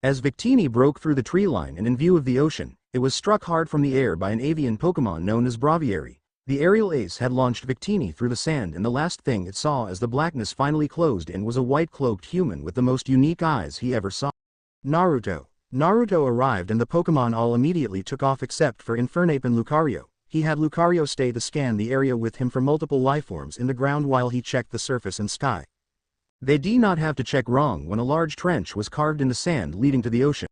As Victini broke through the tree line and in view of the ocean, it was struck hard from the air by an avian Pokémon known as Braviary. The aerial ace had launched Victini through the sand, and the last thing it saw as the blackness finally closed in was a white-cloaked human with the most unique eyes he ever saw. Naruto. Naruto arrived and the Pokémon all immediately took off except for Infernape and Lucario. He had Lucario stay to scan the area with him for multiple lifeforms in the ground while he checked the surface and sky. They did not have to check wrong when a large trench was carved in the sand leading to the ocean.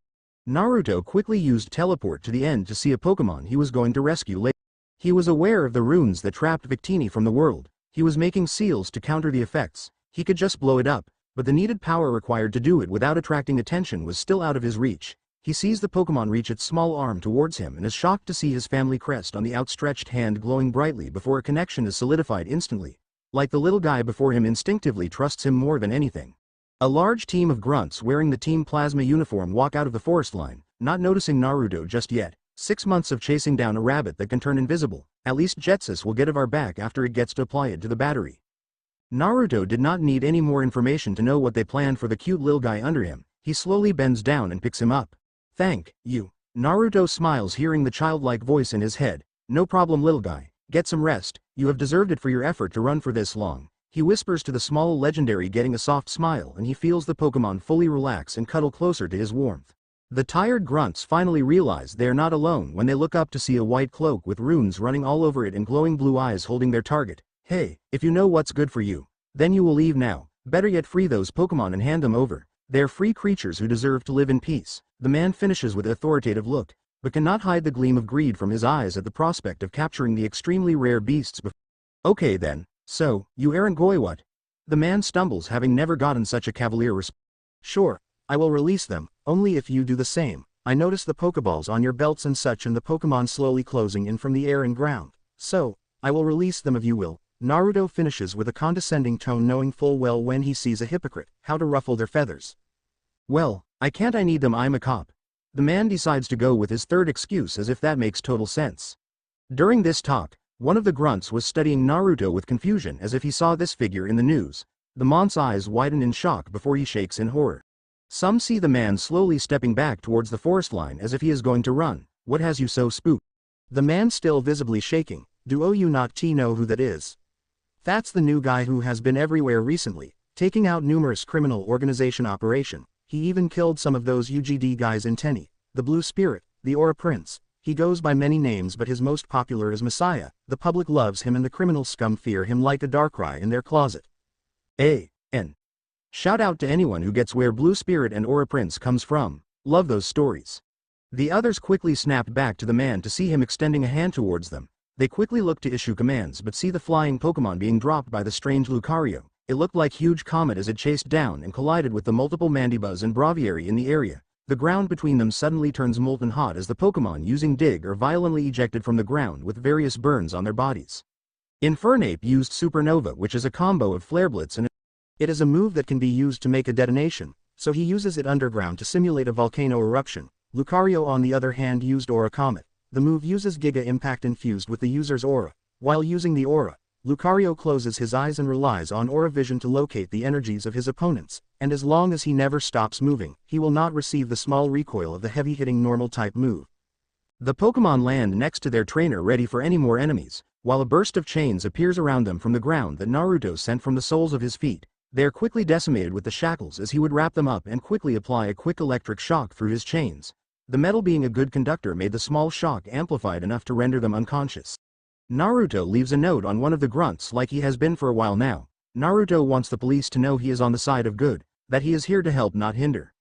Naruto quickly used teleport to the end to see a Pokémon he was going to rescue later. He was aware of the runes that trapped Victini from the world. He was making seals to counter the effects. He could just blow it up, but the needed power required to do it without attracting attention was still out of his reach. He sees the Pokémon reach its small arm towards him and is shocked to see his family crest on the outstretched hand glowing brightly before a connection is solidified instantly. Like the little guy before him instinctively trusts him more than anything. A large team of grunts wearing the Team Plasma uniform walk out of the forest line, not noticing Naruto just yet. 6 months of chasing down a rabbit that can turn invisible. At least Jetsus will get our back after it gets to apply it to the battery. Naruto did not need any more information to know what they planned for the cute little guy under him. He slowly bends down and picks him up. Thank you. Naruto smiles hearing the childlike voice in his head. No problem, little guy. Get some rest. You have deserved it for your effort to run for this long. He whispers to the small legendary, getting a soft smile, and he feels the Pokémon fully relax and cuddle closer to his warmth. The tired grunts finally realize they are not alone when they look up to see a white cloak with runes running all over it and glowing blue eyes holding their target. Hey, if you know what's good for you, then you will leave now. Better yet, free those Pokémon and hand them over. They're free creatures who deserve to live in peace. The man finishes with an authoritative look, but cannot hide the gleam of greed from his eyes at the prospect of capturing the extremely rare beasts before. Okay then, so, you aren't going what? The man stumbles, having never gotten such a cavalier response. Sure, I will release them, only if you do the same. I notice the Pokeballs on your belts and such and the Pokémon slowly closing in from the air and ground. So, I will release them if you will. Naruto finishes with a condescending tone, knowing full well when he sees a hypocrite, how to ruffle their feathers. Well, I need them, I'm a cop. The man decides to go with his third excuse as if that makes total sense. During this talk, one of the grunts was studying Naruto with confusion as if he saw this figure in the news. The mont's eyes widen in shock before he shakes in horror. Some see the man slowly stepping back towards the forest line as if he is going to run. What has you so spooked? The man still visibly shaking. Do you not know who that is? That's the new guy who has been everywhere recently, taking out numerous criminal organization operation. He even killed some of those UGD guys in Tenny, the Blue Spirit, the Aura Prince. He goes by many names, but his most popular is Messiah. The public loves him and the criminal scum fear him like a Darkrai in their closet. Shout out to anyone who gets where Blue Spirit and Aura Prince comes from. Love those stories. The others quickly snapped back to the man to see him extending a hand towards them. They quickly look to issue commands but see the flying Pokémon being dropped by the strange Lucario. It looked like huge comet as it chased down and collided with the multiple Mandibuzz and Braviary in the area. The ground between them suddenly turns molten hot as the Pokémon using Dig are violently ejected from the ground with various burns on their bodies. Infernape used Supernova, which is a combo of Flare Blitz and it is a move that can be used to make a detonation, so he uses it underground to simulate a volcano eruption. Lucario on the other hand used Aura Comet. The move uses Giga Impact infused with the user's aura. While using the aura, Lucario closes his eyes and relies on Aura Vision to locate the energies of his opponents, and as long as he never stops moving, he will not receive the small recoil of the heavy-hitting normal-type move. The Pokémon land next to their trainer ready for any more enemies, while a burst of chains appears around them from the ground that Naruto sent from the soles of his feet. They are quickly decimated with the shackles as he would wrap them up and quickly apply a quick electric shock through his chains. The metal being a good conductor made the small shock amplified enough to render them unconscious. Naruto leaves a note on one of the grunts like he has been for a while now. Naruto wants the police to know he is on the side of good, that he is here to help not hinder.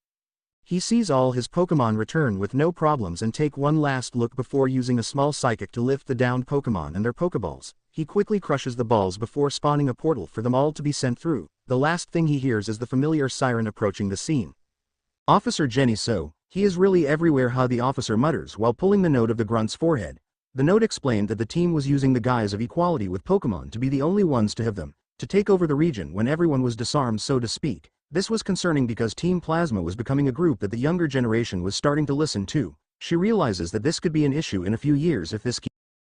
He sees all his Pokémon return with no problems and take one last look before using a small psychic to lift the downed Pokémon and their Pokéballs. He quickly crushes the balls before spawning a portal for them all to be sent through. The last thing he hears is the familiar siren approaching the scene. Officer Jenny, so, he is really everywhere, huh? The officer mutters while pulling the note of the grunt's forehead. The note explained that the team was using the guise of equality with Pokémon to be the only ones to have them, to take over the region when everyone was disarmed, so to speak. This was concerning because Team Plasma was becoming a group that the younger generation was starting to listen to. She realizes that this could be an issue in a few years if this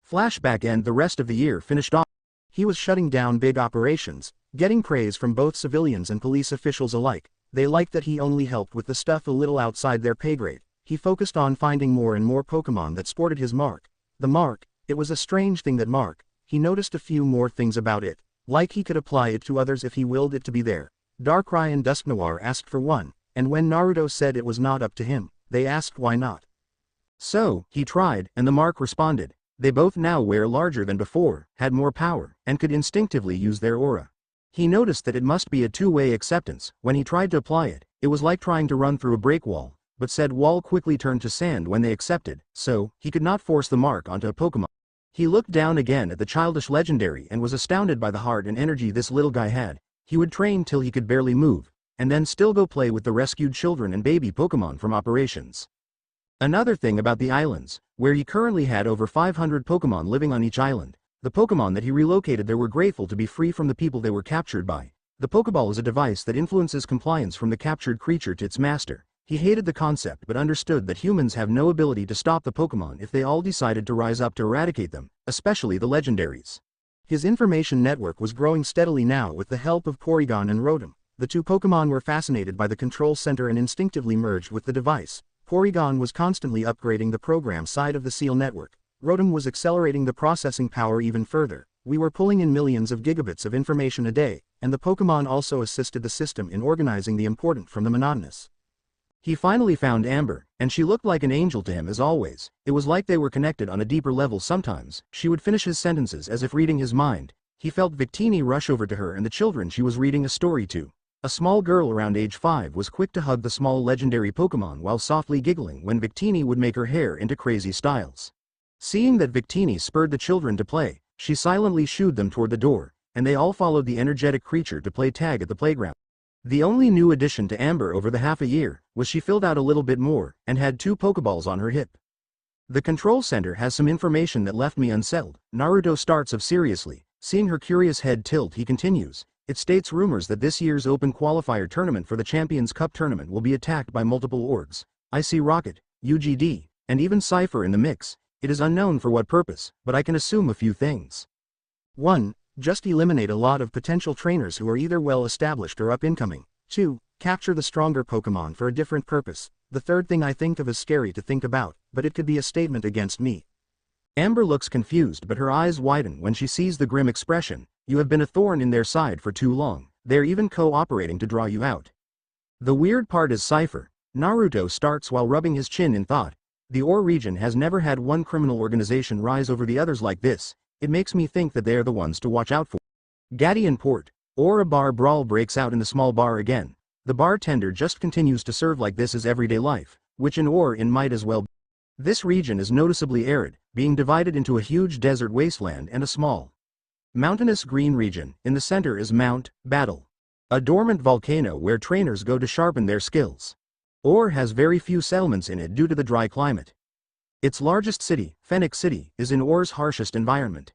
flashback and the rest of the year finished off. He was shutting down big operations, getting praise from both civilians and police officials alike. They liked that he only helped with the stuff a little outside their pay grade. He focused on finding more and more Pokémon that sported his mark. The mark, it was a strange thing, that mark. He noticed a few more things about it, like he could apply it to others if he willed it to be there. Darkrai and Dusknoir asked for one, and when Naruto said it was not up to him, they asked why not. So, he tried, and the mark responded. They both now were larger than before, had more power, and could instinctively use their aura. He noticed that it must be a two-way acceptance. When he tried to apply it, it was like trying to run through a break wall, but said wall quickly turned to sand when they accepted, so, he could not force the mark onto a Pokémon. He looked down again at the childish legendary and was astounded by the heart and energy this little guy had. He would train till he could barely move, and then still go play with the rescued children and baby Pokémon from operations. Another thing about the islands, where he currently had over 500 Pokémon living on each island, the Pokémon that he relocated there were grateful to be free from the people they were captured by. The Pokéball is a device that influences compliance from the captured creature to its master. He hated the concept but understood that humans have no ability to stop the Pokémon if they all decided to rise up to eradicate them, especially the legendaries. His information network was growing steadily now with the help of Porygon and Rotom. The two Pokémon were fascinated by the control center and instinctively merged with the device. Porygon was constantly upgrading the program side of the SEAL network. Rotom was accelerating the processing power even further. We were pulling in millions of gigabits of information a day, and the Pokémon also assisted the system in organizing the important from the monotonous. He finally found Amber, and she looked like an angel to him as always. It was like they were connected on a deeper level. Sometimes, she would finish his sentences as if reading his mind. He felt Victini rush over to her and the children she was reading a story to. A small girl around age 5 was quick to hug the small legendary Pokémon while softly giggling when Victini would make her hair into crazy styles. Seeing that Victini spurred the children to play, she silently shooed them toward the door, and they all followed the energetic creature to play tag at the playground. The only new addition to Amber over the half a year was she filled out a little bit more and had 2 Pokeballs on her hip. The control center has some information that left me unsettled. Naruto starts off seriously, Seeing her curious head tilt, he continues. It states rumors that this year's Open Qualifier tournament for the Champions Cup tournament will be attacked by multiple orgs. I see Rocket, UGD, and even Cypher in the mix. It is unknown for what purpose, but I can assume a few things. 1. Just eliminate a lot of potential trainers who are either well established or up-and-coming. 2. Capture the stronger Pokémon for a different purpose. The third thing I think of is scary to think about, but it could be a statement against me. Amber looks confused, but her eyes widen when she sees the grim expression. You have been a thorn in their side for too long. They're even cooperating to draw you out. The weird part is Cypher. Naruto starts while rubbing his chin in thought. The Ore region has never had one criminal organization rise over the others like this. It makes me think that they are the ones to watch out for. Gadian Port. Or a bar brawl breaks out in the small bar again. The bartender just continues to serve like this is everyday life, which in Ore might as well be. This region is noticeably arid, being divided into a huge desert wasteland and a small, mountainous green region. In the center is Mount Battle, a dormant volcano where trainers go to sharpen their skills. Ore has very few settlements in it due to the dry climate. Its largest city, Phoenix City, is in Ore's harshest environment.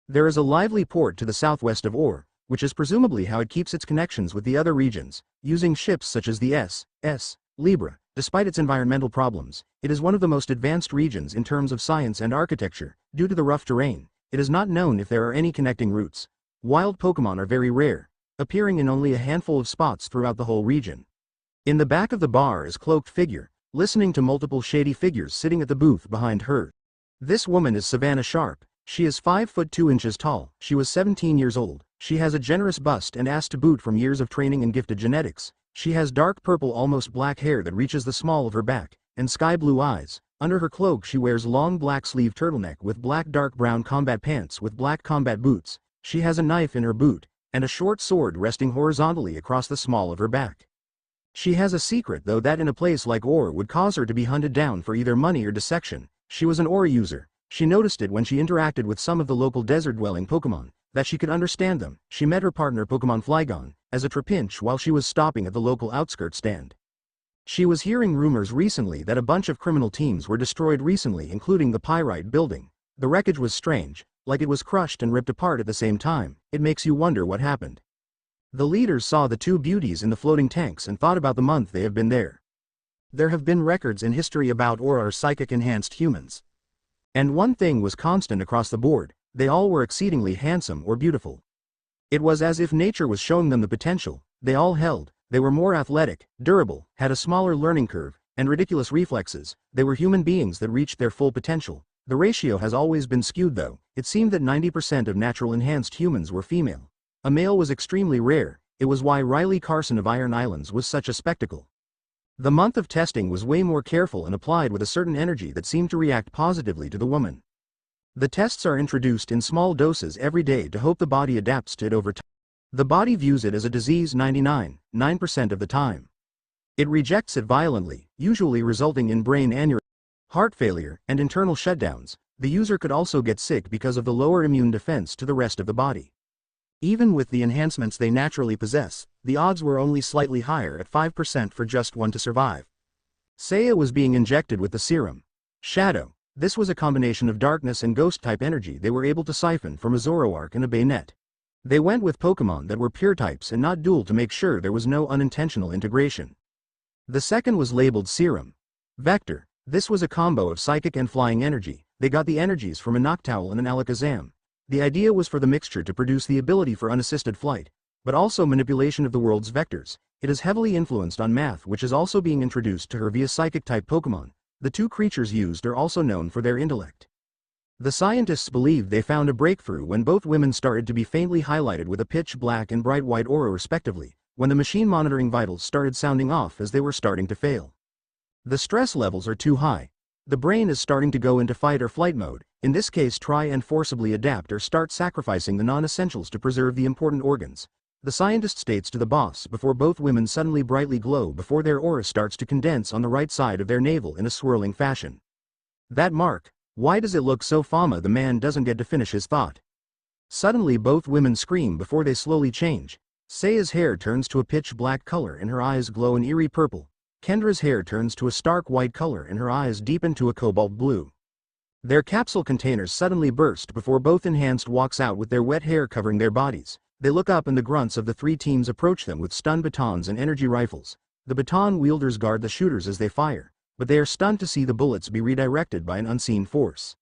There is a lively port to the southwest of Ore, which is presumably how it keeps its connections with the other regions, using ships such as the S. Libra. Despite its environmental problems, it is one of the most advanced regions in terms of science and architecture. Due to the rough terrain, it is not known if there are any connecting routes. Wild Pokémon are very rare, appearing in only a handful of spots throughout the whole region. In the back of the bar is Cloaked Figure, listening to multiple shady figures sitting at the booth behind her. This woman is Savannah Sharp. She is 5 foot 2 inches tall. She was 17 years old. She has a generous bust and ass to boot from years of training and gifted genetics. She has dark purple, almost black hair that reaches the small of her back, and sky blue eyes. Under her cloak she wears long black sleeve turtleneck with black dark brown combat pants with black combat boots. She has a knife in her boot, and a short sword resting horizontally across the small of her back. She has a secret though that in a place like Ore would cause her to be hunted down for either money or dissection. She was an Ore user. She noticed it when she interacted with some of the local desert-dwelling Pokémon, that she could understand them. She met her partner Pokémon Flygon as a trapinch while she was stopping at the local outskirt stand. She was hearing rumors recently that a bunch of criminal teams were destroyed recently, including the Pyrite building. The wreckage was strange, like it was crushed and ripped apart at the same time. It makes you wonder what happened. The leaders saw the two beauties in the floating tanks and thought about the month they have been there. There have been records in history about Ore are psychic-enhanced humans. And one thing was constant across the board: they all were exceedingly handsome or beautiful. It was as if nature was showing them the potential they all held. They were more athletic, durable, had a smaller learning curve, and ridiculous reflexes. They were human beings that reached their full potential. The ratio has always been skewed though. It seemed that 90% of natural enhanced humans were female. A male was extremely rare. It was why Riley Carson of Iron Islands was such a spectacle. The month of testing was way more careful and applied with a certain energy that seemed to react positively to the woman. The tests are introduced in small doses every day to hope the body adapts to it over time. The body views it as a disease 99.9% of the time. It rejects it violently, usually resulting in brain aneurysm, heart failure, and internal shutdowns. The user could also get sick because of the lower immune defense to the rest of the body. Even with the enhancements they naturally possess, the odds were only slightly higher at 5% for just one to survive. Saya was being injected with the serum Shadow. This was a combination of darkness and ghost-type energy they were able to siphon from a Zoroark and a Bayonet. They went with Pokémon that were pure types and not dual to make sure there was no unintentional integration. The second was labeled Serum Vector. This was a combo of psychic and flying energy. They got the energies from a Noctowl and an Alakazam. The idea was for the mixture to produce the ability for unassisted flight, but also manipulation of the world's vectors. It is heavily influenced on math, which is also being introduced to her via psychic-type Pokémon. The two creatures used are also known for their intellect. The scientists believe they found a breakthrough when both women started to be faintly highlighted with a pitch black and bright white aura respectively, when the machine monitoring vitals started sounding off as they were starting to fail. The stress levels are too high. The brain is starting to go into fight or flight mode, in this case try and forcibly adapt or start sacrificing the non-essentials to preserve the important organs. The scientist states to the boss before both women suddenly brightly glow before their aura starts to condense on the right side of their navel in a swirling fashion. That mark, why does it look so fama? The man doesn't get to finish his thought. Suddenly both women scream before they slowly change. Saya's hair turns to a pitch black color and her eyes glow an eerie purple. Kendra's hair turns to a stark white color and her eyes deepen to a cobalt blue. Their capsule containers suddenly burst before both enhanced walks out with their wet hair covering their bodies. They look up and the grunts of the three teams approach them with stun batons and energy rifles. The baton wielders guard the shooters as they fire, but they are stunned to see the bullets be redirected by an unseen force.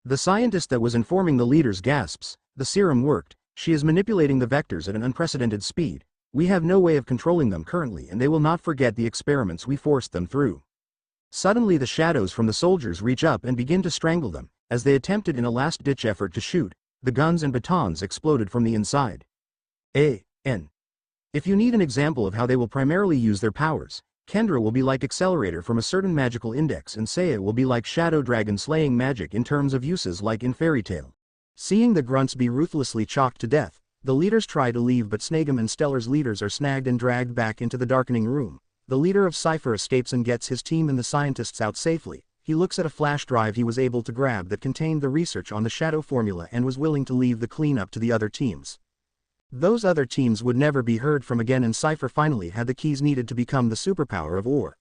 The scientist that was informing the leaders gasps, "The serum worked, she is manipulating the vectors at an unprecedented speed. We have no way of controlling them currently and they will not forget the experiments we forced them through." Suddenly the shadows from the soldiers reach up and begin to strangle them. As they attempted in a last-ditch effort to shoot, the guns and batons exploded from the inside. If you need an example of how they will primarily use their powers, Kendra will be like Accelerator from a certain magical index and Saya will be like Shadow Dragon slaying magic in terms of uses like in Fairy Tail. Seeing the grunts be ruthlessly chalked to death, the leaders try to leave but Snagem and Stellar's leaders are snagged and dragged back into the darkening room. The leader of Cypher escapes and gets his team and the scientists out safely. He looks at a flash drive he was able to grab that contained the research on the Shadow formula and was willing to leave the cleanup to the other teams. Those other teams would never be heard from again and Cypher finally had the keys needed to become the superpower of war.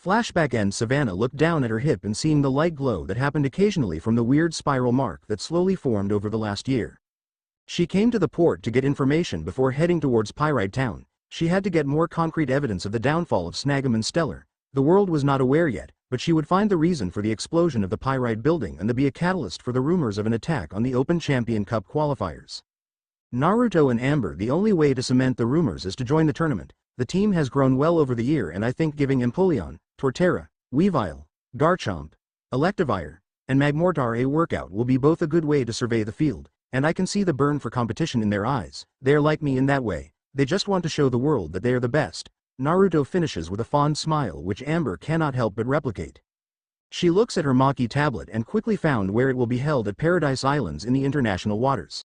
Flashback end Savannah looked down at her hip and seeing the light glow that happened occasionally from the weird spiral mark that slowly formed over the last year. She came to the port to get information before heading towards Pyrite Town. She had to get more concrete evidence of the downfall of Snagem and Stellar. The world was not aware yet, but she would find the reason for the explosion of the Pyrite building and to be a catalyst for the rumors of an attack on the Open Champion Cup qualifiers. Naruto and Amber, the only way to cement the rumors is to join the tournament. The team has grown well over the year and I think giving Empoleon, Torterra, Weavile, Garchomp, Electivire, and Magmortar a workout will be both a good way to survey the field, and I can see the burn for competition in their eyes. They are like me in that way, they just want to show the world that they are the best. Naruto finishes with a fond smile which Amber cannot help but replicate. She looks at her Maki tablet and quickly found where it will be held at Paradise Islands in the international waters.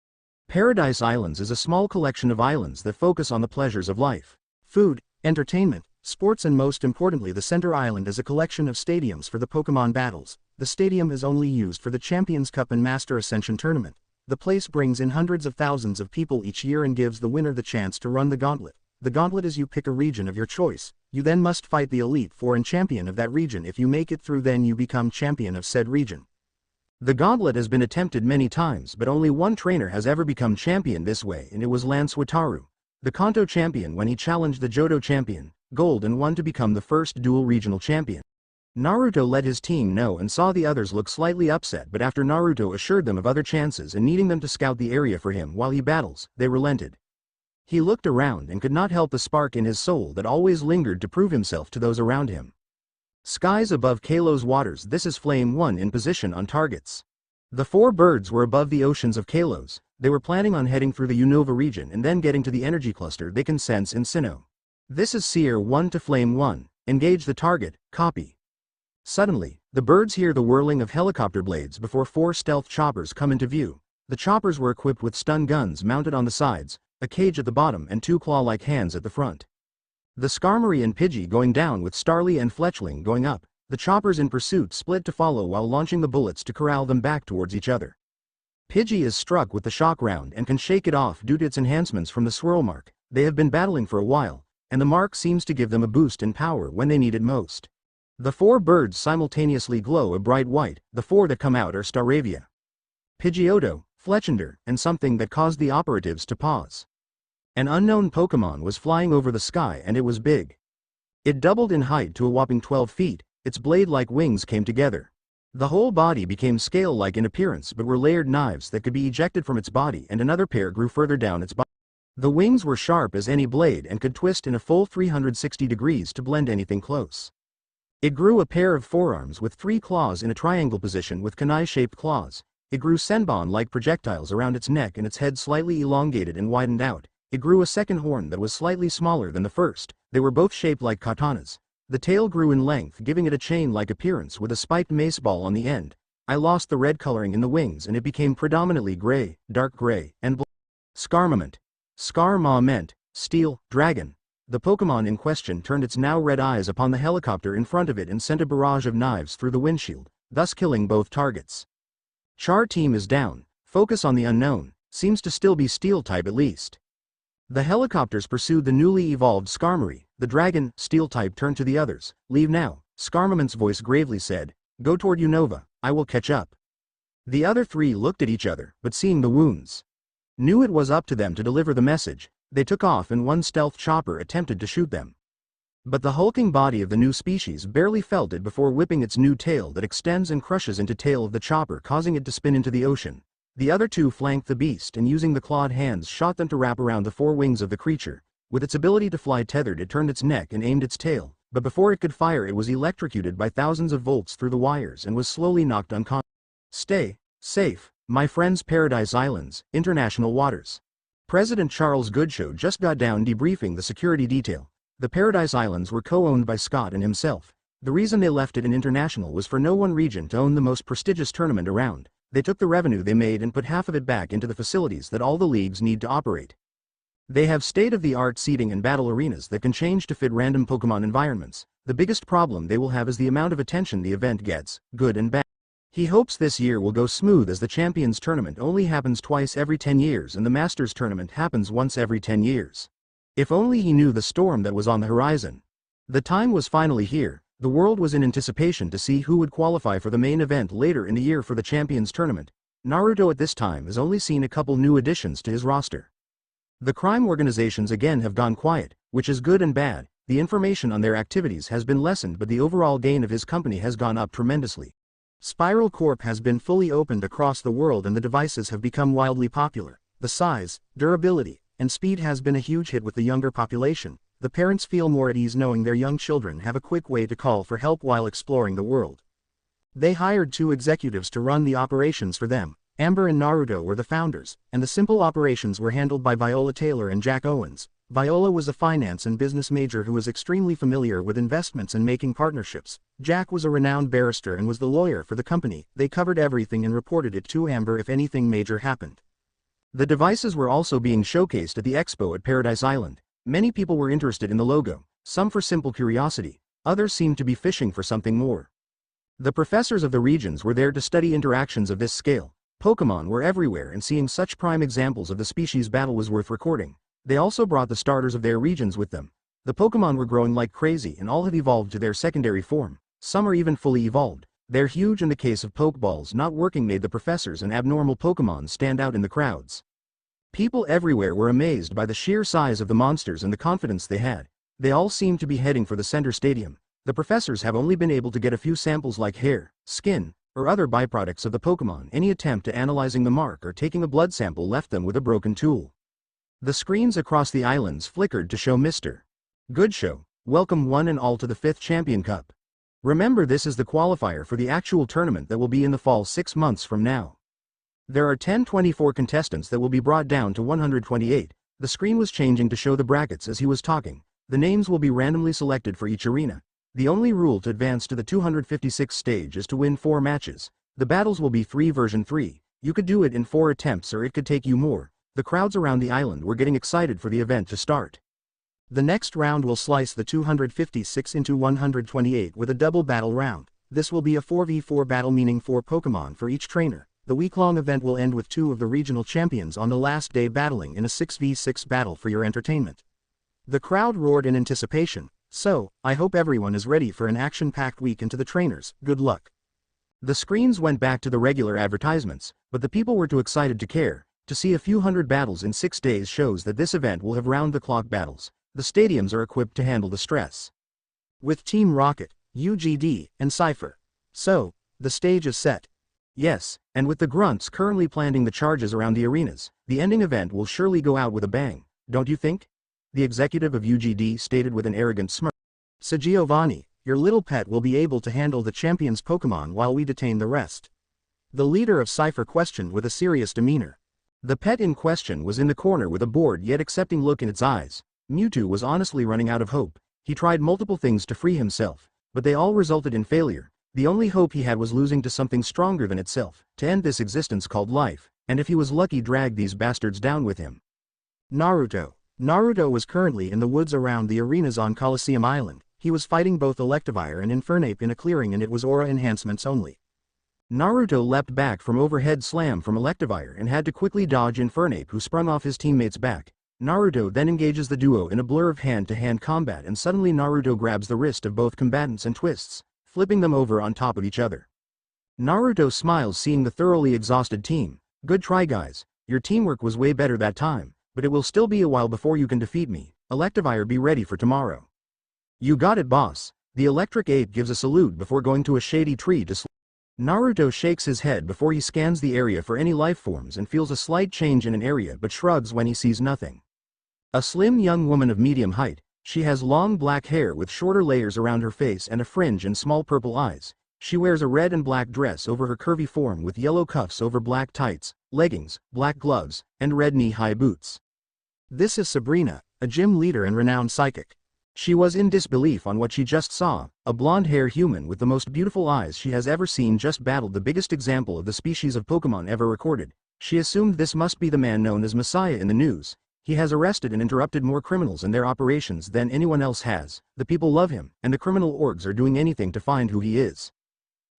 Paradise Islands is a small collection of islands that focus on the pleasures of life. Food, entertainment, sports and most importantly the center island is a collection of stadiums for the Pokémon battles. The stadium is only used for the Champions Cup and Master Ascension tournament. The place brings in hundreds of thousands of people each year and gives the winner the chance to run the gauntlet. The gauntlet is you pick a region of your choice. You then must fight the Elite Four and champion of that region. If you make it through then you become champion of said region. The gauntlet has been attempted many times but only one trainer has ever become champion this way and it was Lance Wataru, the Kanto champion when he challenged the Johto champion, Gold and won to become the first dual regional champion. Naruto let his team know and saw the others look slightly upset but after Naruto assured them of other chances and needing them to scout the area for him while he battles, they relented. He looked around and could not help the spark in his soul that always lingered to prove himself to those around him. Skies above Kalo's waters. This is Flame 1 in position on targets. The four birds were above the oceans of Kalos. They were planning on heading through the Unova region and then getting to the energy cluster they can sense in Sinnoh. This is Seer 1 to Flame 1. Engage the target, copy. Suddenly, the birds hear the whirling of helicopter blades before four stealth choppers come into view. The choppers were equipped with stun guns mounted on the sides, a cage at the bottom and two claw-like hands at the front. The Skarmory and Pidgey going down with Starly and Fletchling going up. The choppers in pursuit split to follow while launching the bullets to corral them back towards each other. Pidgey is struck with the shock round and can shake it off due to its enhancements from the swirl mark. They have been battling for a while, and the mark seems to give them a boost in power when they need it most. The four birds simultaneously glow a bright white. The four that come out are Staravia, Pidgeotto, Fletchinder, and something that caused the operatives to pause. An unknown Pokémon was flying over the sky and it was big. It doubled in height to a whopping 12 feet, its blade-like wings came together. The whole body became scale-like in appearance but were layered knives that could be ejected from its body and another pair grew further down its body. The wings were sharp as any blade and could twist in a full 360 degrees to blend anything close. It grew a pair of forearms with three claws in a triangle position with kunai-shaped claws. It grew Senbon-like projectiles around its neck and its head slightly elongated and widened out. It grew a second horn that was slightly smaller than the first. They were both shaped like katanas. The tail grew in length, giving it a chain-like appearance with a spiked mace ball on the end. I lost the red coloring in the wings and it became predominantly gray, dark gray, and black. Skarmoment. Skarmoment, steel, dragon. The Pokémon in question turned its now red eyes upon the helicopter in front of it and sent a barrage of knives through the windshield, thus killing both targets. Char team is down. Focus on the unknown. Seems to still be steel type at least. The helicopters pursued the newly evolved Skarmory. The dragon, steel type, turned to the others. Leave now, Skarmoment's voice gravely said. Go toward Unova, I will catch up. The other three looked at each other, but seeing the wounds, knew it was up to them to deliver the message. They took off and one stealth chopper attempted to shoot them. But the hulking body of the new species barely felt it before whipping its new tail that extends and crushes into tail of the chopper, causing it to spin into the ocean. The other two flanked the beast and using the clawed hands shot them to wrap around the four wings of the creature. With its ability to fly tethered, it turned its neck and aimed its tail, but before it could fire it was electrocuted by thousands of volts through the wires and was slowly knocked unconscious. Stay safe, my friends. Paradise Islands, international waters. President Charles Goodshow just got down debriefing the security detail. The Paradise Islands were co-owned by Scott and himself. The reason they left it in international was for no one region to own the most prestigious tournament around. They took the revenue they made and put half of it back into the facilities that all the leagues need to operate. They have state-of-the-art seating and battle arenas that can change to fit random Pokémon environments. The biggest problem they will have is the amount of attention the event gets, good and bad. He hopes this year will go smooth, as the Champions Tournament only happens twice every 10 years and the Masters Tournament happens once every 10 years. If only he knew the storm that was on the horizon. The time was finally here. The world was in anticipation to see who would qualify for the main event later in the year for the Champions Tournament. Naruto at this time has only seen a couple new additions to his roster. The crime organizations again have gone quiet, which is good and bad. The information on their activities has been lessened, but the overall gain of his company has gone up tremendously. Spiral Corp has been fully opened across the world and the devices have become wildly popular. The size, durability, and speed has been a huge hit with the younger population. The parents feel more at ease knowing their young children have a quick way to call for help while exploring the world. They hired 2 executives to run the operations for them. Amber and Naruto were the founders, and the simple operations were handled by Viola Taylor and Jack Owens. Viola was a finance and business major who was extremely familiar with investments and making partnerships. Jack was a renowned barrister and was the lawyer for the company. They covered everything and reported it to Amber if anything major happened. The devices were also being showcased at the expo at Paradise Island. Many people were interested in the logo, some for simple curiosity, others seemed to be fishing for something more. The professors of the regions were there to study interactions of this scale. Pokémon were everywhere and seeing such prime examples of the species battle was worth recording. They also brought the starters of their regions with them. The Pokémon were growing like crazy and all have evolved to their secondary form. Some are even fully evolved. They're huge. In the case of Pokeballs not working made the professors and abnormal Pokémon stand out in the crowds. People everywhere were amazed by the sheer size of the monsters and the confidence they had. They all seemed to be heading for the center stadium. The professors have only been able to get a few samples like hair, skin, or other byproducts of the Pokémon. Any attempt to analyzing the mark or taking a blood sample left them with a broken tool. The screens across the islands flickered to show Mr. Goodshow. Welcome one and all to the 5th Champion Cup. Remember, this is the qualifier for the actual tournament that will be in the fall 6 months from now. There are 1024 contestants that will be brought down to 128. The screen was changing to show the brackets as he was talking. The names will be randomly selected for each arena. The only rule to advance to the 256th stage is to win 4 matches. The battles will be 3 version 3. You could do it in 4 attempts or it could take you more. The crowds around the island were getting excited for the event to start. The next round will slice the 256 into 128 with a double battle round. This will be a 4v4 battle, meaning 4 Pokémon for each trainer. The week-long event will end with 2 of the regional champions on the last day battling in a 6v6 battle for your entertainment. The crowd roared in anticipation, so I hope everyone is ready for an action-packed week. And to the trainers, good luck. The screens went back to the regular advertisements, but the people were too excited to care. To see a few hundred battles in 6 days shows that this event will have round-the-clock battles. The stadiums are equipped to handle the stress. With Team Rocket, UGD, and Cypher. So, the stage is set. Yes, and with the grunts currently planting the charges around the arenas, the ending event will surely go out with a bang, don't you think? The executive of UGD stated with an arrogant smirk. So Giovanni, your little pet will be able to handle the champion's Pokémon while we detain the rest. The leader of Cypher questioned with a serious demeanor. The pet in question was in the corner with a bored yet accepting look in its eyes. Mewtwo was honestly running out of hope. He tried multiple things to free himself, but they all resulted in failure. The only hope he had was losing to something stronger than itself, to end this existence called life, and if he was lucky drag these bastards down with him. Naruto. Naruto was currently in the woods around the arenas on Colosseum Island. He was fighting both Electivire and Infernape in a clearing, and it was aura enhancements only. Naruto leapt back from overhead slam from Electivire and had to quickly dodge Infernape, who sprung off his teammate's back. Naruto then engages the duo in a blur of hand-to-hand combat, and suddenly Naruto grabs the wrist of both combatants and twists, flipping them over on top of each other. Naruto smiles seeing the thoroughly exhausted team. Good try guys, your teamwork was way better that time, but it will still be a while before you can defeat me. Electivire, be ready for tomorrow. You got it boss. The electric ape gives a salute before going to a shady tree to sleep. Naruto shakes his head before he scans the area for any life forms and feels a slight change in an area but shrugs when he sees nothing. A slim young woman of medium height, she has long black hair with shorter layers around her face and a fringe and small purple eyes. She wears a red and black dress over her curvy form with yellow cuffs over black tights, leggings, black gloves, and red knee-high boots. This is Sabrina, a gym leader and renowned psychic. She was in disbelief on what she just saw. A blonde-haired human with the most beautiful eyes she has ever seen just battled the biggest example of the species of Pokémon ever recorded. She assumed this must be the man known as Messiah in the news. He has arrested and interrupted more criminals in their operations than anyone else has. The people love him, and the criminal orgs are doing anything to find who he is.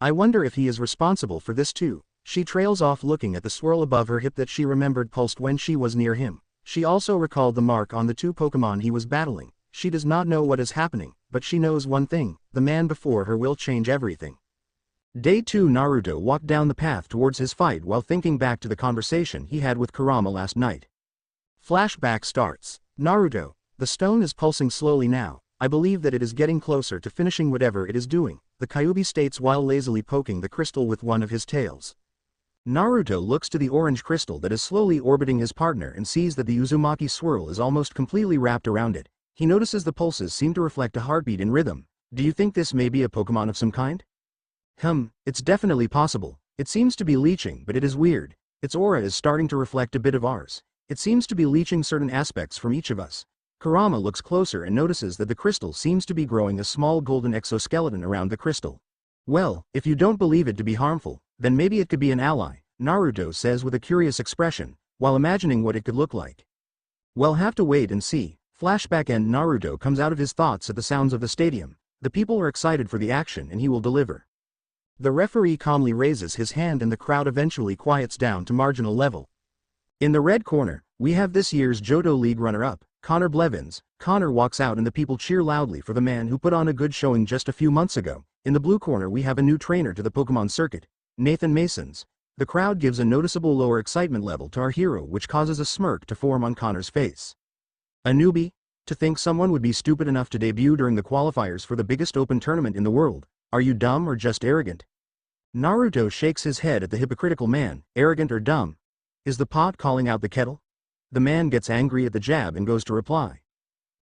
I wonder if he is responsible for this too. She trails off looking at the swirl above her hip that she remembered pulsed when she was near him. She also recalled the mark on the two Pokémon he was battling. She does not know what is happening, but she knows one thing: the man before her will change everything. Day 2. Naruto walked down the path towards his fight while thinking back to the conversation he had with Kurama last night. Flashback starts. Naruto, the stone is pulsing slowly now. I believe that it is getting closer to finishing whatever it is doing, the Kyuubi states while lazily poking the crystal with one of his tails. Naruto looks to the orange crystal that is slowly orbiting his partner and sees that the Uzumaki swirl is almost completely wrapped around it. He notices the pulses seem to reflect a heartbeat in rhythm. Do you think this may be a Pokémon of some kind? It's definitely possible. It seems to be leeching, but it is weird. Its aura is starting to reflect a bit of ours. It seems to be leeching certain aspects from each of us. Kurama looks closer and notices that the crystal seems to be growing a small golden exoskeleton around the crystal. Well, if you don't believe it to be harmful, then maybe it could be an ally, Naruto says with a curious expression, while imagining what it could look like. We'll have to wait and see. Flashback end. Naruto comes out of his thoughts at the sounds of the stadium. The people are excited for the action and he will deliver. The referee calmly raises his hand and the crowd eventually quiets down to marginal level. In the red corner, we have this year's Johto League runner-up, Connor Blevins. Connor walks out and the people cheer loudly for the man who put on a good showing just a few months ago. In the blue corner we have a new trainer to the Pokémon circuit, Nathan Masons. The crowd gives a noticeable lower excitement level to our hero, which causes a smirk to form on Connor's face. A newbie? To think someone would be stupid enough to debut during the qualifiers for the biggest open tournament in the world. Are you dumb or just arrogant? Naruto shakes his head at the hypocritical man. Arrogant or dumb? Is the pot calling out the kettle? The man gets angry at the jab and goes to reply.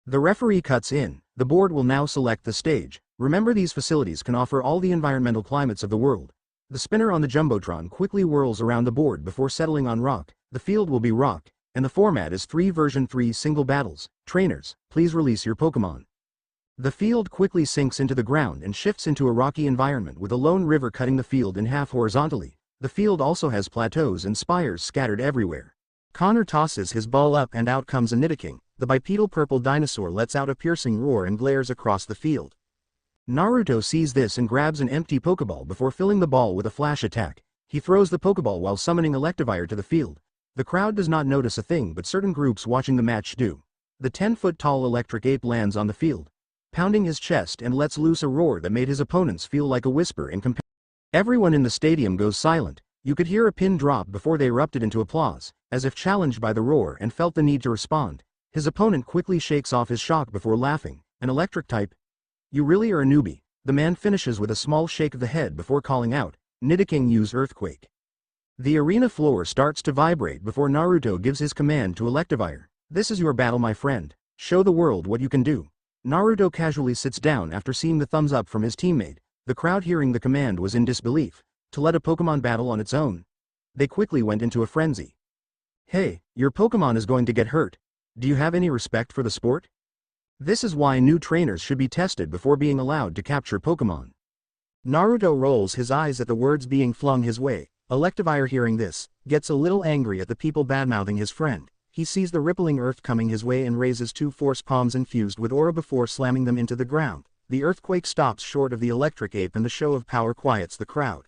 The referee cuts in. The board will now select the stage. Remember, these facilities can offer all the environmental climates of the world. The spinner on the Jumbotron quickly whirls around the board before settling on rock. The field will be rock, and the format is 3 version 3 single battles. Trainers, please release your Pokémon. The field quickly sinks into the ground and shifts into a rocky environment with a lone river cutting the field in half horizontally. The field also has plateaus and spires scattered everywhere. Connor tosses his ball up and out comes a Nidoking. The bipedal purple dinosaur lets out a piercing roar and glares across the field. Naruto sees this and grabs an empty Pokeball before filling the ball with a flash attack. He throws the Pokeball while summoning Electivire to the field. The crowd does not notice a thing, but certain groups watching the match do. The 10-foot-tall electric ape lands on the field, pounding his chest and lets loose a roar that made his opponents feel like a whisper in comparison. Everyone in the stadium goes silent. You could hear a pin drop before they erupted into applause, as if challenged by the roar and felt the need to respond. His opponent quickly shakes off his shock before laughing. An electric type? You really are a newbie. The man finishes with a small shake of the head before calling out, Nidoking use Earthquake. The arena floor starts to vibrate before Naruto gives his command to Electivire. This is your battle, my friend. Show the world what you can do. Naruto casually sits down after seeing the thumbs up from his teammate. The crowd hearing the command was in disbelief. To let a Pokemon battle on its own? They quickly went into a frenzy. Hey, your Pokemon is going to get hurt. Do you have any respect for the sport? This is why new trainers should be tested before being allowed to capture Pokemon. Naruto rolls his eyes at the words being flung his way. Electivire, hearing this, gets a little angry at the people badmouthing his friend. He sees the rippling earth coming his way and raises 2 force palms infused with aura before slamming them into the ground. The earthquake stops short of the electric ape and the show of power quiets the crowd.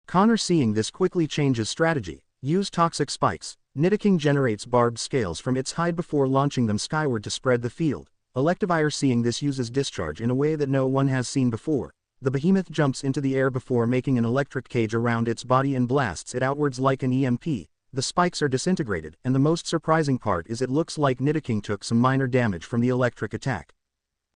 Connor, seeing this, quickly changes strategy. Use toxic spikes. Nidoking generates barbed scales from its hide before launching them skyward to spread the field. Electivire, seeing this, uses discharge in a way that no one has seen before. The behemoth jumps into the air before making an electric cage around its body and blasts it outwards like an EMP. The spikes are disintegrated, and the most surprising part is it looks like Nidoking took some minor damage from the electric attack.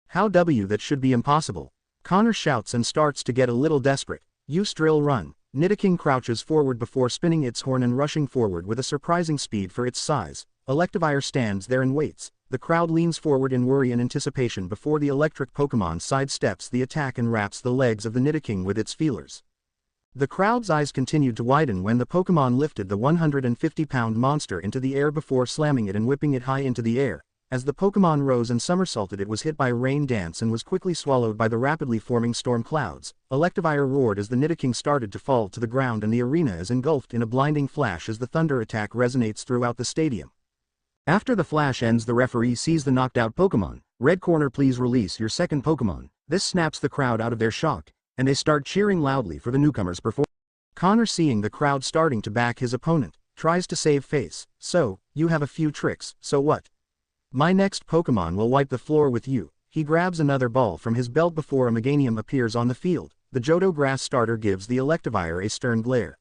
How that should be impossible. Connor shouts and starts to get a little desperate. Use drill run. Nidoking crouches forward before spinning its horn and rushing forward with a surprising speed for its size. Electivire stands there and waits. The crowd leans forward in worry and anticipation before the electric Pokémon sidesteps the attack and wraps the legs of the Nidoking with its feelers. The crowd's eyes continued to widen when the Pokémon lifted the 150-pound monster into the air before slamming it and whipping it high into the air. As the Pokémon rose and somersaulted, it was hit by a rain dance and was quickly swallowed by the rapidly forming storm clouds. Electivire roared as the Nidoking started to fall to the ground, and the arena is engulfed in a blinding flash as the thunder attack resonates throughout the stadium. After the flash ends, the referee sees the knocked out Pokémon. Red corner, please release your second Pokémon. This snaps the crowd out of their shock, and they start cheering loudly for the newcomer's performance. Connor, seeing the crowd starting to back his opponent, tries to save face. So, you have a few tricks, so what? My next Pokémon will wipe the floor with you. He grabs another ball from his belt before a Meganium appears on the field. The Johto grass starter gives the Electivire a stern glare.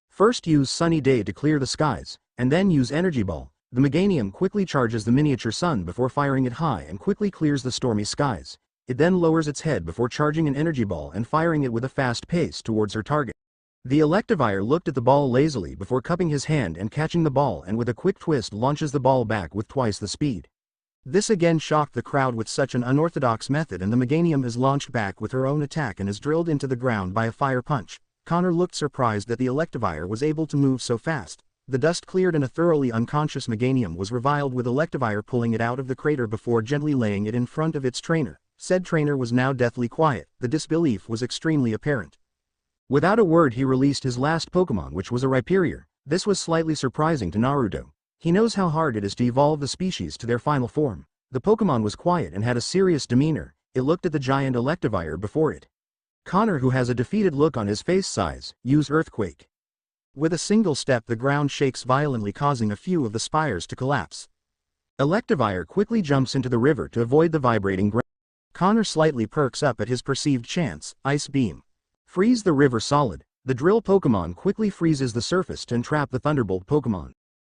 First use Sunny Day to clear the skies, and then use Energy Ball. The Meganium quickly charges the miniature sun before firing it high and quickly clears the stormy skies. It then lowers its head before charging an Energy Ball and firing it with a fast pace towards her target. The Electivire looked at the ball lazily before cupping his hand and catching the ball, and with a quick twist launches the ball back with twice the speed. This again shocked the crowd with such an unorthodox method, and the Meganium is launched back with her own attack and is drilled into the ground by a fire punch. Connor looked surprised that the Electivire was able to move so fast. The dust cleared and a thoroughly unconscious Meganium was reviled, with Electivire pulling it out of the crater before gently laying it in front of its trainer. Said trainer was now deathly quiet. The disbelief was extremely apparent. Without a word, he released his last Pokémon, which was a Rhyperior. This was slightly surprising to Naruto. He knows how hard it is to evolve the species to their final form. The Pokémon was quiet and had a serious demeanor. It looked at the giant Electivire before it. Connor, who has a defeated look on his face, sighs. Use Earthquake. With a single step, the ground shakes violently, causing a few of the spires to collapse. Electivire quickly jumps into the river to avoid the vibrating ground. Connor slightly perks up at his perceived chance. Ice Beam. Freeze the river solid. The drill Pokémon quickly freezes the surface to entrap the Thunderbolt Pokémon.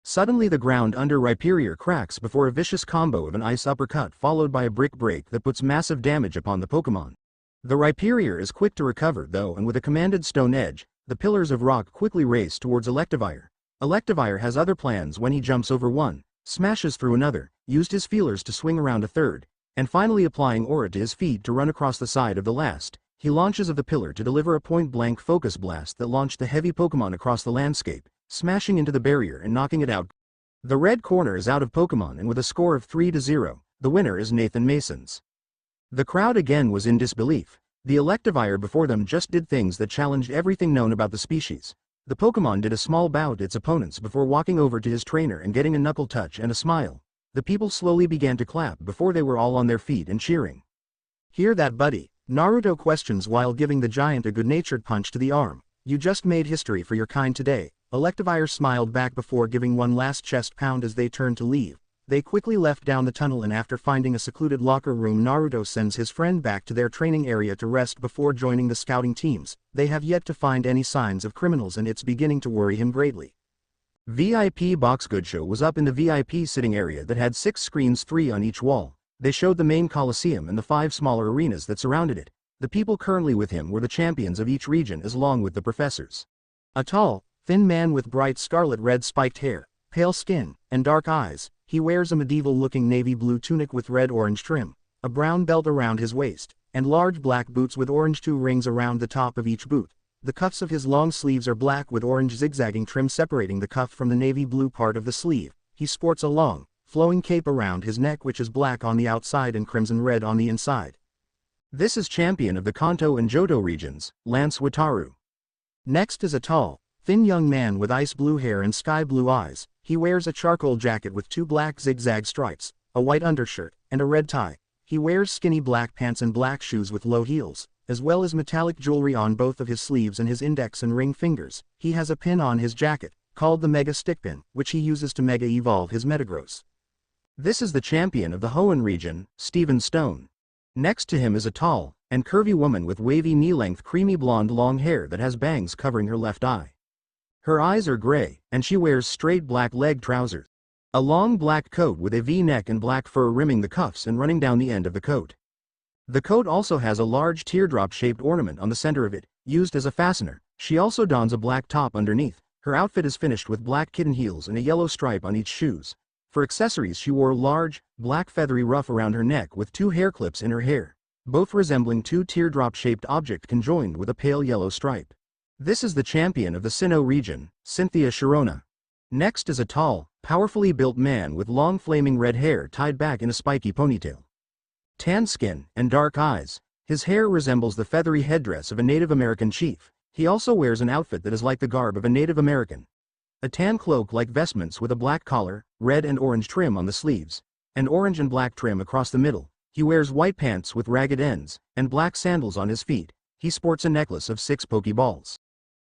Suddenly the ground under Rhyperior cracks before a vicious combo of an ice uppercut followed by a brick break that puts massive damage upon the Pokémon. The Rhyperior is quick to recover though, and with a commanded stone edge, the pillars of rock quickly race towards Electivire. Electivire has other plans when he jumps over one, smashes through another, used his feelers to swing around a third, and finally applying aura to his feet to run across the side of the last. He launches of the pillar to deliver a point-blank focus blast that launched the heavy Pokémon across the landscape, smashing into the barrier and knocking it out. The red corner is out of Pokémon, and with a score of 3-0, the winner is Nathan Masons. The crowd again was in disbelief. The Electivire before them just did things that challenged everything known about the species. The Pokémon did a small bow to its opponents before walking over to his trainer and getting a knuckle touch and a smile. The people slowly began to clap before they were all on their feet and cheering. Hear that, buddy? Naruto questions while giving the giant a good-natured punch to the arm. You just made history for your kind today. Electivire smiled back before giving one last chest pound as they turned to leave. They quickly left down the tunnel, and after finding a secluded locker room, Naruto sends his friend back to their training area to rest before joining the scouting teams. They have yet to find any signs of criminals, and it's beginning to worry him greatly. VIP Box Good Show was up in the VIP sitting area that had 6 screens, 3 on each wall. They showed the main Coliseum and the 5 smaller arenas that surrounded it. The people currently with him were the champions of each region along with the professors. A tall, thin man with bright scarlet-red spiked hair, pale skin, and dark eyes. He wears a medieval-looking navy blue tunic with red-orange trim, a brown belt around his waist, and large black boots with orange 2 rings around the top of each boot. The cuffs of his long sleeves are black with orange zigzagging trim separating the cuff from the navy blue part of the sleeve. He sports a long, flowing cape around his neck which is black on the outside and crimson red on the inside. This is champion of the Kanto and Johto regions, Lance Wataru. Next is a tall, thin young man with ice blue hair and sky blue eyes. He wears a charcoal jacket with 2 black zigzag stripes, a white undershirt, and a red tie. He wears skinny black pants and black shoes with low heels, as well as metallic jewelry on both of his sleeves and his index and ring fingers. He has a pin on his jacket, called the Mega Stick Pin, which he uses to Mega Evolve his Metagross. This is the champion of the Hoenn region, Steven Stone. Next to him is a tall and curvy woman with wavy knee-length creamy blonde long hair that has bangs covering her left eye. Her eyes are gray, and she wears straight black leg trousers. A long black coat with a V-neck and black fur rimming the cuffs and running down the end of the coat. The coat also has a large teardrop-shaped ornament on the center of it, used as a fastener. She also dons a black top underneath. Her outfit is finished with black kitten heels and a yellow stripe on each shoes. For accessories she wore a large, black feathery ruff around her neck with two hair clips in her hair, both resembling two teardrop-shaped objects conjoined with a pale yellow stripe. This is the champion of the Sinnoh region, Cynthia Sharona. Next is a tall, powerfully built man with long flaming red hair tied back in a spiky ponytail. Tan skin and dark eyes, his hair resembles the feathery headdress of a Native American chief. He also wears an outfit that is like the garb of a Native American. A tan cloak-like vestments with a black collar, red and orange trim on the sleeves, and orange and black trim across the middle. He wears white pants with ragged ends, and black sandals on his feet. He sports a necklace of 6 Pokeballs.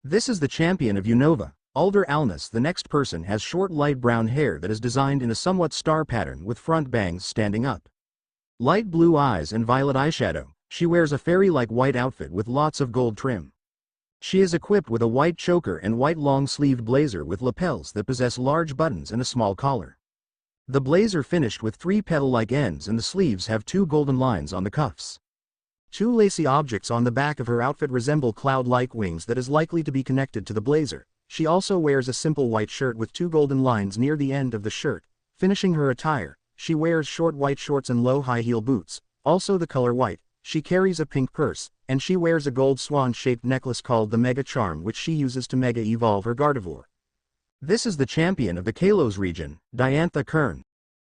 This is the champion of Unova, Alder Alnus. The next person has short light brown hair that is designed in a somewhat star pattern with front bangs standing up. Light blue eyes and violet eyeshadow. She wears a fairy-like white outfit with lots of gold trim. She is equipped with a white choker and white long-sleeved blazer with lapels that possess large buttons and a small collar. The blazer finished with 3 petal-like ends and the sleeves have 2 golden lines on the cuffs. 2 lacy objects on the back of her outfit resemble cloud-like wings that is likely to be connected to the blazer. She also wears a simple white shirt with 2 golden lines near the end of the shirt. Finishing her attire, she wears short white shorts and low high-heel boots, also the color white. She carries a pink purse, and she wears a gold swan-shaped necklace called the Mega Charm, which she uses to Mega Evolve her Gardevoir. This is the champion of the Kalos region, Diantha Kern.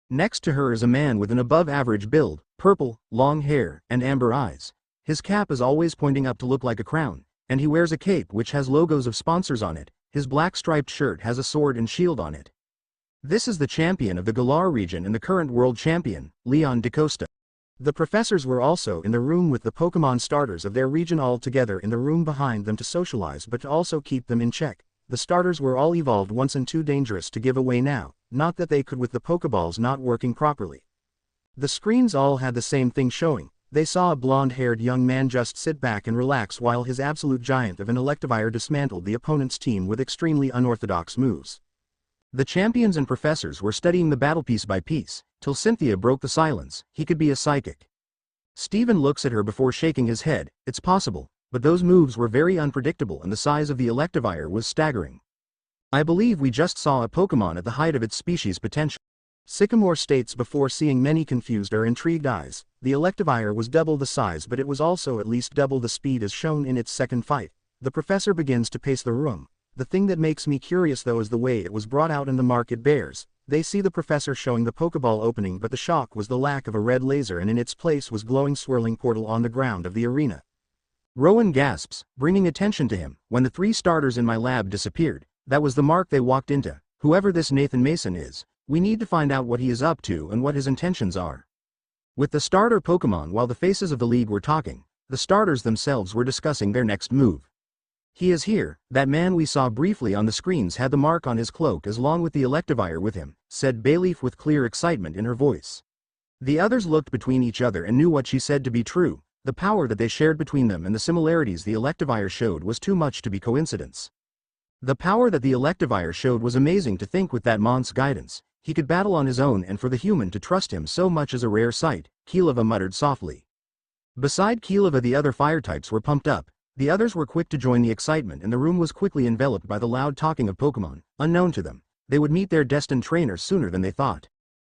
Next to her is a man with an above-average build, purple, long hair, and amber eyes. His cap is always pointing up to look like a crown, and he wears a cape which has logos of sponsors on it. His black striped shirt has a sword and shield on it. This is the champion of the Galar region and the current world champion, Leon DaCosta. The professors were also in the room with the Pokémon starters of their region all together in the room behind them to socialize but to also keep them in check. The starters were all evolved once and too dangerous to give away now, not that they could with the Pokeballs not working properly. The screens all had the same thing showing. They saw a blonde-haired young man just sit back and relax while his absolute giant of an Electivire dismantled the opponent's team with extremely unorthodox moves. The champions and professors were studying the battle piece by piece, till Cynthia broke the silence. He could be a psychic. Steven looks at her before shaking his head. It's possible, but those moves were very unpredictable and the size of the Electivire was staggering. I believe we just saw a Pokémon at the height of its species potential. Sycamore states before seeing many confused or intrigued eyes. The Electivire was double the size but it was also at least double the speed as shown in its second fight. The professor begins to pace the room. The thing that makes me curious though is the way it was brought out in the mark it bears. They see the professor showing the Pokeball opening but the shock was the lack of a red laser and in its place was glowing swirling portal on the ground of the arena. Rowan gasps, bringing attention to him. When the 3 starters in my lab disappeared, that was the mark they walked into. Whoever this Nathan Mason is, we need to find out what he is up to and what his intentions are. With the starter Pokemon while the faces of the league were talking, the starters themselves were discussing their next move. He is here. That man we saw briefly on the screens had the mark on his cloak as long with the Electivire with him, said Bayleaf with clear excitement in her voice. The others looked between each other and knew what she said to be true. The power that they shared between them and the similarities the Electivire showed was too much to be coincidence. The power that the Electivire showed was amazing to think with that Mont's guidance. He could battle on his own and for the human to trust him so much is a rare sight, Keelava muttered softly. Beside Keelava the other fire types were pumped up. The others were quick to join the excitement and the room was quickly enveloped by the loud talking of Pokémon. Unknown to them, they would meet their destined trainer sooner than they thought.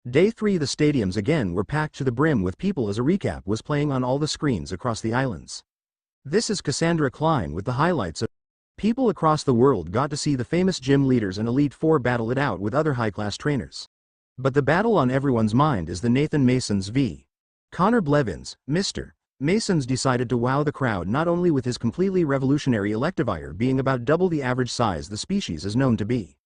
Day 3 the stadiums again were packed to the brim with people as a recap was playing on all the screens across the islands. This is Cassandra Klein with the highlights of people across the world got to see the famous gym leaders and Elite Four battle it out with other high-class trainers. But the battle on everyone's mind is the Nathan Mason's v. Connor Blevins. Mr. Mason's decided to wow the crowd not only with his completely revolutionary Electivire being about double the average size the species is known to be.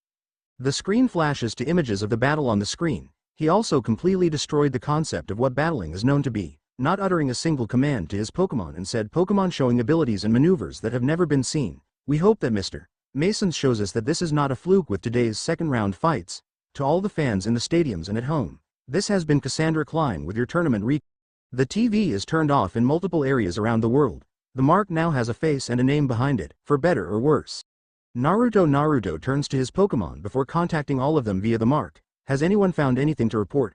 The screen flashes to images of the battle on the screen. He also completely destroyed the concept of what battling is known to be, not uttering a single command to his Pokémon and said Pokémon showing abilities and maneuvers that have never been seen. We hope that Mr. Mason shows us that this is not a fluke with today's second round fights. To all the fans in the stadiums and at home, this has been Cassandra Klein with your tournament recap. The TV is turned off in multiple areas around the world. The mark now has a face and a name behind it, for better or worse. Naruto turns to his Pokémon before contacting all of them via the mark. Has anyone found anything to report?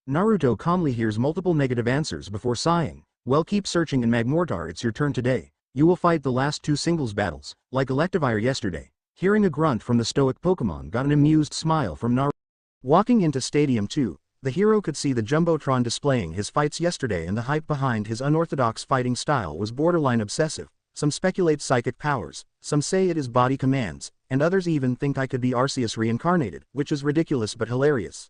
Naruto calmly hears multiple negative answers before sighing. Well, keep searching in Magmortar, it's your turn today. You will fight the last 2 singles battles, like Electivire yesterday. Hearing a grunt from the stoic Pokémon got an amused smile from Naruto. Walking into Stadium 2, the hero could see the Jumbotron displaying his fights yesterday, and the hype behind his unorthodox fighting style was borderline obsessive. Some speculate psychic powers, some say it is body commands, and others even think I could be Arceus reincarnated, which is ridiculous but hilarious.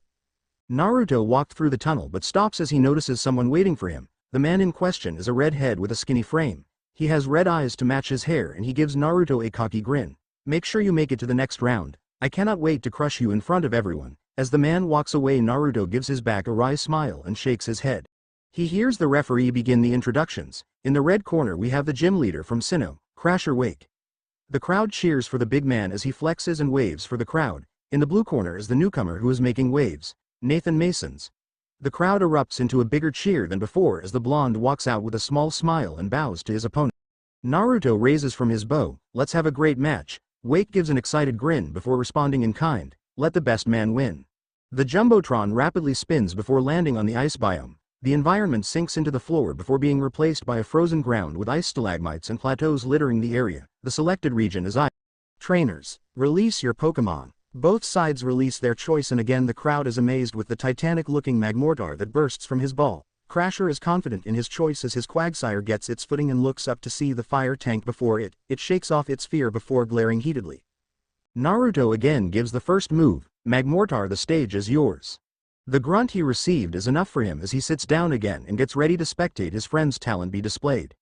Naruto walked through the tunnel but stops as he notices someone waiting for him. The man in question is a redhead with a skinny frame. He has red eyes to match his hair, and he gives Naruto a cocky grin. Make sure you make it to the next round. I cannot wait to crush you in front of everyone. As the man walks away, Naruto gives his back a wry smile and shakes his head. He hears the referee begin the introductions. In the red corner we have the gym leader from Sinnoh, Crasher Wake. The crowd cheers for the big man as he flexes and waves for the crowd. In the blue corner is the newcomer who is making waves, Nathan Masons. The crowd erupts into a bigger cheer than before as the blonde walks out with a small smile and bows to his opponent. Naruto raises from his bow. Let's have a great match. Wake gives an excited grin before responding in kind. Let the best man win. The Jumbotron rapidly spins before landing on the ice biome. The environment sinks into the floor before being replaced by a frozen ground with ice stalagmites and plateaus littering the area. The selected region is ice. Trainers, release your Pokémon. Both sides release their choice, and again the crowd is amazed with the titanic-looking Magmortar that bursts from his ball. Crasher is confident in his choice as his Quagsire gets its footing and looks up to see the fire tank before it. It shakes off its fear before glaring heatedly. Naruto again gives the first move. Magmortar, the stage is yours. The grunt he received is enough for him as he sits down again and gets ready to spectate his friend's talent be displayed.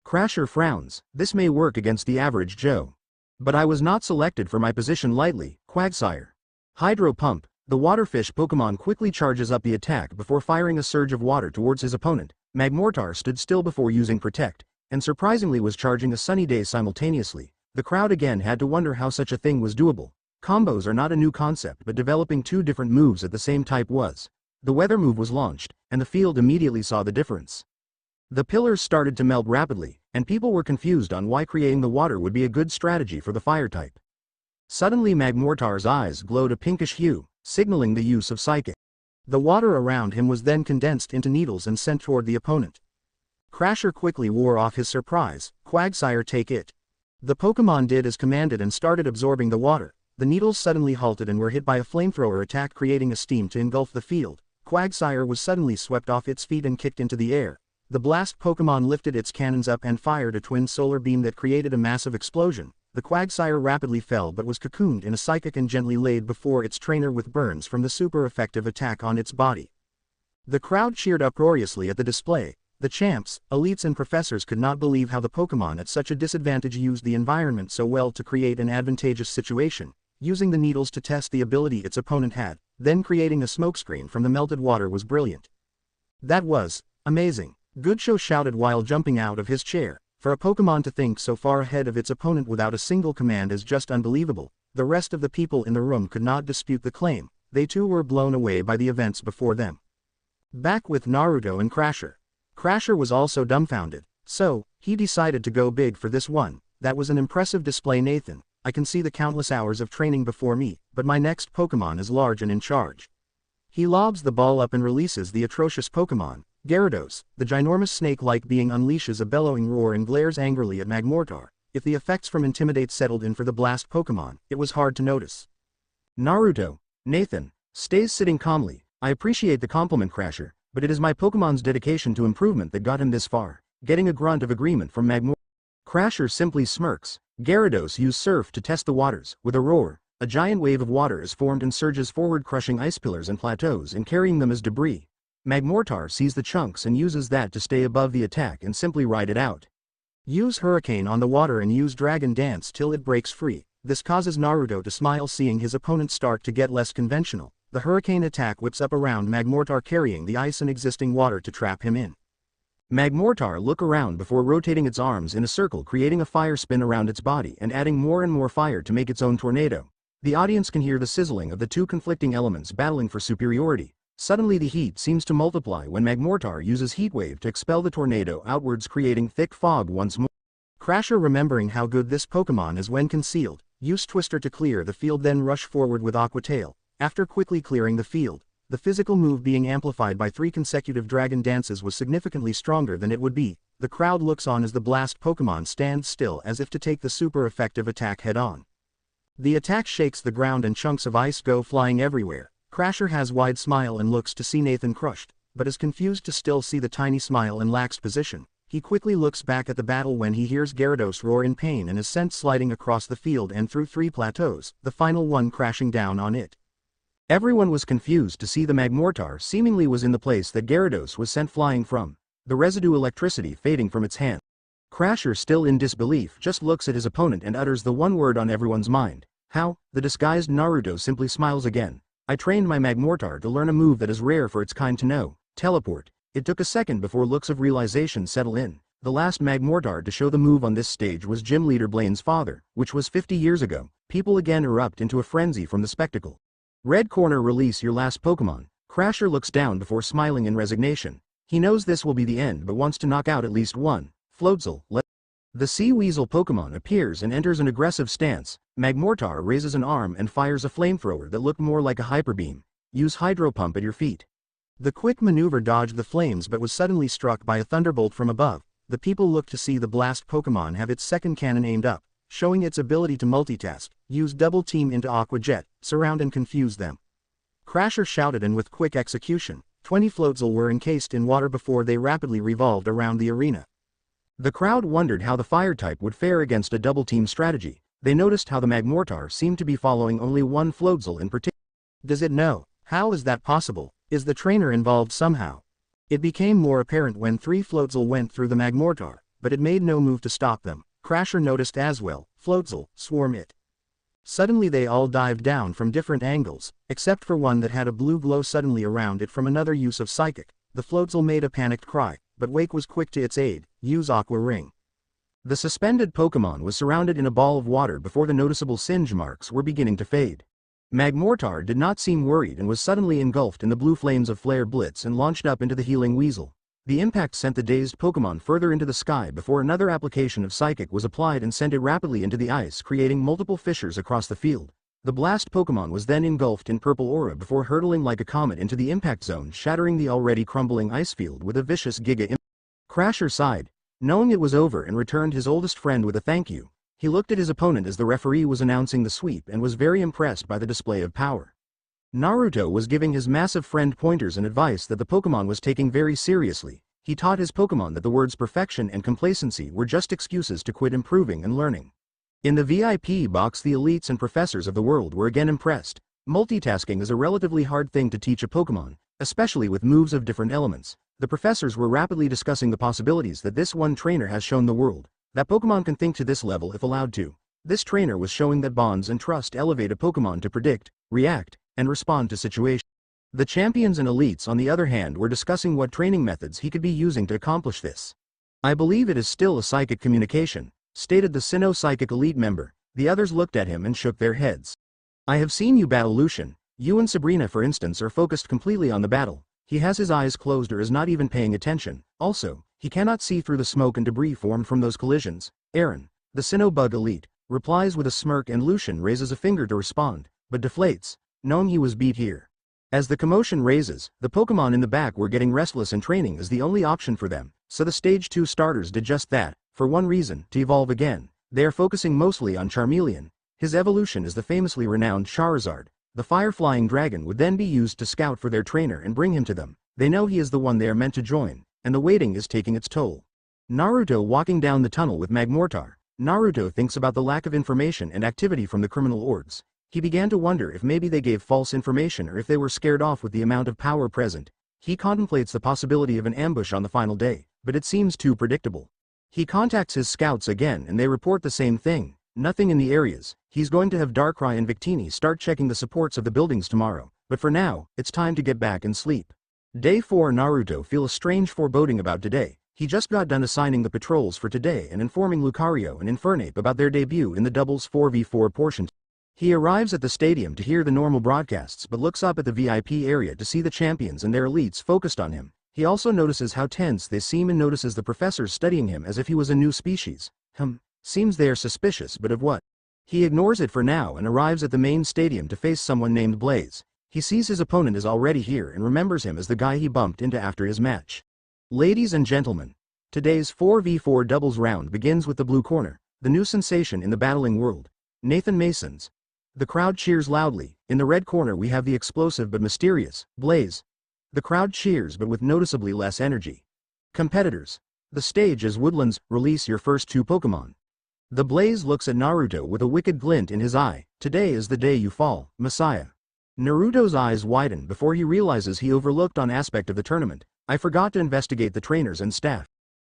Crasher frowns. This may work against the average Joe. But I was not selected for my position lightly. Quagsire. Hydro Pump. The waterfish Pokémon quickly charges up the attack before firing a surge of water towards his opponent. Magmortar stood still before using Protect, and surprisingly was charging a Sunny Day simultaneously. The crowd again had to wonder how such a thing was doable. Combos are not a new concept, but developing 2 different moves at the same type was. The weather move was launched, and the field immediately saw the difference. The pillars started to melt rapidly, and people were confused on why creating the water would be a good strategy for the fire type. Suddenly Magmortar's eyes glowed a pinkish hue, signaling the use of Psychic. The water around him was then condensed into needles and sent toward the opponent. Crasher quickly wore off his surprise. Quagsire, take it. The Pokémon did as commanded and started absorbing the water. The needles suddenly halted and were hit by a flamethrower attack, creating a steam to engulf the field. Quagsire was suddenly swept off its feet and kicked into the air. The blast Pokémon lifted its cannons up and fired a twin solar beam that created a massive explosion. The Quagsire rapidly fell but was cocooned in a psychic and gently laid before its trainer with burns from the super effective attack on its body. The crowd cheered uproariously at the display. The champs, elites and professors could not believe how the Pokémon at such a disadvantage used the environment so well to create an advantageous situation. Using the needles to test the ability its opponent had, then creating a smokescreen from the melted water was brilliant. That was amazing. Goodshow shouted while jumping out of his chair. For a Pokémon to think so far ahead of its opponent without a single command is just unbelievable. The rest of the people in the room could not dispute the claim. They too were blown away by the events before them. Back with Naruto and Crasher. Crasher was also dumbfounded. So, he decided to go big for this one. That was an impressive display, Nathan. I can see the countless hours of training before me, but my next Pokémon is large and in charge. He lobs the ball up and releases the atrocious Pokémon. Gyarados, the ginormous snake-like being, unleashes a bellowing roar and glares angrily at Magmortar. If the effects from Intimidate settled in for the blast Pokémon, it was hard to notice. Naruto, Nathan, stays sitting calmly. I appreciate the compliment, Crasher, but it is my Pokémon's dedication to improvement that got him this far. Getting a grunt of agreement from Magmortar. Crasher simply smirks. Gyarados used Surf to test the waters. With a roar, a giant wave of water is formed and surges forward, crushing ice pillars and plateaus and carrying them as debris. Magmortar sees the chunks and uses that to stay above the attack and simply ride it out. Use Hurricane on the water and use Dragon Dance till it breaks free. This causes Naruto to smile, seeing his opponent start to get less conventional. The Hurricane attack whips up around Magmortar, carrying the ice and existing water to trap him in. Magmortar look around before rotating its arms in a circle, creating a fire spin around its body and adding more and more fire to make its own tornado. The audience can hear the sizzling of the 2 conflicting elements battling for superiority. Suddenly the heat seems to multiply when Magmortar uses Heatwave to expel the tornado outwards, creating thick fog once more. Crasher, remembering how good this Pokémon is when concealed, used Twister to clear the field, then rush forward with Aqua Tail. After quickly clearing the field, the physical move being amplified by 3 consecutive dragon dances was significantly stronger than it would be. The crowd looks on as the blast Pokémon stands still as if to take the super effective attack head-on. The attack shakes the ground and chunks of ice go flying everywhere. Crasher has wide smile and looks to see Nathan crushed, but is confused to still see the tiny smile in laxed position. He quickly looks back at the battle when he hears Gyarados roar in pain and is sent sliding across the field and through 3 plateaus, the final one crashing down on it. Everyone was confused to see the Magmortar seemingly was in the place that Gyarados was sent flying from, the residue electricity fading from its hand. Crasher, still in disbelief, just looks at his opponent and utters the one word on everyone's mind. How? The disguised Naruto simply smiles again. I trained my Magmortar to learn a move that is rare for its kind to know, Teleport. It took a second before looks of realization settle in. The last Magmortar to show the move on this stage was Gym Leader Blaine's father, which was 50 years ago. People again erupt into a frenzy from the spectacle. Red corner, release your last Pokémon. Crasher looks down before smiling in resignation. He knows this will be the end but wants to knock out at least one. Floatzel. The Sea Weasel Pokémon appears and enters an aggressive stance. Magmortar raises an arm and fires a flamethrower that looked more like a hyper beam. Use Hydro Pump at your feet. The quick maneuver dodged the flames but was suddenly struck by a thunderbolt from above. The people looked to see the blast Pokémon have its second cannon aimed up, showing its ability to multitask. Use Double Team into Aqua Jet, surround and confuse them. Crasher shouted, and with quick execution, 20 Floatzel were encased in water before they rapidly revolved around the arena. The crowd wondered how the fire type would fare against a double team strategy. They noticed how the Magmortar seemed to be following only one Floatzel in particular. Does it know? How is that possible? Is the trainer involved somehow? It became more apparent when 3 Floatzel went through the Magmortar, but it made no move to stop them. Crasher noticed as well. Floatzel, swarm it. Suddenly they all dived down from different angles, except for one that had a blue glow suddenly around it from another use of Psychic. The Floatzel made a panicked cry, but Wake was quick to its aid. Use Aqua Ring. The suspended Pokémon was surrounded in a ball of water before the noticeable singe marks were beginning to fade. Magmortar did not seem worried and was suddenly engulfed in the blue flames of Flare Blitz and launched up into the healing Weasel. The impact sent the dazed Pokémon further into the sky before another application of Psychic was applied and sent it rapidly into the ice, creating multiple fissures across the field. The blast Pokémon was then engulfed in purple aura before hurtling like a comet into the impact zone, shattering the already crumbling ice field with a vicious Giga Impact. Crasher sighed, knowing it was over, and returned his oldest friend with a thank you. He looked at his opponent as the referee was announcing the sweep and was very impressed by the display of power. Naruto was giving his massive friend pointers and advice that the Pokémon was taking very seriously. He taught his Pokémon that the words perfection and complacency were just excuses to quit improving and learning. In the VIP box, the elites and professors of the world were again impressed. Multitasking is a relatively hard thing to teach a Pokémon, especially with moves of different elements. The professors were rapidly discussing the possibilities that this one trainer has shown the world. That Pokémon can think to this level if allowed to. This trainer was showing that bonds and trust elevate a Pokémon to predict, react, and respond to situations. The champions and elites, on the other hand, were discussing what training methods he could be using to accomplish this. I believe it is still a psychic communication, stated the Sinnoh Psychic Elite member. The others looked at him and shook their heads. I have seen you battle Lucian. You and Sabrina, for instance, are focused completely on the battle. He has his eyes closed or is not even paying attention. Also, he cannot see through the smoke and debris formed from those collisions. Aaron, the Sinnoh Bug Elite, replies with a smirk, and Lucian raises a finger to respond, but deflates, knowing he was beat here. As the commotion raises, the Pokémon in the back were getting restless, and training is the only option for them, so the Stage 2 starters did just that, for one reason, to evolve again. They are focusing mostly on Charmeleon. His evolution is the famously renowned Charizard. The fire-flying dragon would then be used to scout for their trainer and bring him to them. They know he is the one they are meant to join, and the waiting is taking its toll. Naruto walking down the tunnel with Magmortar. Naruto thinks about the lack of information and activity from the criminal orgs. He began to wonder if maybe they gave false information or if they were scared off with the amount of power present. He contemplates the possibility of an ambush on the final day, but it seems too predictable. He contacts his scouts again and they report the same thing. Nothing in the areas. He's going to have Darkrai and Victini start checking the supports of the buildings tomorrow, but for now, it's time to get back and sleep. Day 4. Naruto feels a strange foreboding about today. He just got done assigning the patrols for today and informing Lucario and Infernape about their debut in the doubles 4v4 portion. He arrives at the stadium to hear the normal broadcasts but looks up at the VIP area to see the champions and their elites focused on him. He also notices how tense they seem and notices the professors studying him as if he was a new species. Seems they are suspicious, but of what? He ignores it for now and arrives at the main stadium to face someone named Blaze. He sees his opponent is already here and remembers him as the guy he bumped into after his match. Ladies and gentlemen, today's 4v4 doubles round begins with the blue corner, the new sensation in the battling world, Nathan Masons. The crowd cheers loudly. In the red corner we have the explosive but mysterious Blaze. The crowd cheers but with noticeably less energy. Competitors. The stage is Woodlands. Release your first 2 Pokémon. The Blaze looks at Naruto with a wicked glint in his eye. Today is the day you fall, Messiah. Naruto's eyes widen before he realizes he overlooked an aspect of the tournament. I forgot to investigate the trainers and staff.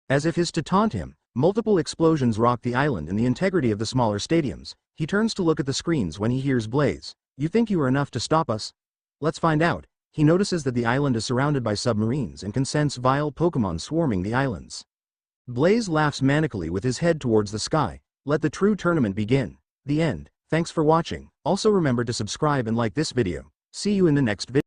As if to taunt him, multiple explosions rock the island and the integrity of the smaller stadiums. He turns to look at the screens when he hears Blaze. You think you are enough to stop us? Let's find out. He notices that the island is surrounded by submarines and can sense vile Pokémon swarming the islands. Blaze laughs manically with his head towards the sky. Let the true tournament begin. The end. Thanks for watching. Also remember to subscribe and like this video. See you in the next video.